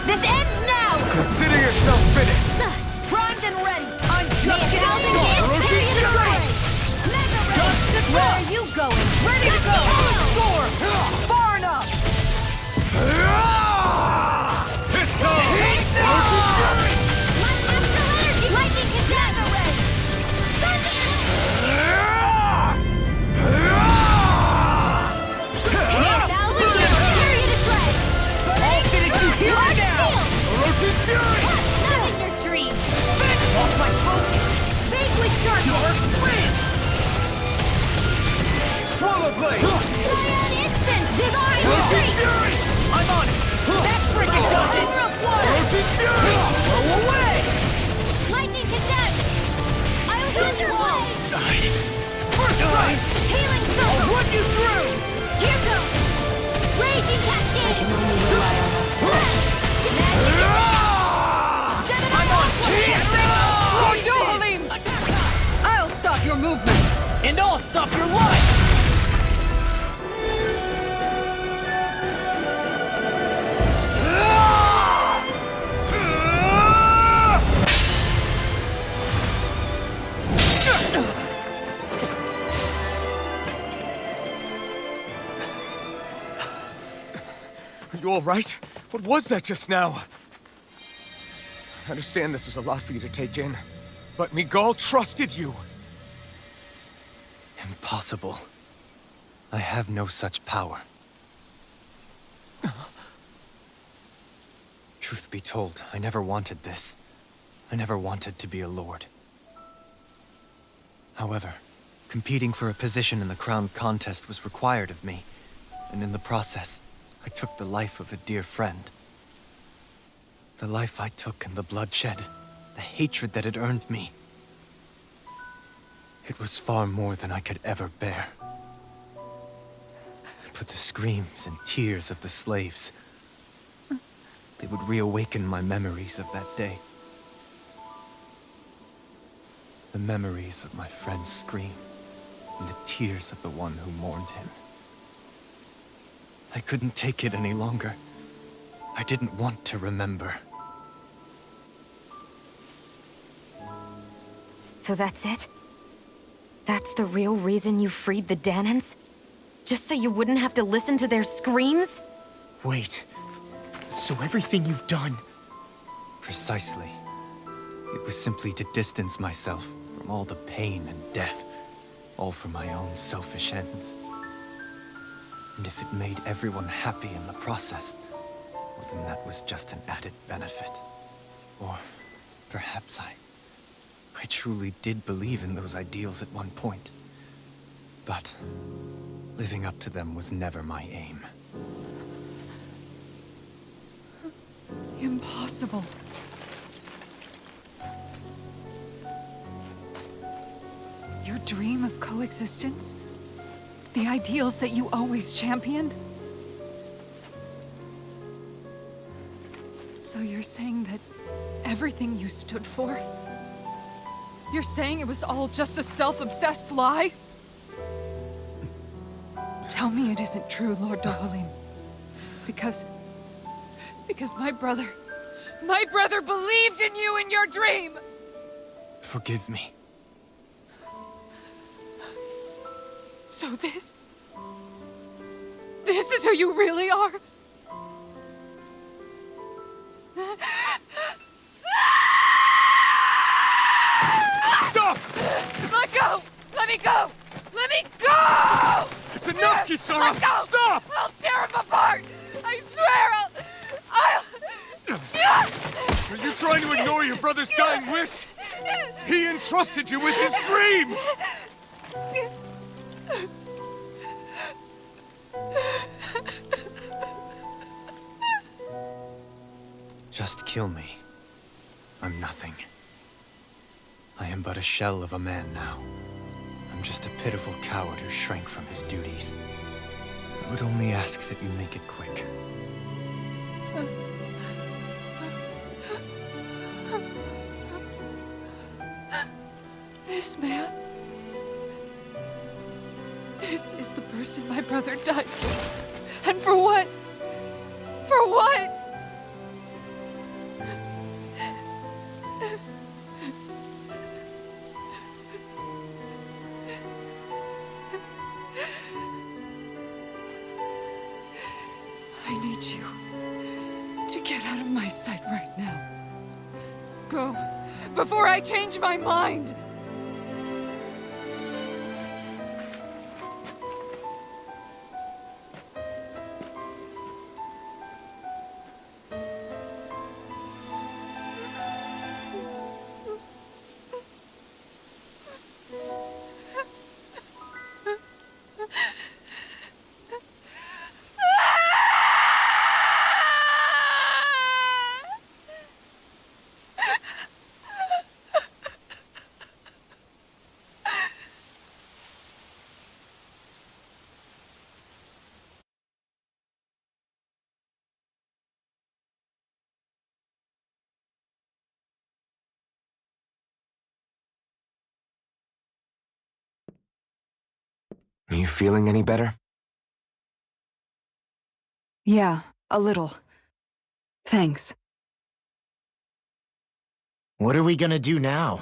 This ends now! Consider yourself finished! Primed and ready! I'm just getting Thousand started! hands Orochi's carry the Fury! ray! Mega ray! Just as Where well! are you going? Ready to go! Storm! Far enough. Orochi's Fury! Astral energy! Lightning Mega ray! Thousand years period is right! I'll finish you here and now! Orochi's Fury! Not in your dreams! Off my focus! Vanquish darkness! Swallow Blade! Cyan instant! Divine Orochi's strength! Fury! I'm on it! That freaking does it! Power of water! Orochi's Fury! Go away! Lightning condensed! I'll Thunderblade! First strike! Healing I'll circle! run you through! Here goes! Raging cascade! I'm on Lord Dohalim! I'll stop your movement. And I'll stop your life! Are you all right? What was that just now? I understand this is a lot for you to take in, but Miguel trusted you. Impossible. I have no such power. Truth be told, I never wanted this. I never wanted to be a lord. However, competing for a position in the crown contest was required of me, and in the process, I took the life of a dear friend. The life I took and the bloodshed, the hatred that it earned me. It was far more than I could ever bear. But the screams and tears of the slaves, they would reawaken my memories of that day. The memories of my friend's scream and the tears of the one who mourned him. I couldn't take it any longer. I didn't want to remember. So that's it? That's the real reason you freed the Danans? Just so you wouldn't have to listen to their screams? Wait. So everything you've done... Precisely. It was simply to distance myself from all the pain and death, all for my own selfish ends. And if it made everyone happy in the process, well, then that was just an added benefit. Or perhaps I truly did believe in those ideals at one point. But living up to them was never my aim. Impossible. Your dream of coexistence? The ideals that you always championed? So you're saying that everything you stood for? You're saying it was all just a self-obsessed lie? Tell me it isn't true, Lord Dohalim. Because my brother believed in you in your dream! Forgive me. So this is who you really are? Stop! Let go! Let me go! Let me go! It's enough, Kisara! Let go! Stop! I'll tear him apart! I swear Are you trying to ignore your brother's dying wish? He entrusted you with his dream! Just kill me. I'm nothing. I am but a shell of a man now. I'm just a pitiful coward who shrank from his duties. I would only ask that you make it quick. This man... This is the person my brother died for. And for what? For what? I need you to get out of my sight right now. Go, before I change my mind! Are you feeling any better? Yeah, a little. Thanks. What are we gonna do now?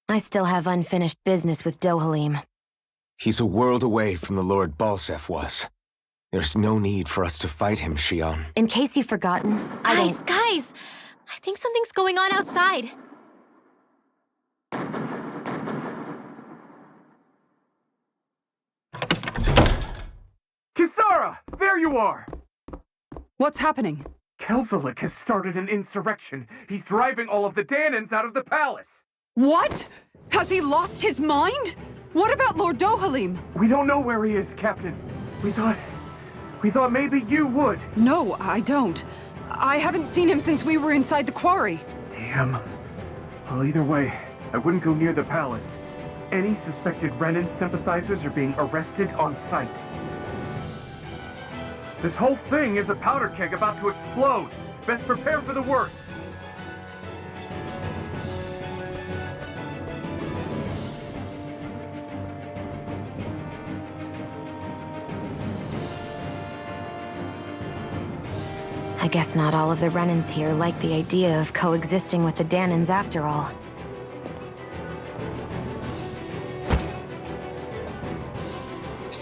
I still have unfinished business with Dohalim. He's a world away from the Lord Balseph was. There's no need for us to fight him, Shion. In case you've forgotten, Guys! I think something's going on outside. Kisara! There you are! What's happening? Kelzelik has started an insurrection. He's driving all of the Danans out of the palace. What? Has he lost his mind? What about Lord Dohalim? We don't know where he is, Captain. We thought maybe you would. No, I don't. I haven't seen him since we were inside the quarry. Damn. Well, either way, I wouldn't go near the palace. Any suspected Renan sympathizers are being arrested on sight. This whole thing is a powder keg about to explode. Best prepare for the worst. I guess not all of the Renans here like the idea of coexisting with the Danans after all.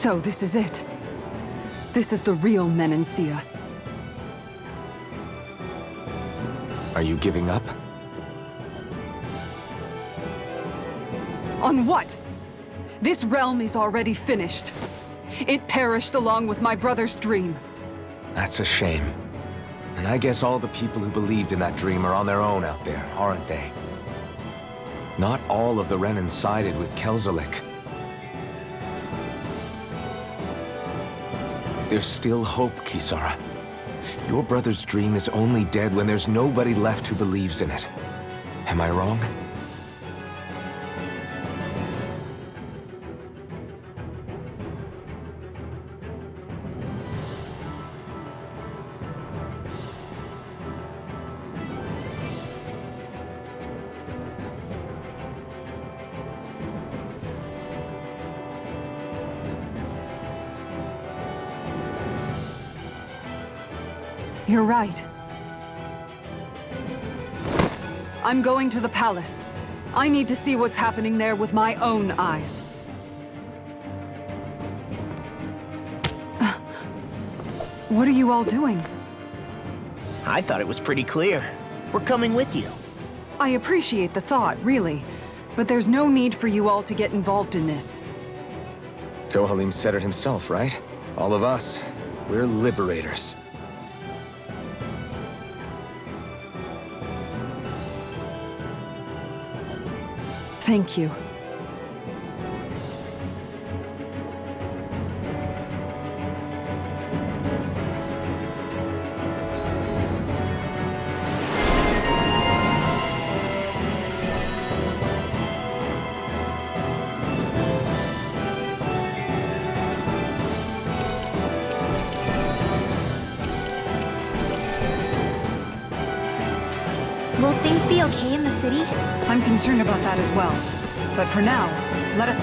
So this is it. This is the real Menancia. Are you giving up? On what? This realm is already finished. It perished along with my brother's dream. That's a shame. And I guess all the people who believed in that dream are on their own out there, aren't they? Not all of the Renan sided with Kelzelik. There's still hope, Kisara. Your brother's dream is only dead when there's nobody left who believes in it. Am I wrong? You're right. I'm going to the palace. I need to see what's happening there with my own eyes. What are you all doing? I thought it was pretty clear. We're coming with you. I appreciate the thought, really. But there's no need for you all to get involved in this. Dohalim said it himself, right? All of us. We're liberators. Thank you. Will things be okay in the city? I'm concerned about that as well. But for now, let it...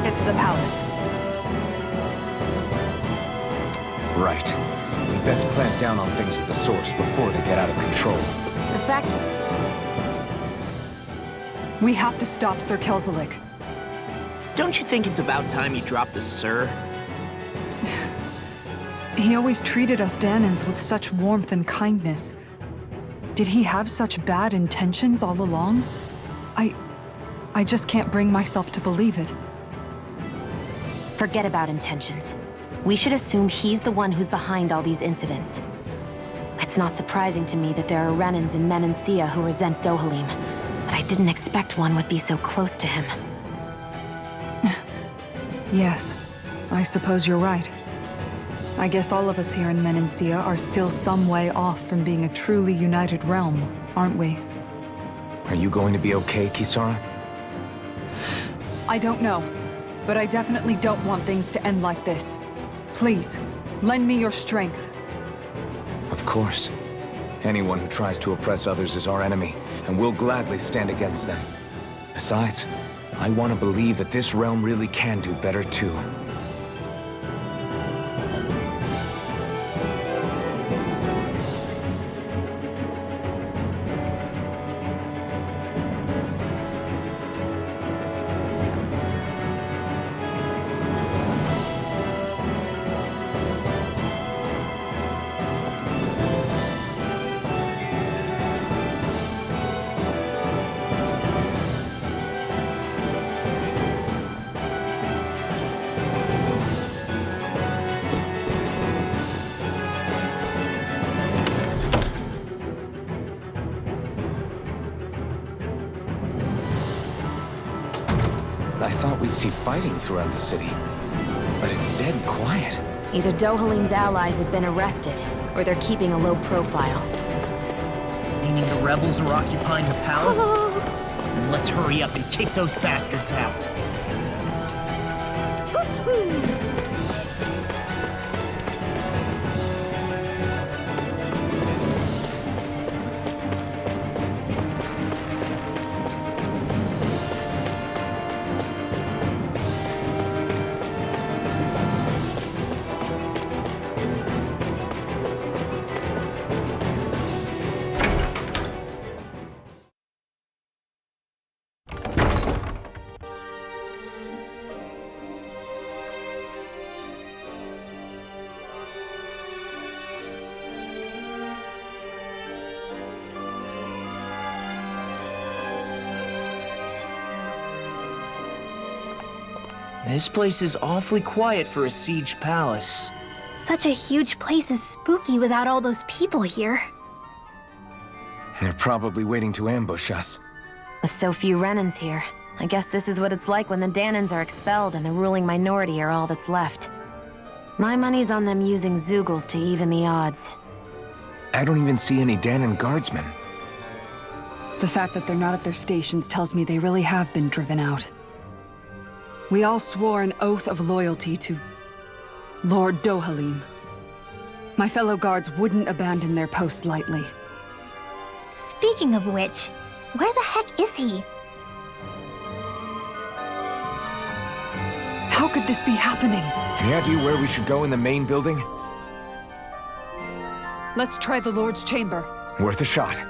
Get to the palace. Right. We best clamp down on things at the source before they get out of control. The fact... We have to stop Sir Kelzelik. Don't you think it's about time you drop the sir? He always treated us Danans with such warmth and kindness. Did he have such bad intentions all along? I just can't bring myself to believe it. Forget about intentions. We should assume he's the one who's behind all these incidents. It's not surprising to me that there are Renans in Menancia who resent Dohalim, but I didn't expect one would be so close to him. Yes, I suppose you're right. I guess all of us here in Menancia are still some way off from being a truly united realm, aren't we? Are you going to be okay, Kisara? I don't know, but I definitely don't want things to end like this. Please, lend me your strength. Of course. Anyone who tries to oppress others is our enemy, and we'll gladly stand against them. Besides, I want to believe that this realm really can do better too. I thought we'd see fighting throughout the city. But it's dead quiet. Either Dohalim's allies have been arrested, or they're keeping a low profile. Meaning the rebels are occupying the palace? Then let's hurry up and kick those bastards out. This place is awfully quiet for a siege palace. Such a huge place is spooky without all those people here. They're probably waiting to ambush us. With so few Renans here, I guess this is what it's like when the Danans are expelled and the ruling minority are all that's left. My money's on them using Zeugles to even the odds. I don't even see any Danan guardsmen. The fact that they're not at their stations tells me they really have been driven out. We all swore an oath of loyalty to Lord Dohalim. My fellow guards wouldn't abandon their post lightly. Speaking of which, where the heck is he? How could this be happening? Any idea where we should go in the main building? Let's try the Lord's chamber. Worth a shot.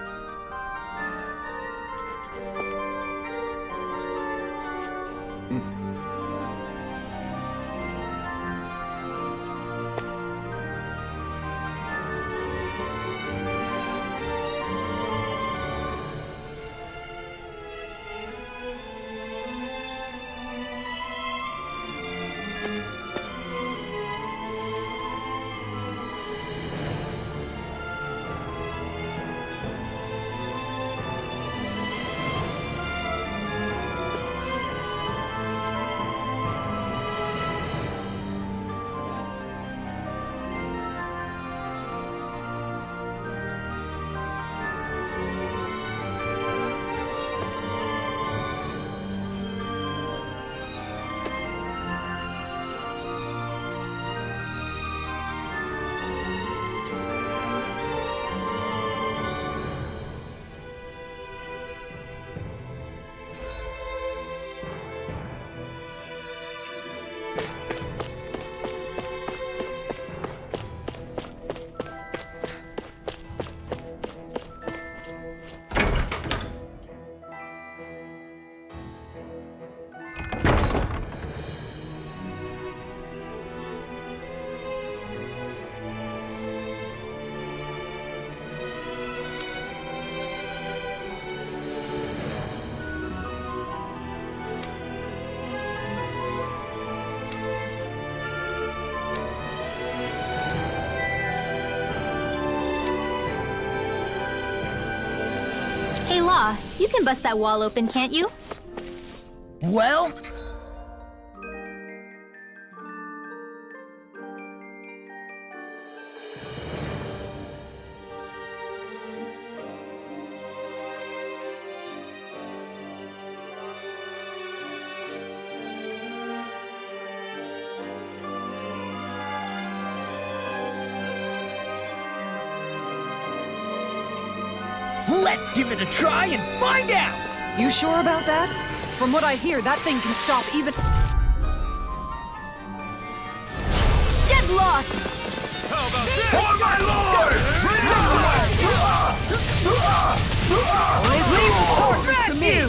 Hey, Law, you can bust that wall open, can't you? Well? Let's give it a try and find out! You sure about that? From what I hear, that thing can stop even... Get lost! How about this? For my lord! Leave orders to me!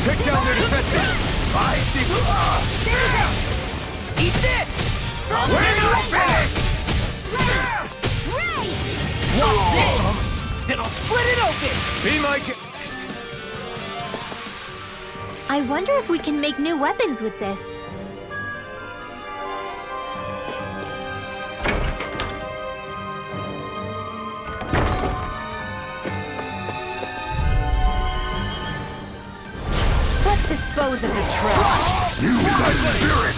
Take down their defenses! There's it! Eat this! We're finished! Ray! Watch this! Then I'll split it open! Be my guest! I wonder if we can make new weapons with this. What's this dispose of the trash. You my spirit!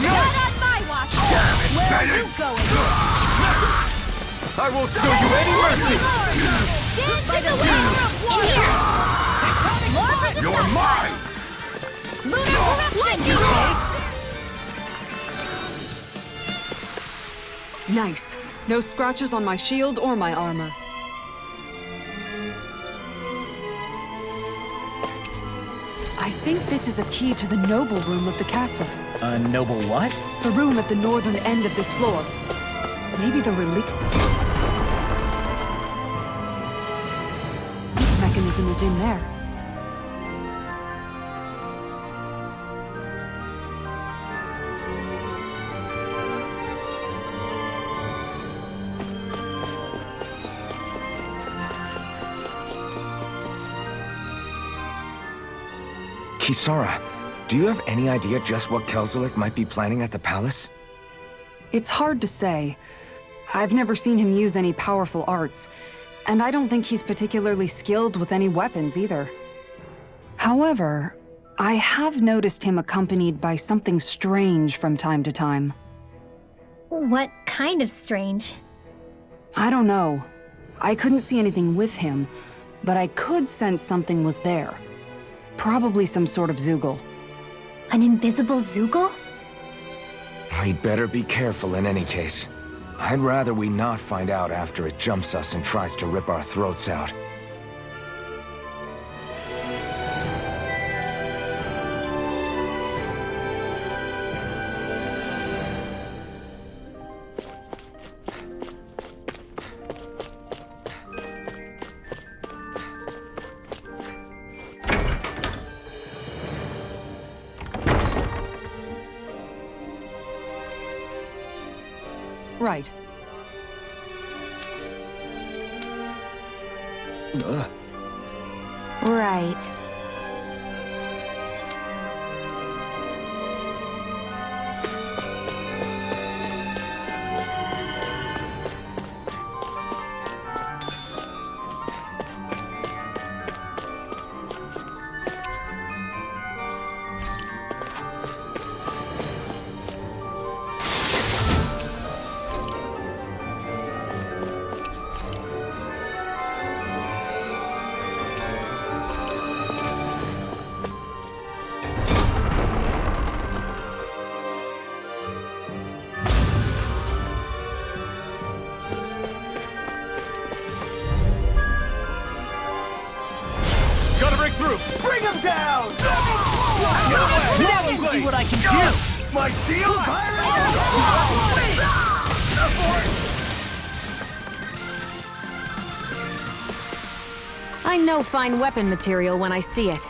Not on my watch! Where are you going? I won't show you any mercy! By the way, in here! More for the You're mine! Lunar lightning! Nice. No scratches on my shield or my armor. I think this is a key to the noble room of the castle. A noble what? The room at the northern end of this floor. Maybe the relief... This mechanism is in there. Kisara, do you have any idea just what Kelzelik might be planning at the palace? It's hard to say. I've never seen him use any powerful arts, and I don't think he's particularly skilled with any weapons either. However, I have noticed him accompanied by something strange from time to time. What kind of strange? I don't know. I couldn't see anything with him, but I could sense something was there. Probably some sort of Zoogle. An invisible Zoogle? We'd better be careful in any case. I'd rather we not find out after it jumps us and tries to rip our throats out. Right. Right. Gotta break through! Bring him down! Now you see what I can do! My shield! I know fine weapon material when I see it.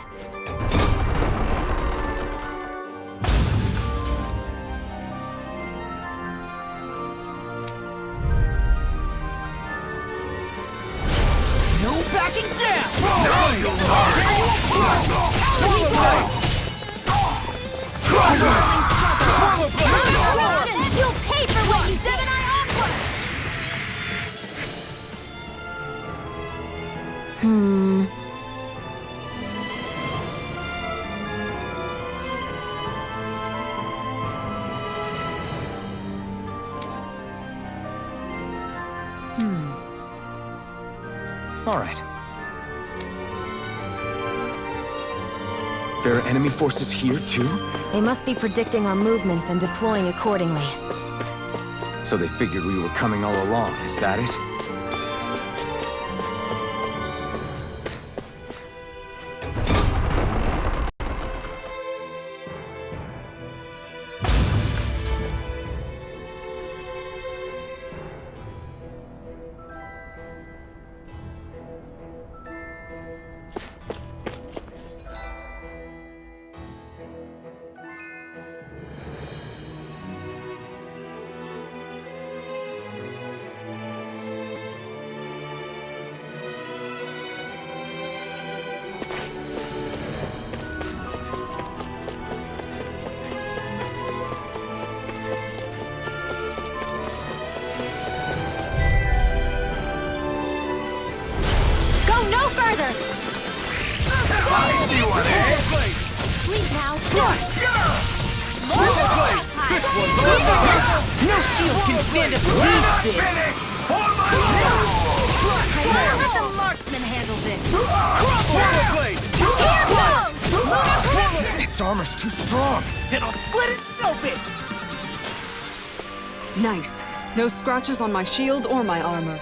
No backing down! Now you'll learn! You'll pay for what you did, and I offer! All right. There are enemy forces here, too? They must be predicting our movements and deploying accordingly. So they figured we were coming all along, is that it? Please now. No shield can stand up against this! Let the marksman handle this. Its armor's too strong! It'll split it open! Nice. No scratches on my shield or my armor.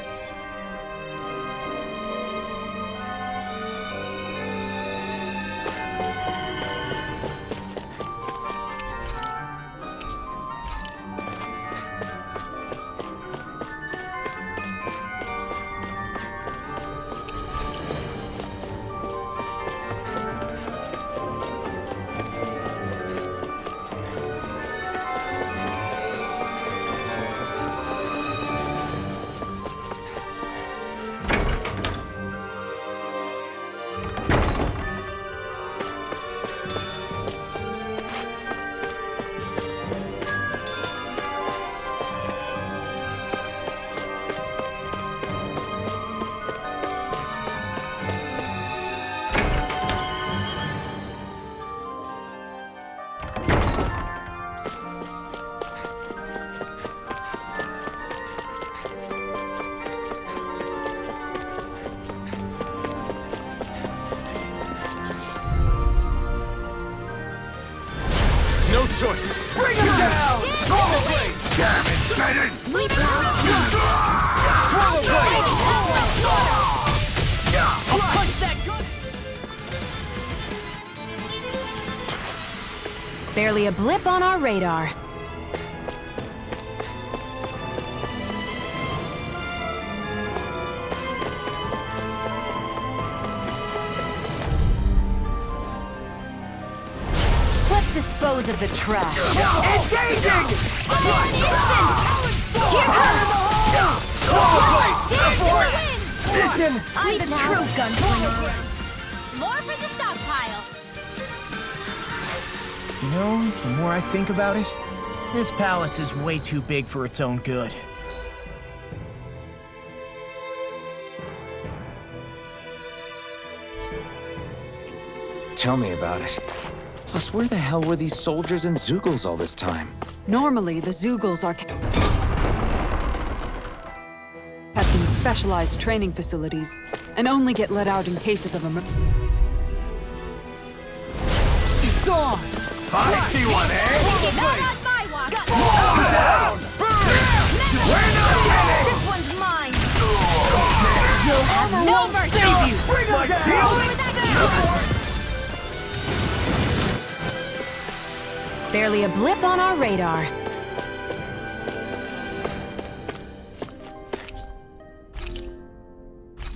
No choice! Bring him down! Swallow blade! Damn it, Bennett! Sleep now. Swallow blade! I'll punch that good! Barely a blip on our radar. Let's dispose of the trash. Engaging! Here comes! Listen! I'm the true gunslinger. More for the stockpile. You know, the more I think about it, this palace is way too big for its own good. Tell me about it. Plus, where the hell were these soldiers and Zeugles all this time? Normally, the Zeugles are kept in specialized training facilities and only get let out in cases of emergency. It's on! I see one, eh? Not on my watch. Down! This one's mine. No mercy. Save you! Bring him down! Barely a blip on our radar.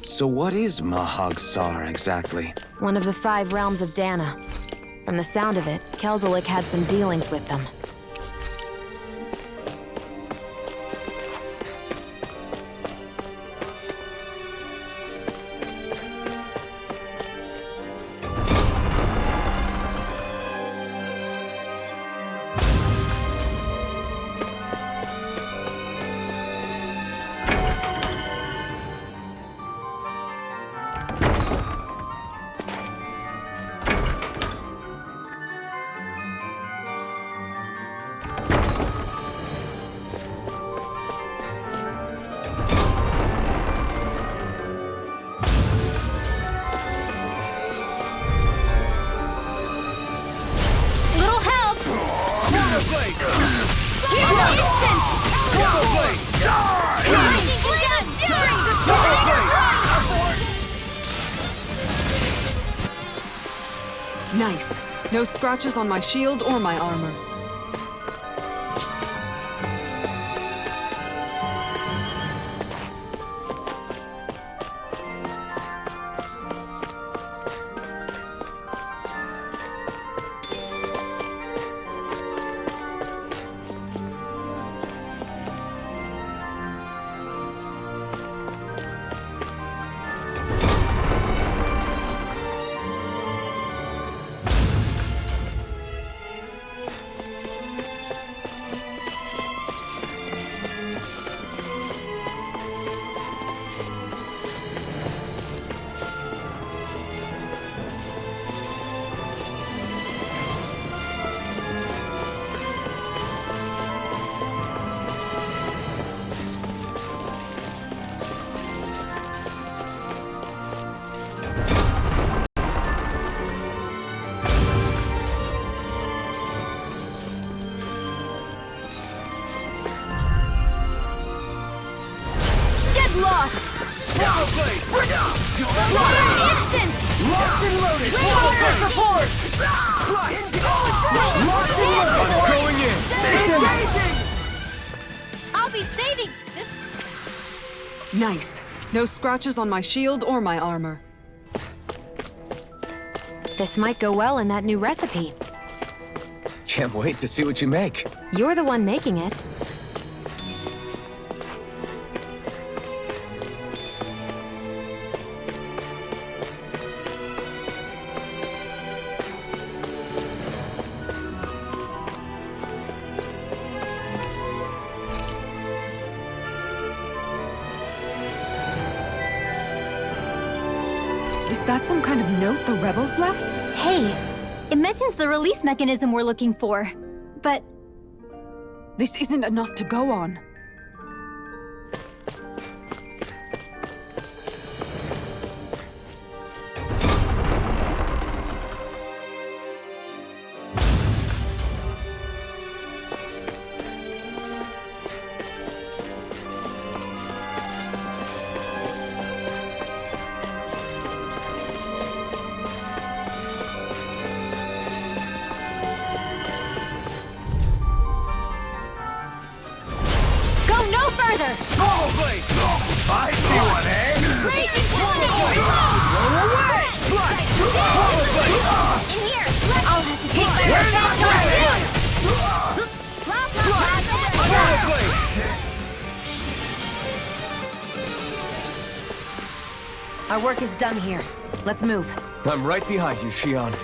So what is Mahag Sar exactly? One of the 5 realms of Dana. From the sound of it, Kelzelik had some dealings with them. Little help. Nice. No scratches on my shield or my armor. Instant! Locked and loaded! Full support! Locked and loaded! I'm going in! I'll be saving this. Nice. No scratches on my shield or my armor. This might go well in that new recipe. Can't wait to see what you make. You're the one making it. Is that some kind of note the rebels left? Hey, it mentions the release mechanism we're looking for. But This isn't enough to go on. go no further! Normal blade! I see one, eh? Raging tornado! In here! I'll have to take my Our work is done here. Let's move. I'm right behind you, Shion.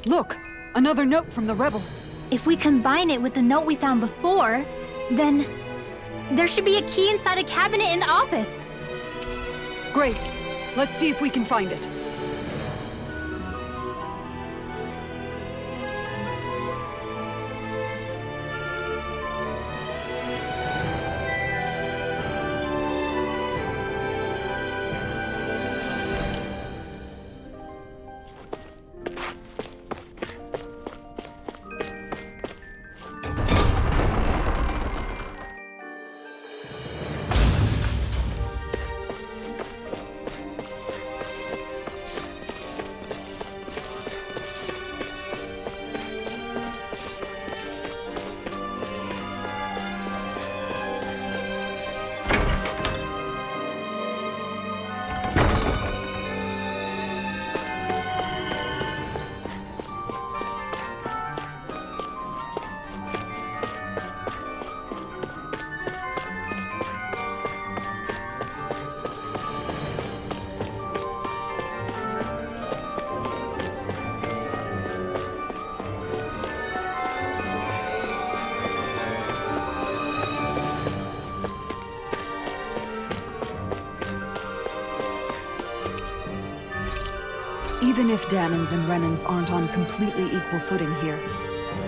Look! Another note from the rebels. If we combine it with the note we found before, then there should be a key inside a cabinet in the office. Great. Let's see if we can find it. Even if Dahnans and Renans aren't on completely equal footing here,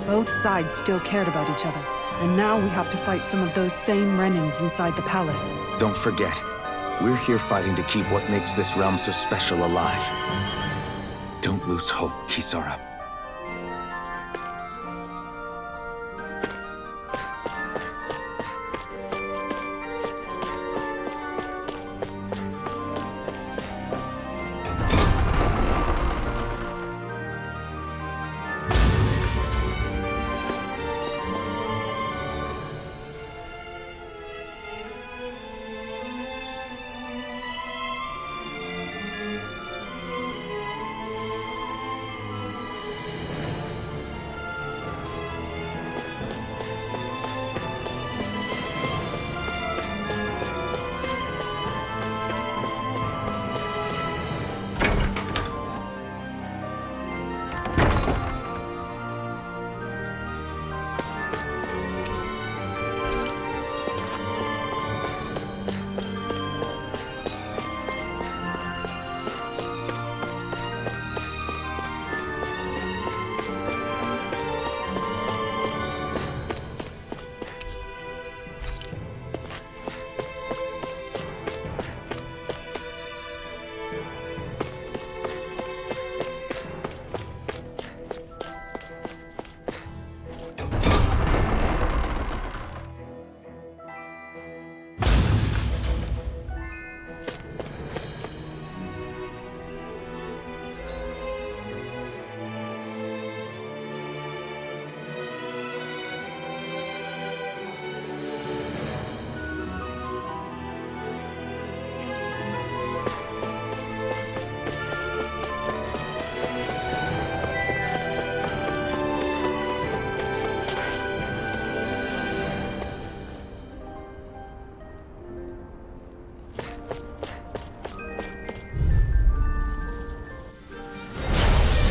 both sides still cared about each other. And now we have to fight some of those same Renans inside the palace. Don't forget, we're here fighting to keep what makes this realm so special alive. Don't lose hope, Kisara.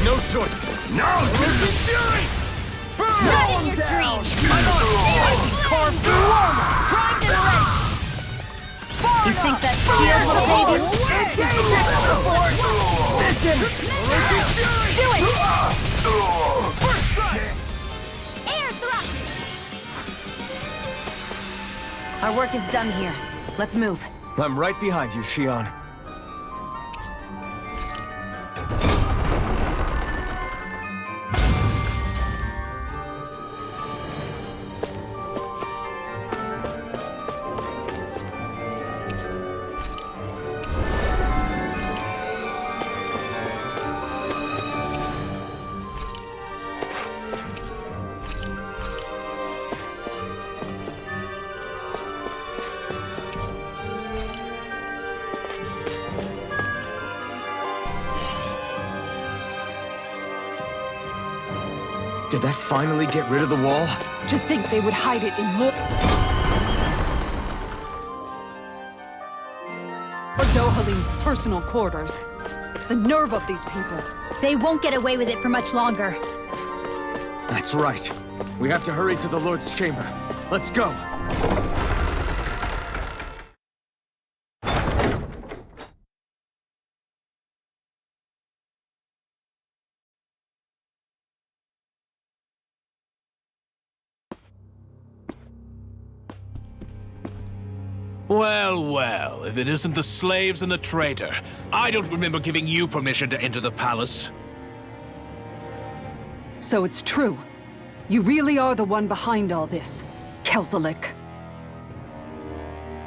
No choice. No! Fury! Burn! Not in your dreams! I'm on! Carve through armor! Prime to the right! You think that shield will save you? Do it! First strike! Air thrust! Our work is done here. Let's move. I'm right behind you, Shion. Did that finally get rid of the wall? To think they would hide it in Lord Dohalim's personal quarters. The nerve of these people. They won't get away with it for much longer. That's right. We have to hurry to the Lord's chamber. Let's go. Well, well, if it isn't the slaves and the traitor. I don't remember giving you permission to enter the palace. So it's true. You really are the one behind all this, Kelzelik.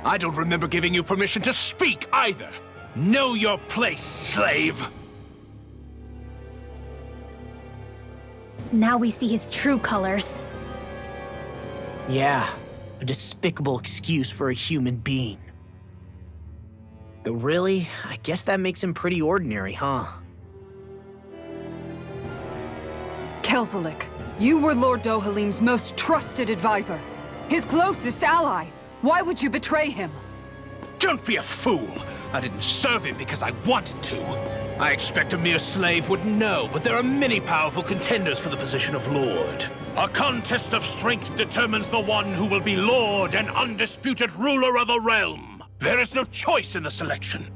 I don't remember giving you permission to speak either. Know your place, slave. Now we see his true colors. Yeah, a despicable excuse for a human being. Though really, I guess that makes him pretty ordinary, huh? Kelzelik, you were Lord Dohalim's most trusted advisor. His closest ally. Why would you betray him? Don't be a fool. I didn't serve him because I wanted to. I expect a mere slave would know, but there are many powerful contenders for the position of Lord. A contest of strength determines the one who will be Lord and undisputed ruler of a realm. There is no choice in the selection.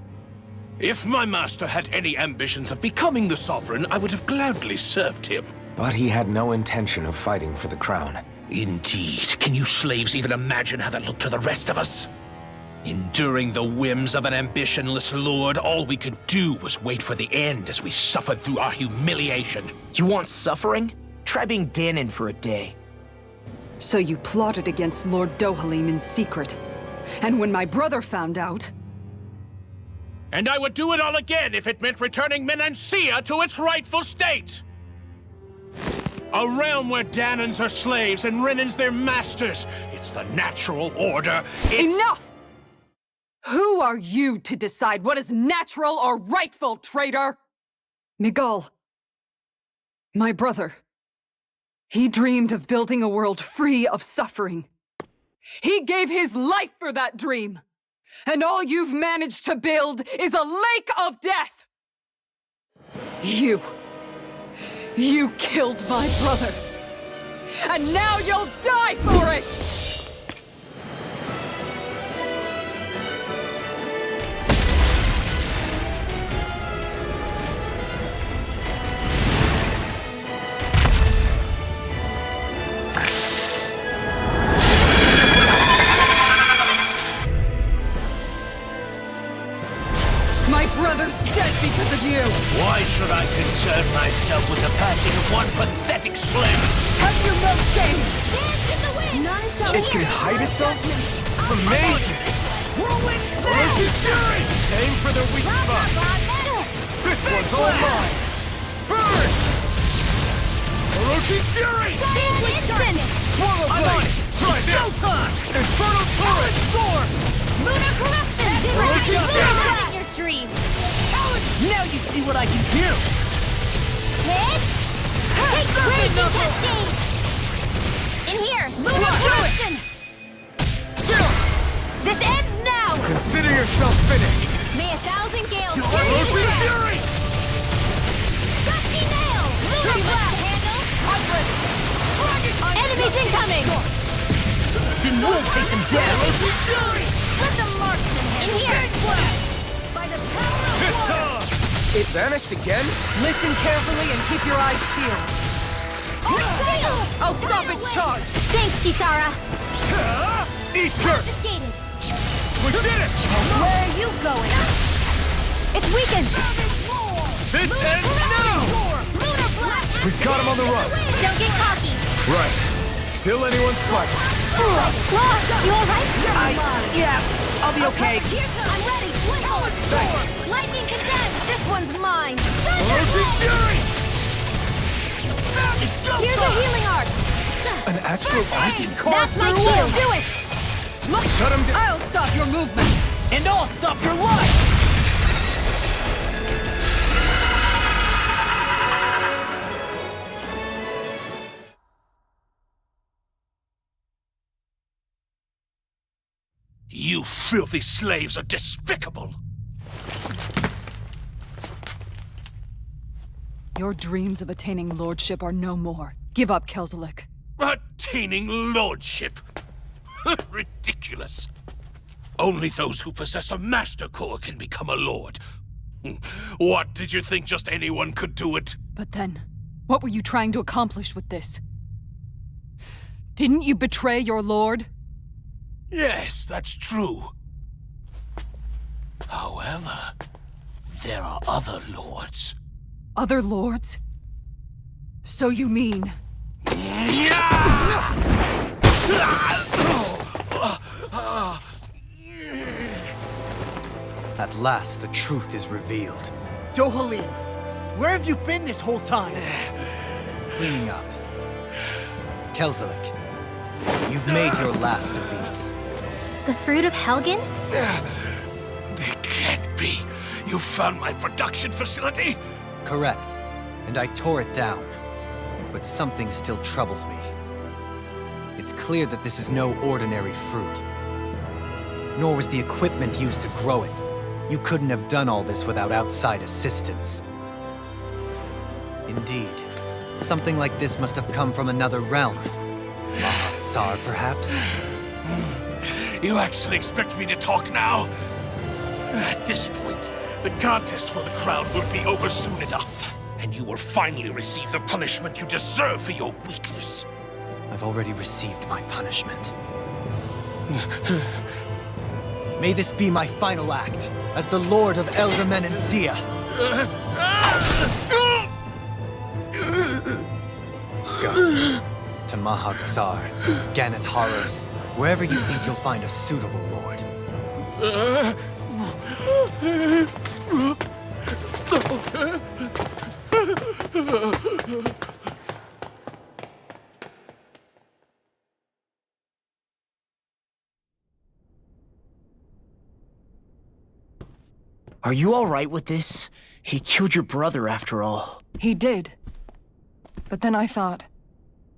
If my master had any ambitions of becoming the sovereign, I would have gladly served him. But he had no intention of fighting for the crown. Indeed. Can you slaves even imagine how that looked to the rest of us? Enduring the whims of an ambitionless lord, all we could do was wait for the end as we suffered through our humiliation. You want suffering? Try being Danon for a day. So you plotted against Lord Dohalim in secret. And when my brother found out... And I would do it all again if it meant returning Menancia to its rightful state! A realm where Danons are slaves and Renans their masters. It's the natural order. Enough! Who are you to decide what is natural or rightful, traitor? Miguel, my brother, he dreamed of building a world free of suffering. He gave his life for that dream. And all you've managed to build is a lake of death! You killed my brother! And now you'll die for it! My brother's dead because of you! Why should I concern myself with the passing of one pathetic slave? Have you no shame? It can hide itself from me! Whirlwind Orochi's Fury! Aim for the weak spot! This one's all mine! Burn! Orochi's Fury! Swallow Blade! Try this! Infernal Torrent! Storm! Lunar Corruption! Orochi's Fury! Your dreams! Now you see what I can do! Hit! Take the raging cascade! In here! Lunar Corruption! This ends now! Consider yourself finished! May 1,000 gales Orochi's carry you Fury! Dusty nail! Lunar blast! Handle! I'm ready! Enemies incoming! Then we'll take them down! Orochi's Fury! Let the marksman in here! By the power of water! It vanished again? Listen carefully and keep your eyes peeled. I'll stop its charge! Thanks, Kisara! Eat dirt! Escaped. We did it! Where are you going? It's weakened! This ends now! Lunar blast! We've got him on the run. Don't get cocky! Right. Still anyone's fight. Lost! You alright? Yeah, I'll be okay. I'm ready! Lightning condensed! This one's mine! Orochi's Fury! Here's a healing arc! An astral art? That's my cue! Do it! Look! Shut him down! I'll stop your movement! And I'll stop your life! You filthy slaves are despicable! Your dreams of attaining lordship are no more. Give up, Kelzelik. Attaining lordship? Ridiculous. Only those who possess a master core can become a lord. What, did you think just anyone could do it? But then, what were you trying to accomplish with this? Didn't you betray your lord? Yes, that's true. However, there are other lords. Other lords? So you mean... At last, the truth is revealed. Dohalim, where have you been this whole time? Cleaning up. Kelzelik, you've made your last of these. The fruit of Helgen? They can't be. You found my production facility? Correct. And I tore it down. But something still troubles me. It's clear that this is no ordinary fruit. Nor was the equipment used to grow it. You couldn't have done all this without outside assistance. Indeed. Something like this must have come from another realm. Mahak Saar, perhaps? You actually expect me to talk now? At this point, the contest for the crown will be over soon enough. And you will finally receive the punishment you deserve for your weakness. I've already received my punishment. May this be my final act as the Lord of Elder Menancia. Go to Mahak Saar, Ganath Horrors, wherever you think you'll find a suitable lord. Are you all right with this? He killed your brother after all. He did. But then I thought,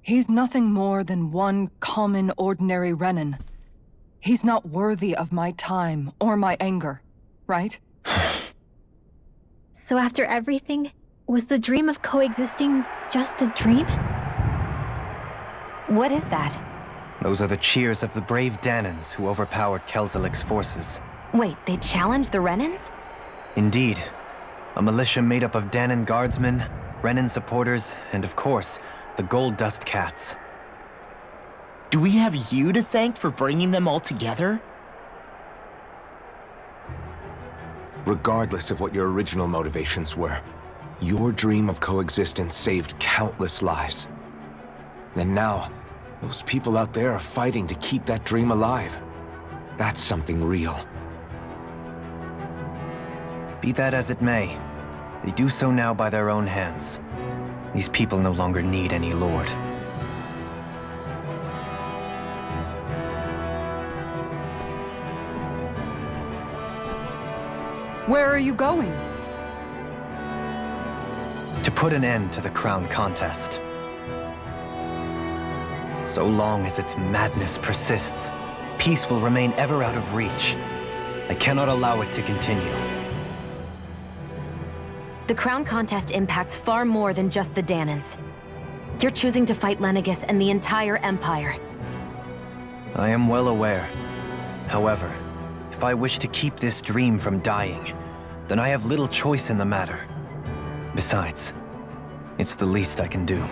he's nothing more than one common, ordinary Renan. He's not worthy of my time or my anger, right? So after everything, was the dream of coexisting just a dream? What is that? Those are the cheers of the brave Danans who overpowered Kelzelik's forces. Wait, they challenged the Renans? Indeed. A militia made up of Danan guardsmen, Renan supporters, and of course, the Gold Dust Cats. Do we have you to thank for bringing them all together? Regardless of what your original motivations were, your dream of coexistence saved countless lives. And now, those people out there are fighting to keep that dream alive. That's something real. Be that as it may, they do so now by their own hands. These people no longer need any lord. Where are you going? To put an end to the crown contest. So long as its madness persists, peace will remain ever out of reach. I cannot allow it to continue. The crown contest impacts far more than just the Danans. You're choosing to fight Lenegis and the entire Empire. I am well aware. However, if I wish to keep this dream from dying, then I have little choice in the matter. Besides, it's the least I can do.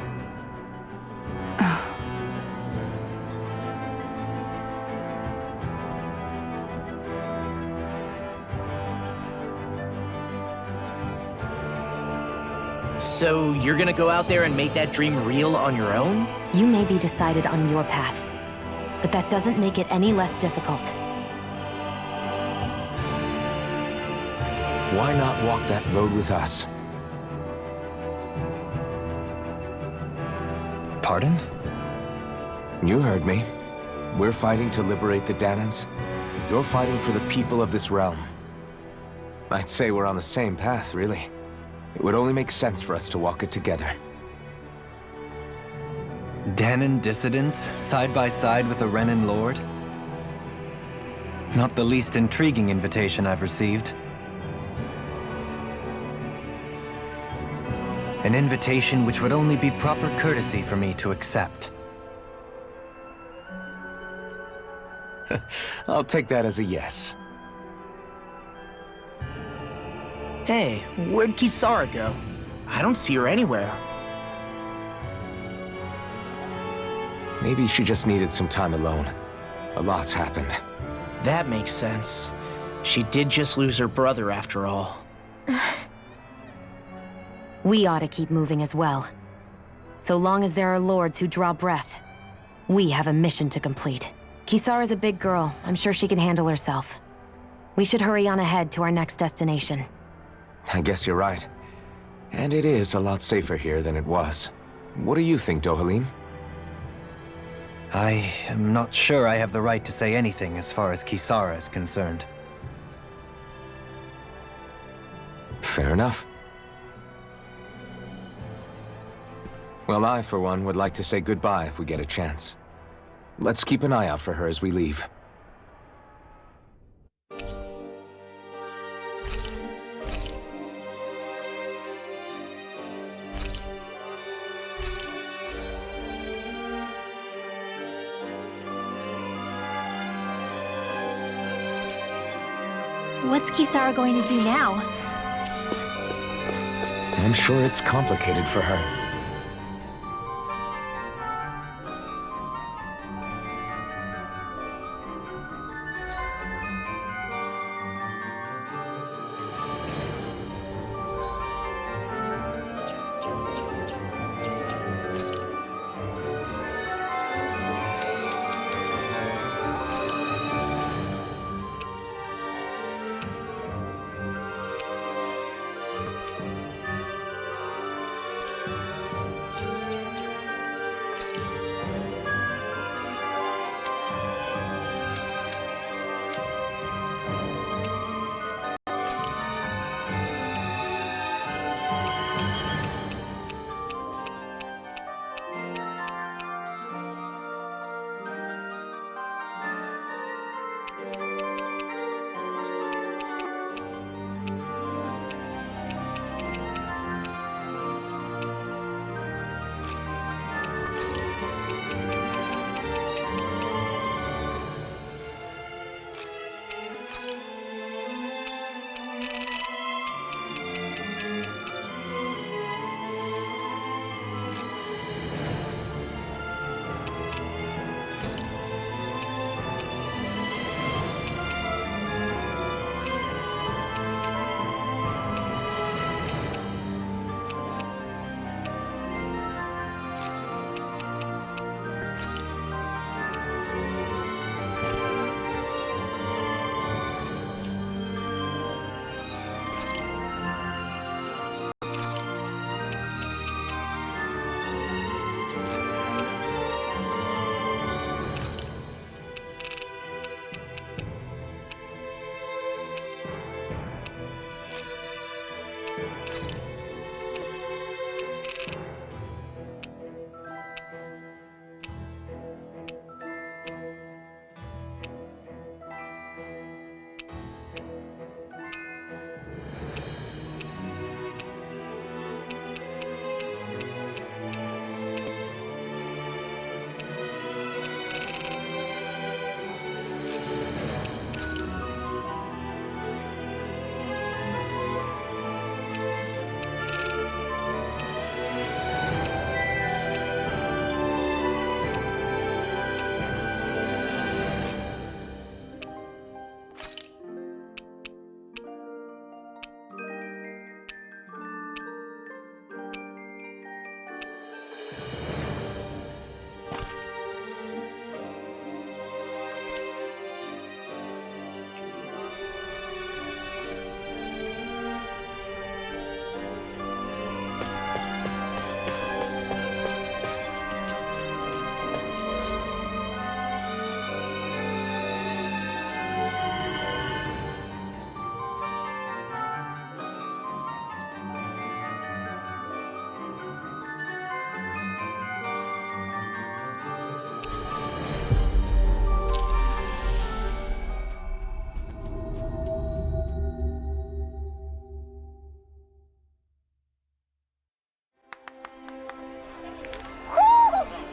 So you're gonna go out there and make that dream real on your own? You may be decided on your path, but that doesn't make it any less difficult. Why not walk that road with us? Pardon? You heard me. We're fighting to liberate the Danans. You're fighting for the people of this realm. I'd say we're on the same path, really. It would only make sense for us to walk it together. Danan dissidents, side by side with a Renan lord? Not the least intriguing invitation I've received. An invitation which would only be proper courtesy for me to accept. I'll take that as a yes. Hey, where'd Kisara go? I don't see her anywhere. Maybe she just needed some time alone. A lot's happened. That makes sense. She did just lose her brother after all. We ought to keep moving as well. So long as there are lords who draw breath, we have a mission to complete. Kisara's a big girl. I'm sure she can handle herself. We should hurry on ahead to our next destination. I guess you're right. And it is a lot safer here than it was. What do you think, Dohalim? I am not sure I have the right to say anything as far as Kisara is concerned. Fair enough. Well, I, for one, would like to say goodbye if we get a chance. Let's keep an eye out for her as we leave. What's Kisara going to do now? I'm sure it's complicated for her.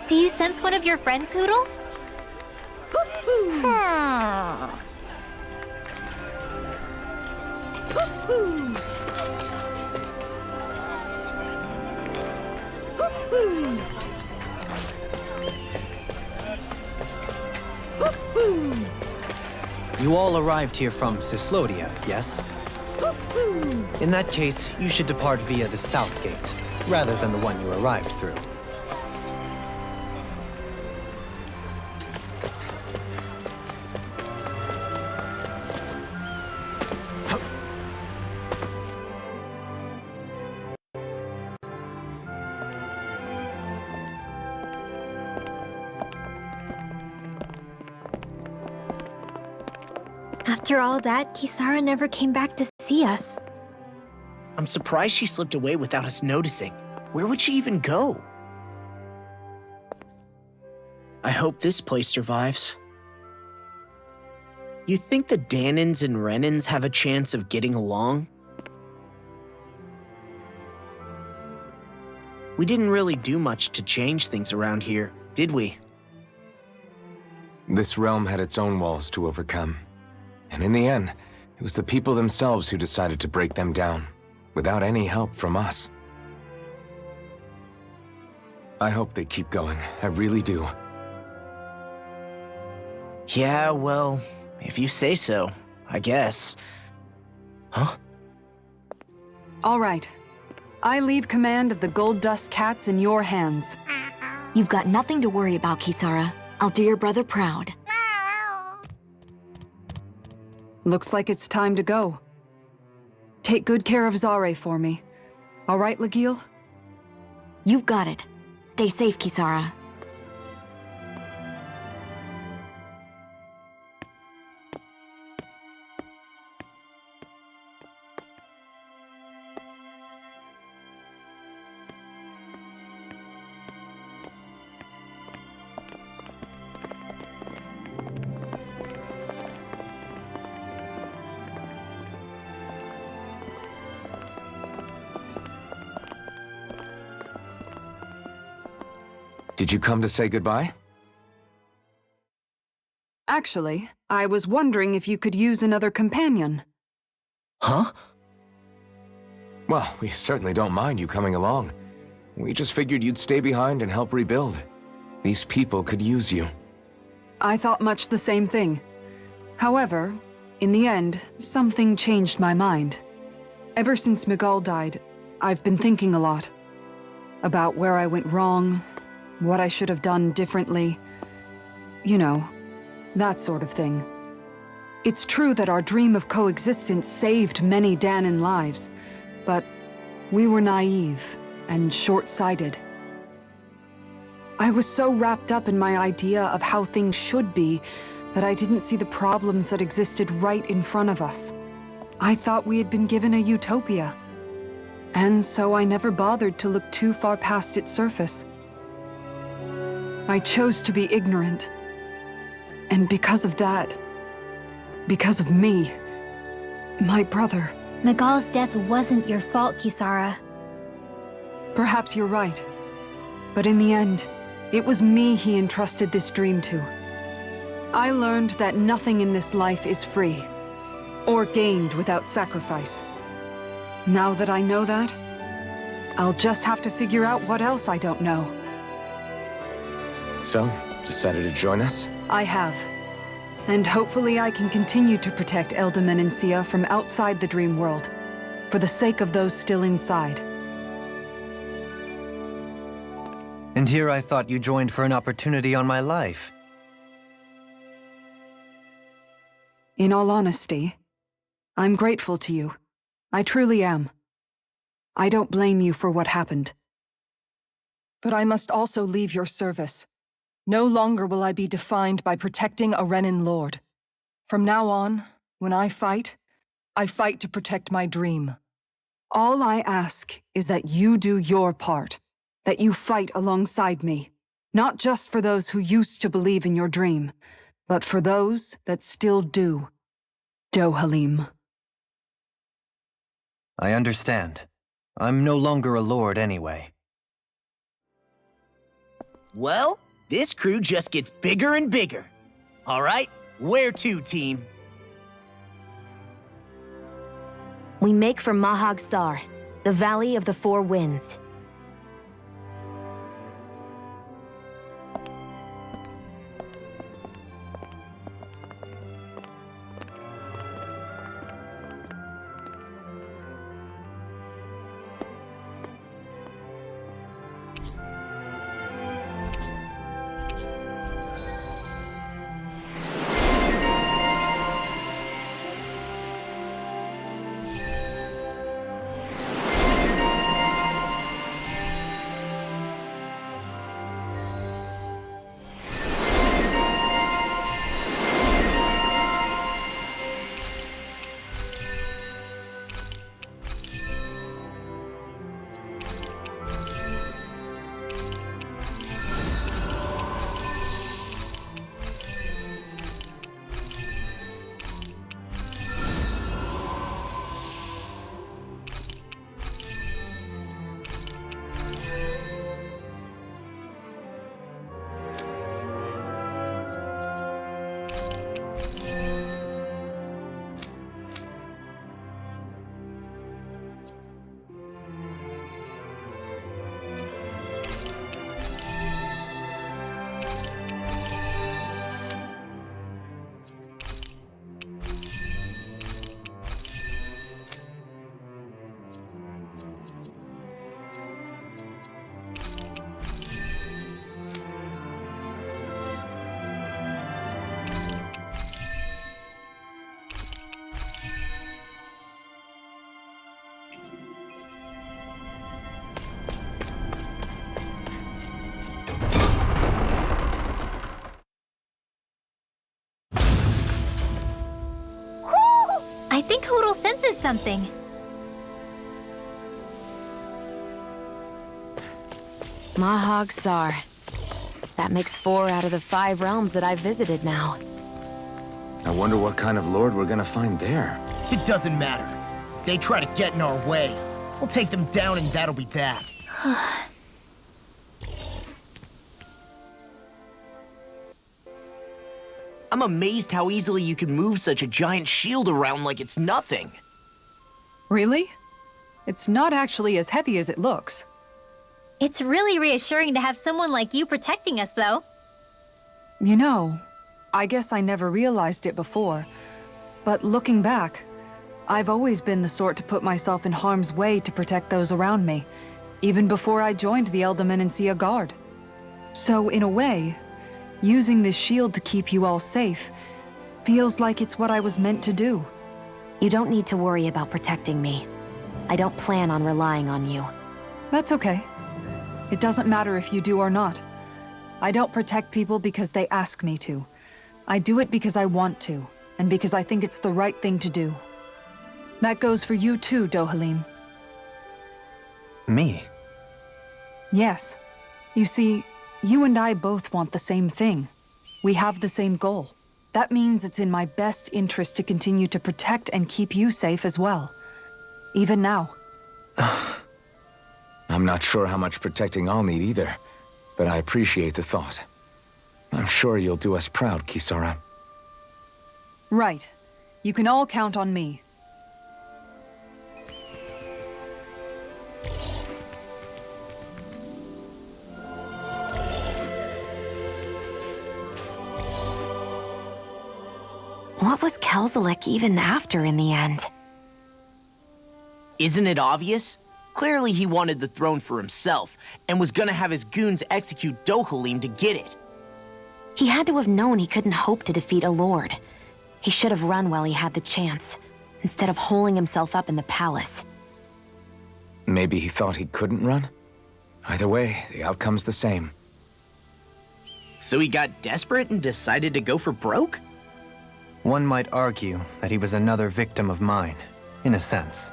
Do you sense one of your friends, Hootle? You all arrived here from Cyslodia, yes? In that case, you should depart via the south gate, rather than the one you arrived through. After all that, Kisara never came back to see us. I'm surprised she slipped away without us noticing. Where would she even go? I hope this place survives. You think the Dahnans and Renans have a chance of getting along? We didn't really do much to change things around here, did we? This realm had its own walls to overcome. And in the end, it was the people themselves who decided to break them down, without any help from us. I hope they keep going. I really do. Yeah, well, if you say so, I guess. Huh? All right. I leave command of the Gold Dust Cats in your hands. You've got nothing to worry about, Kisara. I'll do your brother proud. Looks like it's time to go. Take good care of Zare for me. All right, Lagiel? You've got it. Stay safe, Kisara. Did you come to say goodbye? Actually, I was wondering if you could use another companion. Huh? Well, we certainly don't mind you coming along. We just figured you'd stay behind and help rebuild. These people could use you. I thought much the same thing. However, in the end, something changed my mind. Ever since Miguel died, I've been thinking a lot. About where I went wrong, what I should have done differently. You know, that sort of thing. It's true that our dream of coexistence saved many Dahnan lives, but we were naive and short-sighted. I was so wrapped up in my idea of how things should be that I didn't see the problems that existed right in front of us. I thought we had been given a utopia. And so I never bothered to look too far past its surface. I chose to be ignorant. And because of that, because of me, my brother... Miguel's death wasn't your fault, Kisara. Perhaps you're right. But in the end, it was me he entrusted this dream to. I learned that nothing in this life is free, or gained without sacrifice. Now that I know that, I'll just have to figure out what else I don't know. So, decided to join us? I have. And hopefully I can continue to protect Elde Menancia from outside the dream world, for the sake of those still inside. And here I thought you joined for an opportunity on my life. In all honesty, I'm grateful to you. I truly am. I don't blame you for what happened. But I must also leave your service. No longer will I be defined by protecting a Renan lord. From now on, when I fight to protect my dream. All I ask is that you do your part, that you fight alongside me, not just for those who used to believe in your dream, but for those that still do. Dohalim. I understand. I'm no longer a lord anyway. Well, this crew just gets bigger and bigger. All right, where to, team? We make for Mahag Sar, the Valley of the Four Winds. I think Hootle senses something. Mahag Sar. That makes 4 out of the 5 realms that I've visited now. I wonder what kind of lord we're gonna find there. It doesn't matter. If they try to get in our way, we'll take them down and that'll be that. I'm amazed how easily you can move such a giant shield around like it's nothing. Really? It's not actually as heavy as it looks. It's really reassuring to have someone like you protecting us, though. You know, I guess I never realized it before, but looking back, I've always been the sort to put myself in harm's way to protect those around me, even before I joined the Elda Guard. So, in a way, using this shield to keep you all safe feels like it's what I was meant to do. You don't need to worry about protecting me. I don't plan on relying on you. That's okay. It doesn't matter if you do or not. I don't protect people because they ask me to. I do it because I want to, and because I think it's the right thing to do. That goes for you too, Dohalim. Me? Yes. You see, you and I both want the same thing. We have the same goal. That means it's in my best interest to continue to protect and keep you safe as well. Even now. I'm not sure how much protecting I'll need either, but I appreciate the thought. I'm sure you'll do us proud, Kisara. Right. You can all count on me. What was Kelzalek even after in the end? Isn't it obvious? Clearly he wanted the throne for himself, and was gonna have his goons execute Dohalim to get it. He had to have known he couldn't hope to defeat a lord. He should have run while he had the chance, instead of holding himself up in the palace. Maybe he thought he couldn't run? Either way, the outcome's the same. So he got desperate and decided to go for broke? One might argue that he was another victim of mine, in a sense.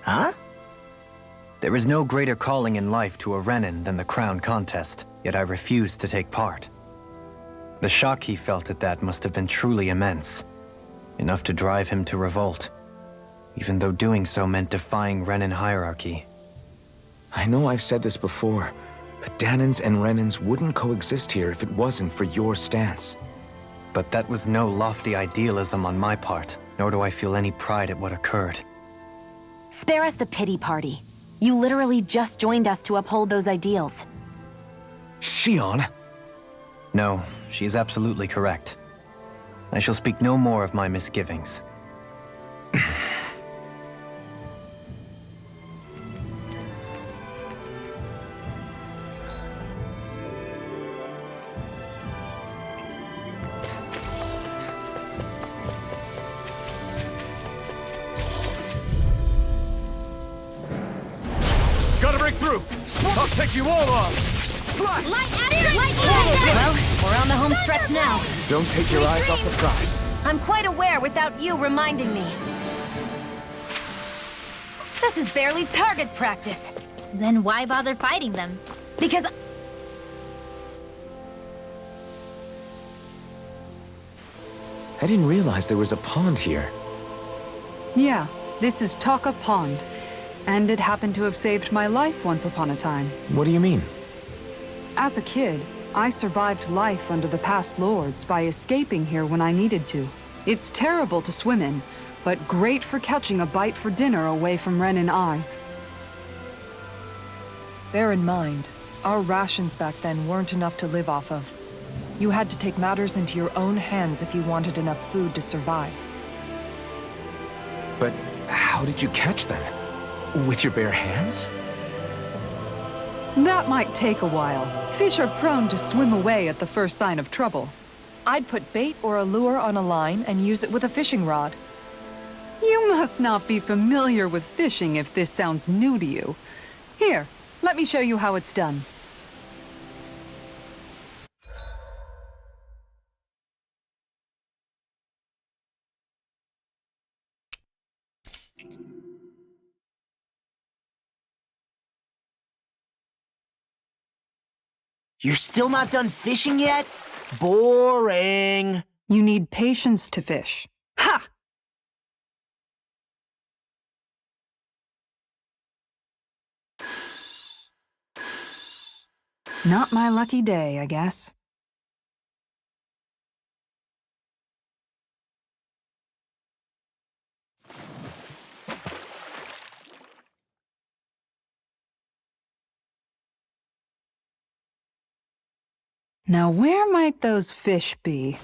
Huh? There is no greater calling in life to a Renin than the crown contest, yet I refused to take part. The shock he felt at that must have been truly immense, enough to drive him to revolt, even though doing so meant defying Renin hierarchy. I know I've said this before, But Dahnans and Renans wouldn't coexist here if it wasn't for your stance. But that was no lofty idealism on my part, nor do I feel any pride at what occurred. Spare us the pity party. You literally just joined us to uphold those ideals. Shion? No, she is absolutely correct. I shall speak no more of my misgivings. Gotta break through! I'll take you all on! Light after light! Well, we're on the home stretch now. Don't take your eyes off the prize. I'm quite aware without you reminding me. This is barely target practice. Then why bother fighting them? Because... I didn't realize there was a pond here. Yeah, this is Taka Pond. And it happened to have saved my life once upon a time. What do you mean? As a kid, I survived life under the past lords by escaping here when I needed to. It's terrible to swim in, but great for catching a bite for dinner away from Renin eyes. Bear in mind, our rations back then weren't enough to live off of. You had to take matters into your own hands if you wanted enough food to survive. But how did you catch them? With your bare hands? That might take a while. Fish are prone to swim away at the first sign of trouble. I'd put bait or a lure on a line and use it with a fishing rod. You must not be familiar with fishing if this sounds new to you. Here, let me show you how it's done. You're still not done fishing yet? Boring. You need patience to fish. Ha! Not my lucky day, I guess. Now, where might those fish be?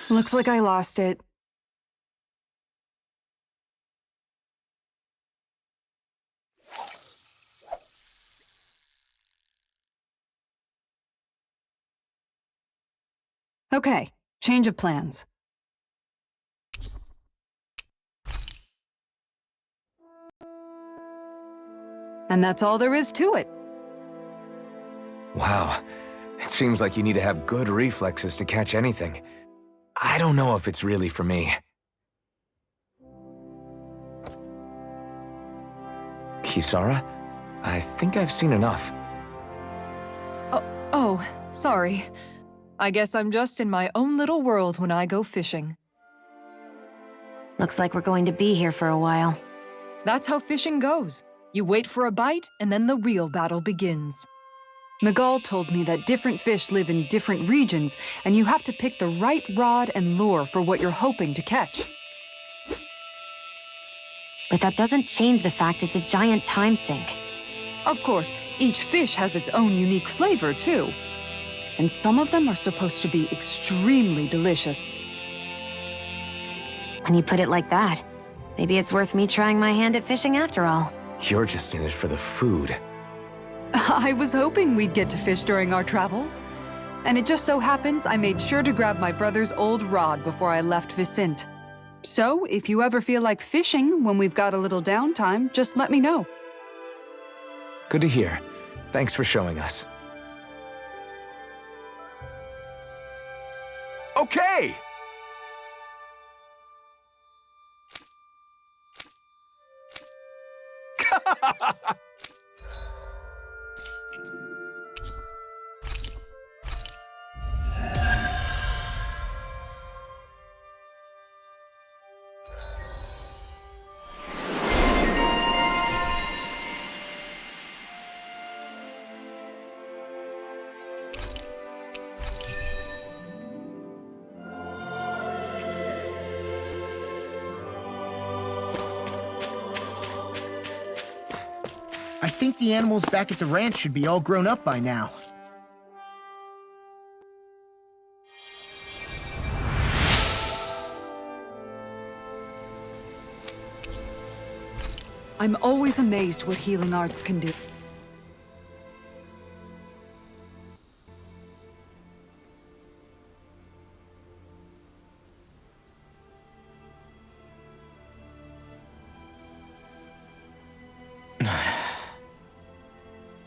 Looks like I lost it. Okay, change of plans. And that's all there is to it. Wow. It seems like you need to have good reflexes to catch anything. I don't know if it's really for me. Kisara? I think I've seen enough. Oh, sorry. I guess I'm just in my own little world when I go fishing. Looks like we're going to be here for a while. That's how fishing goes. You wait for a bite, and then the real battle begins. Miguel told me that different fish live in different regions, and you have to pick the right rod and lure for what you're hoping to catch. But that doesn't change the fact it's a giant time sink. Of course, each fish has its own unique flavor, too. And some of them are supposed to be extremely delicious. When you put it like that, maybe it's worth me trying my hand at fishing after all. You're just in it for the food. I was hoping we'd get to fish during our travels. And it just so happens I made sure to grab my brother's old rod before I left Vicente. So, if you ever feel like fishing when we've got a little downtime, just let me know. Good to hear. Thanks for showing us. Okay! I think the animals back at the ranch should be all grown up by now. I'm always amazed what healing arts can do.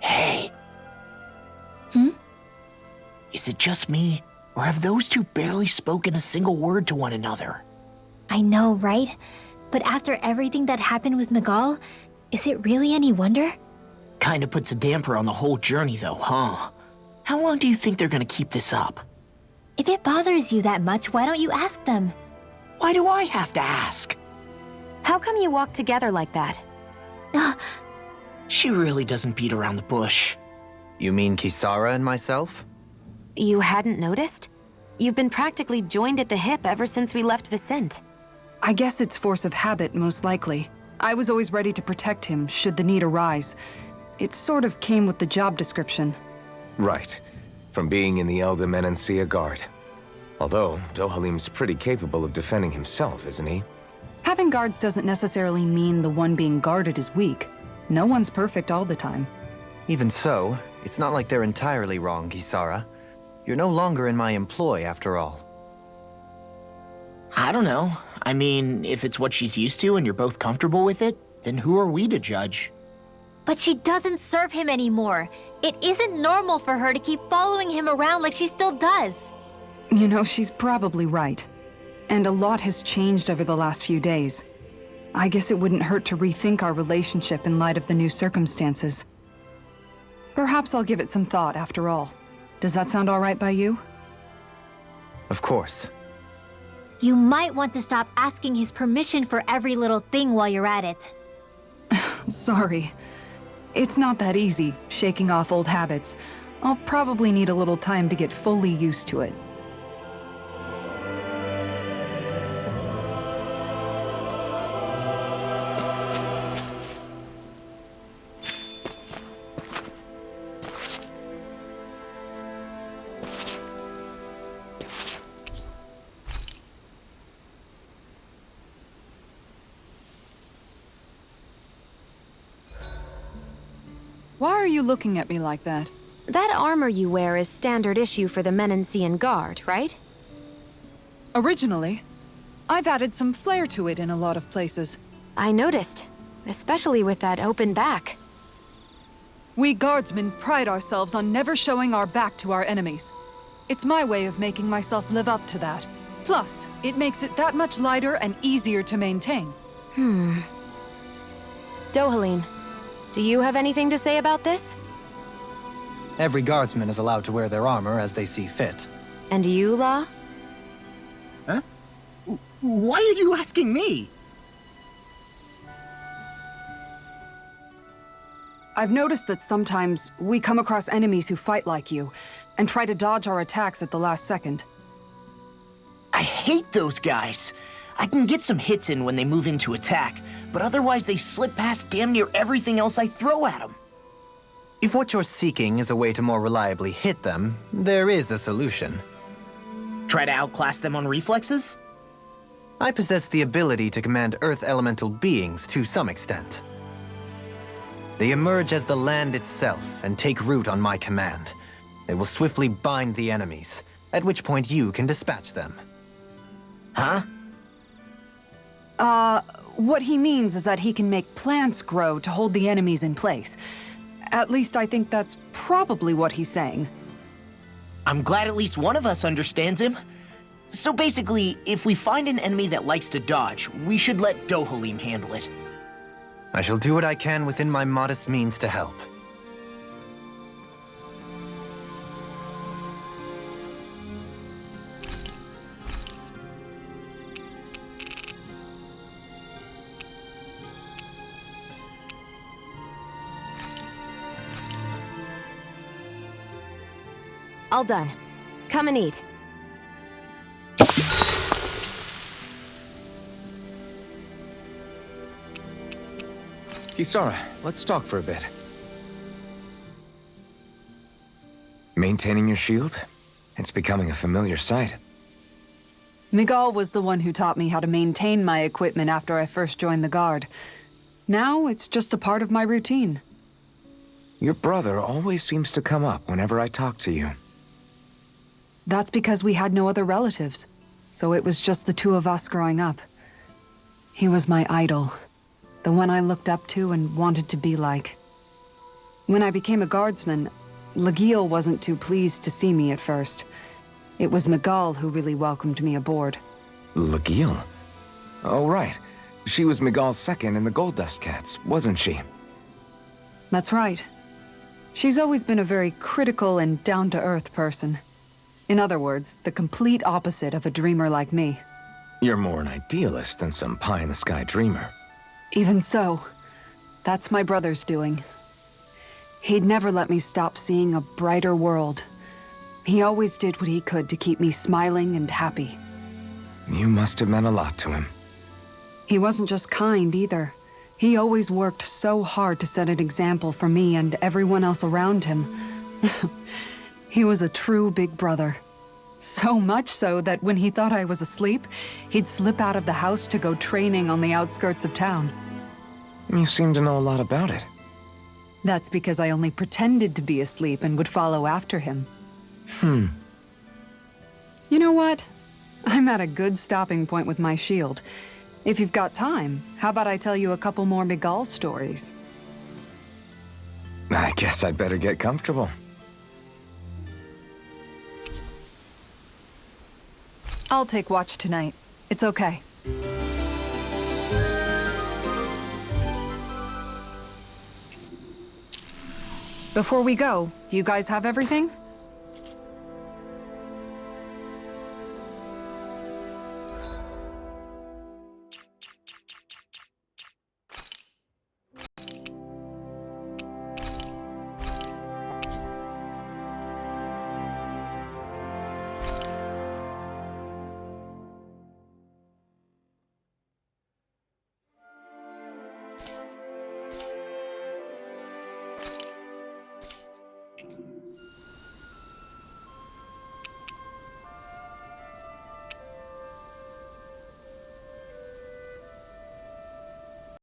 Hey. Hmm? Is it just me, or have those two barely spoken a single word to one another? I know, right? But after everything that happened with Miguel, is it really any wonder? Kinda puts a damper on the whole journey though, huh? How long do you think they're gonna keep this up? If it bothers you that much, why don't you ask them? Why do I have to ask? How come you walk together like that? She really doesn't beat around the bush. You mean Kisara and myself? You hadn't noticed? You've been practically joined at the hip ever since we left Vicente. I guess it's force of habit, most likely. I was always ready to protect him, should the need arise. It sort of came with the job description. Right. From being in the Elder Menancia Guard. Although, Dohalim's pretty capable of defending himself, isn't he? Having guards doesn't necessarily mean the one being guarded is weak. No one's perfect all the time. Even so, it's not like they're entirely wrong, Kisara. You're no longer in my employ, after all. I don't know. I mean, if it's what she's used to and you're both comfortable with it, then who are we to judge? But she doesn't serve him anymore. It isn't normal for her to keep following him around like she still does. You know, she's probably right. And a lot has changed over the last few days. I guess it wouldn't hurt to rethink our relationship in light of the new circumstances. Perhaps I'll give it some thought after all. Does that sound all right by you? Of course. You might want to stop asking his permission for every little thing while you're at it. Sorry. It's not that easy, shaking off old habits. I'll probably need a little time to get fully used to it. Why are you looking at me like that? That armor you wear is standard issue for the Menancian Guard, right? Originally. I've added some flair to it in a lot of places. I noticed, especially with that open back. We guardsmen pride ourselves on never showing our back to our enemies. It's my way of making myself live up to that. Plus, it makes it that much lighter and easier to maintain. Dohalim, do you have anything to say about this? Every guardsman is allowed to wear their armor as they see fit. And you, Law? Huh? Why are you asking me? I've noticed that sometimes we come across enemies who fight like you, and try to dodge our attacks at the last second. I hate those guys. I can get some hits in when they move into attack, but otherwise they slip past damn near everything else I throw at them. If what you're seeking is a way to more reliably hit them, there is a solution. Try to outclass them on reflexes? I possess the ability to command Earth elemental beings to some extent. They emerge as the land itself and take root on my command. They will swiftly bind the enemies, at which point you can dispatch them. Huh? What he means is that he can make plants grow to hold the enemies in place. At least I think that's probably what he's saying. I'm glad at least one of us understands him. So basically, if we find an enemy that likes to dodge, we should let Dohalim handle it. I shall do what I can within my modest means to help. All done. Come and eat. Kisara, let's talk for a bit. Maintaining your shield? It's becoming a familiar sight. Miguel was the one who taught me how to maintain my equipment after I first joined the Guard. Now, it's just a part of my routine. Your brother always seems to come up whenever I talk to you. That's because we had no other relatives, so it was just the two of us growing up. He was my idol, the one I looked up to and wanted to be like. When I became a guardsman, Lagiel wasn't too pleased to see me at first. It was Miguel who really welcomed me aboard. Lagiel? Oh, right. She was Miguel's second in the Gold Dust Cats, wasn't she? That's right. She's always been a very critical and down-to-earth person. In other words, the complete opposite of a dreamer like me. You're more an idealist than some pie-in-the-sky dreamer. Even so, that's my brother's doing. He'd never let me stop seeing a brighter world. He always did what he could to keep me smiling and happy. You must have meant a lot to him. He wasn't just kind, either. He always worked so hard to set an example for me and everyone else around him. He was a true big brother. So much so that when he thought I was asleep, he'd slip out of the house to go training on the outskirts of town. You seem to know a lot about it. That's because I only pretended to be asleep and would follow after him. You know what? I'm at a good stopping point with my shield. If you've got time, how about I tell you a couple more Miguel stories? I guess I'd better get comfortable. I'll take watch tonight. It's okay. Before we go, do you guys have everything?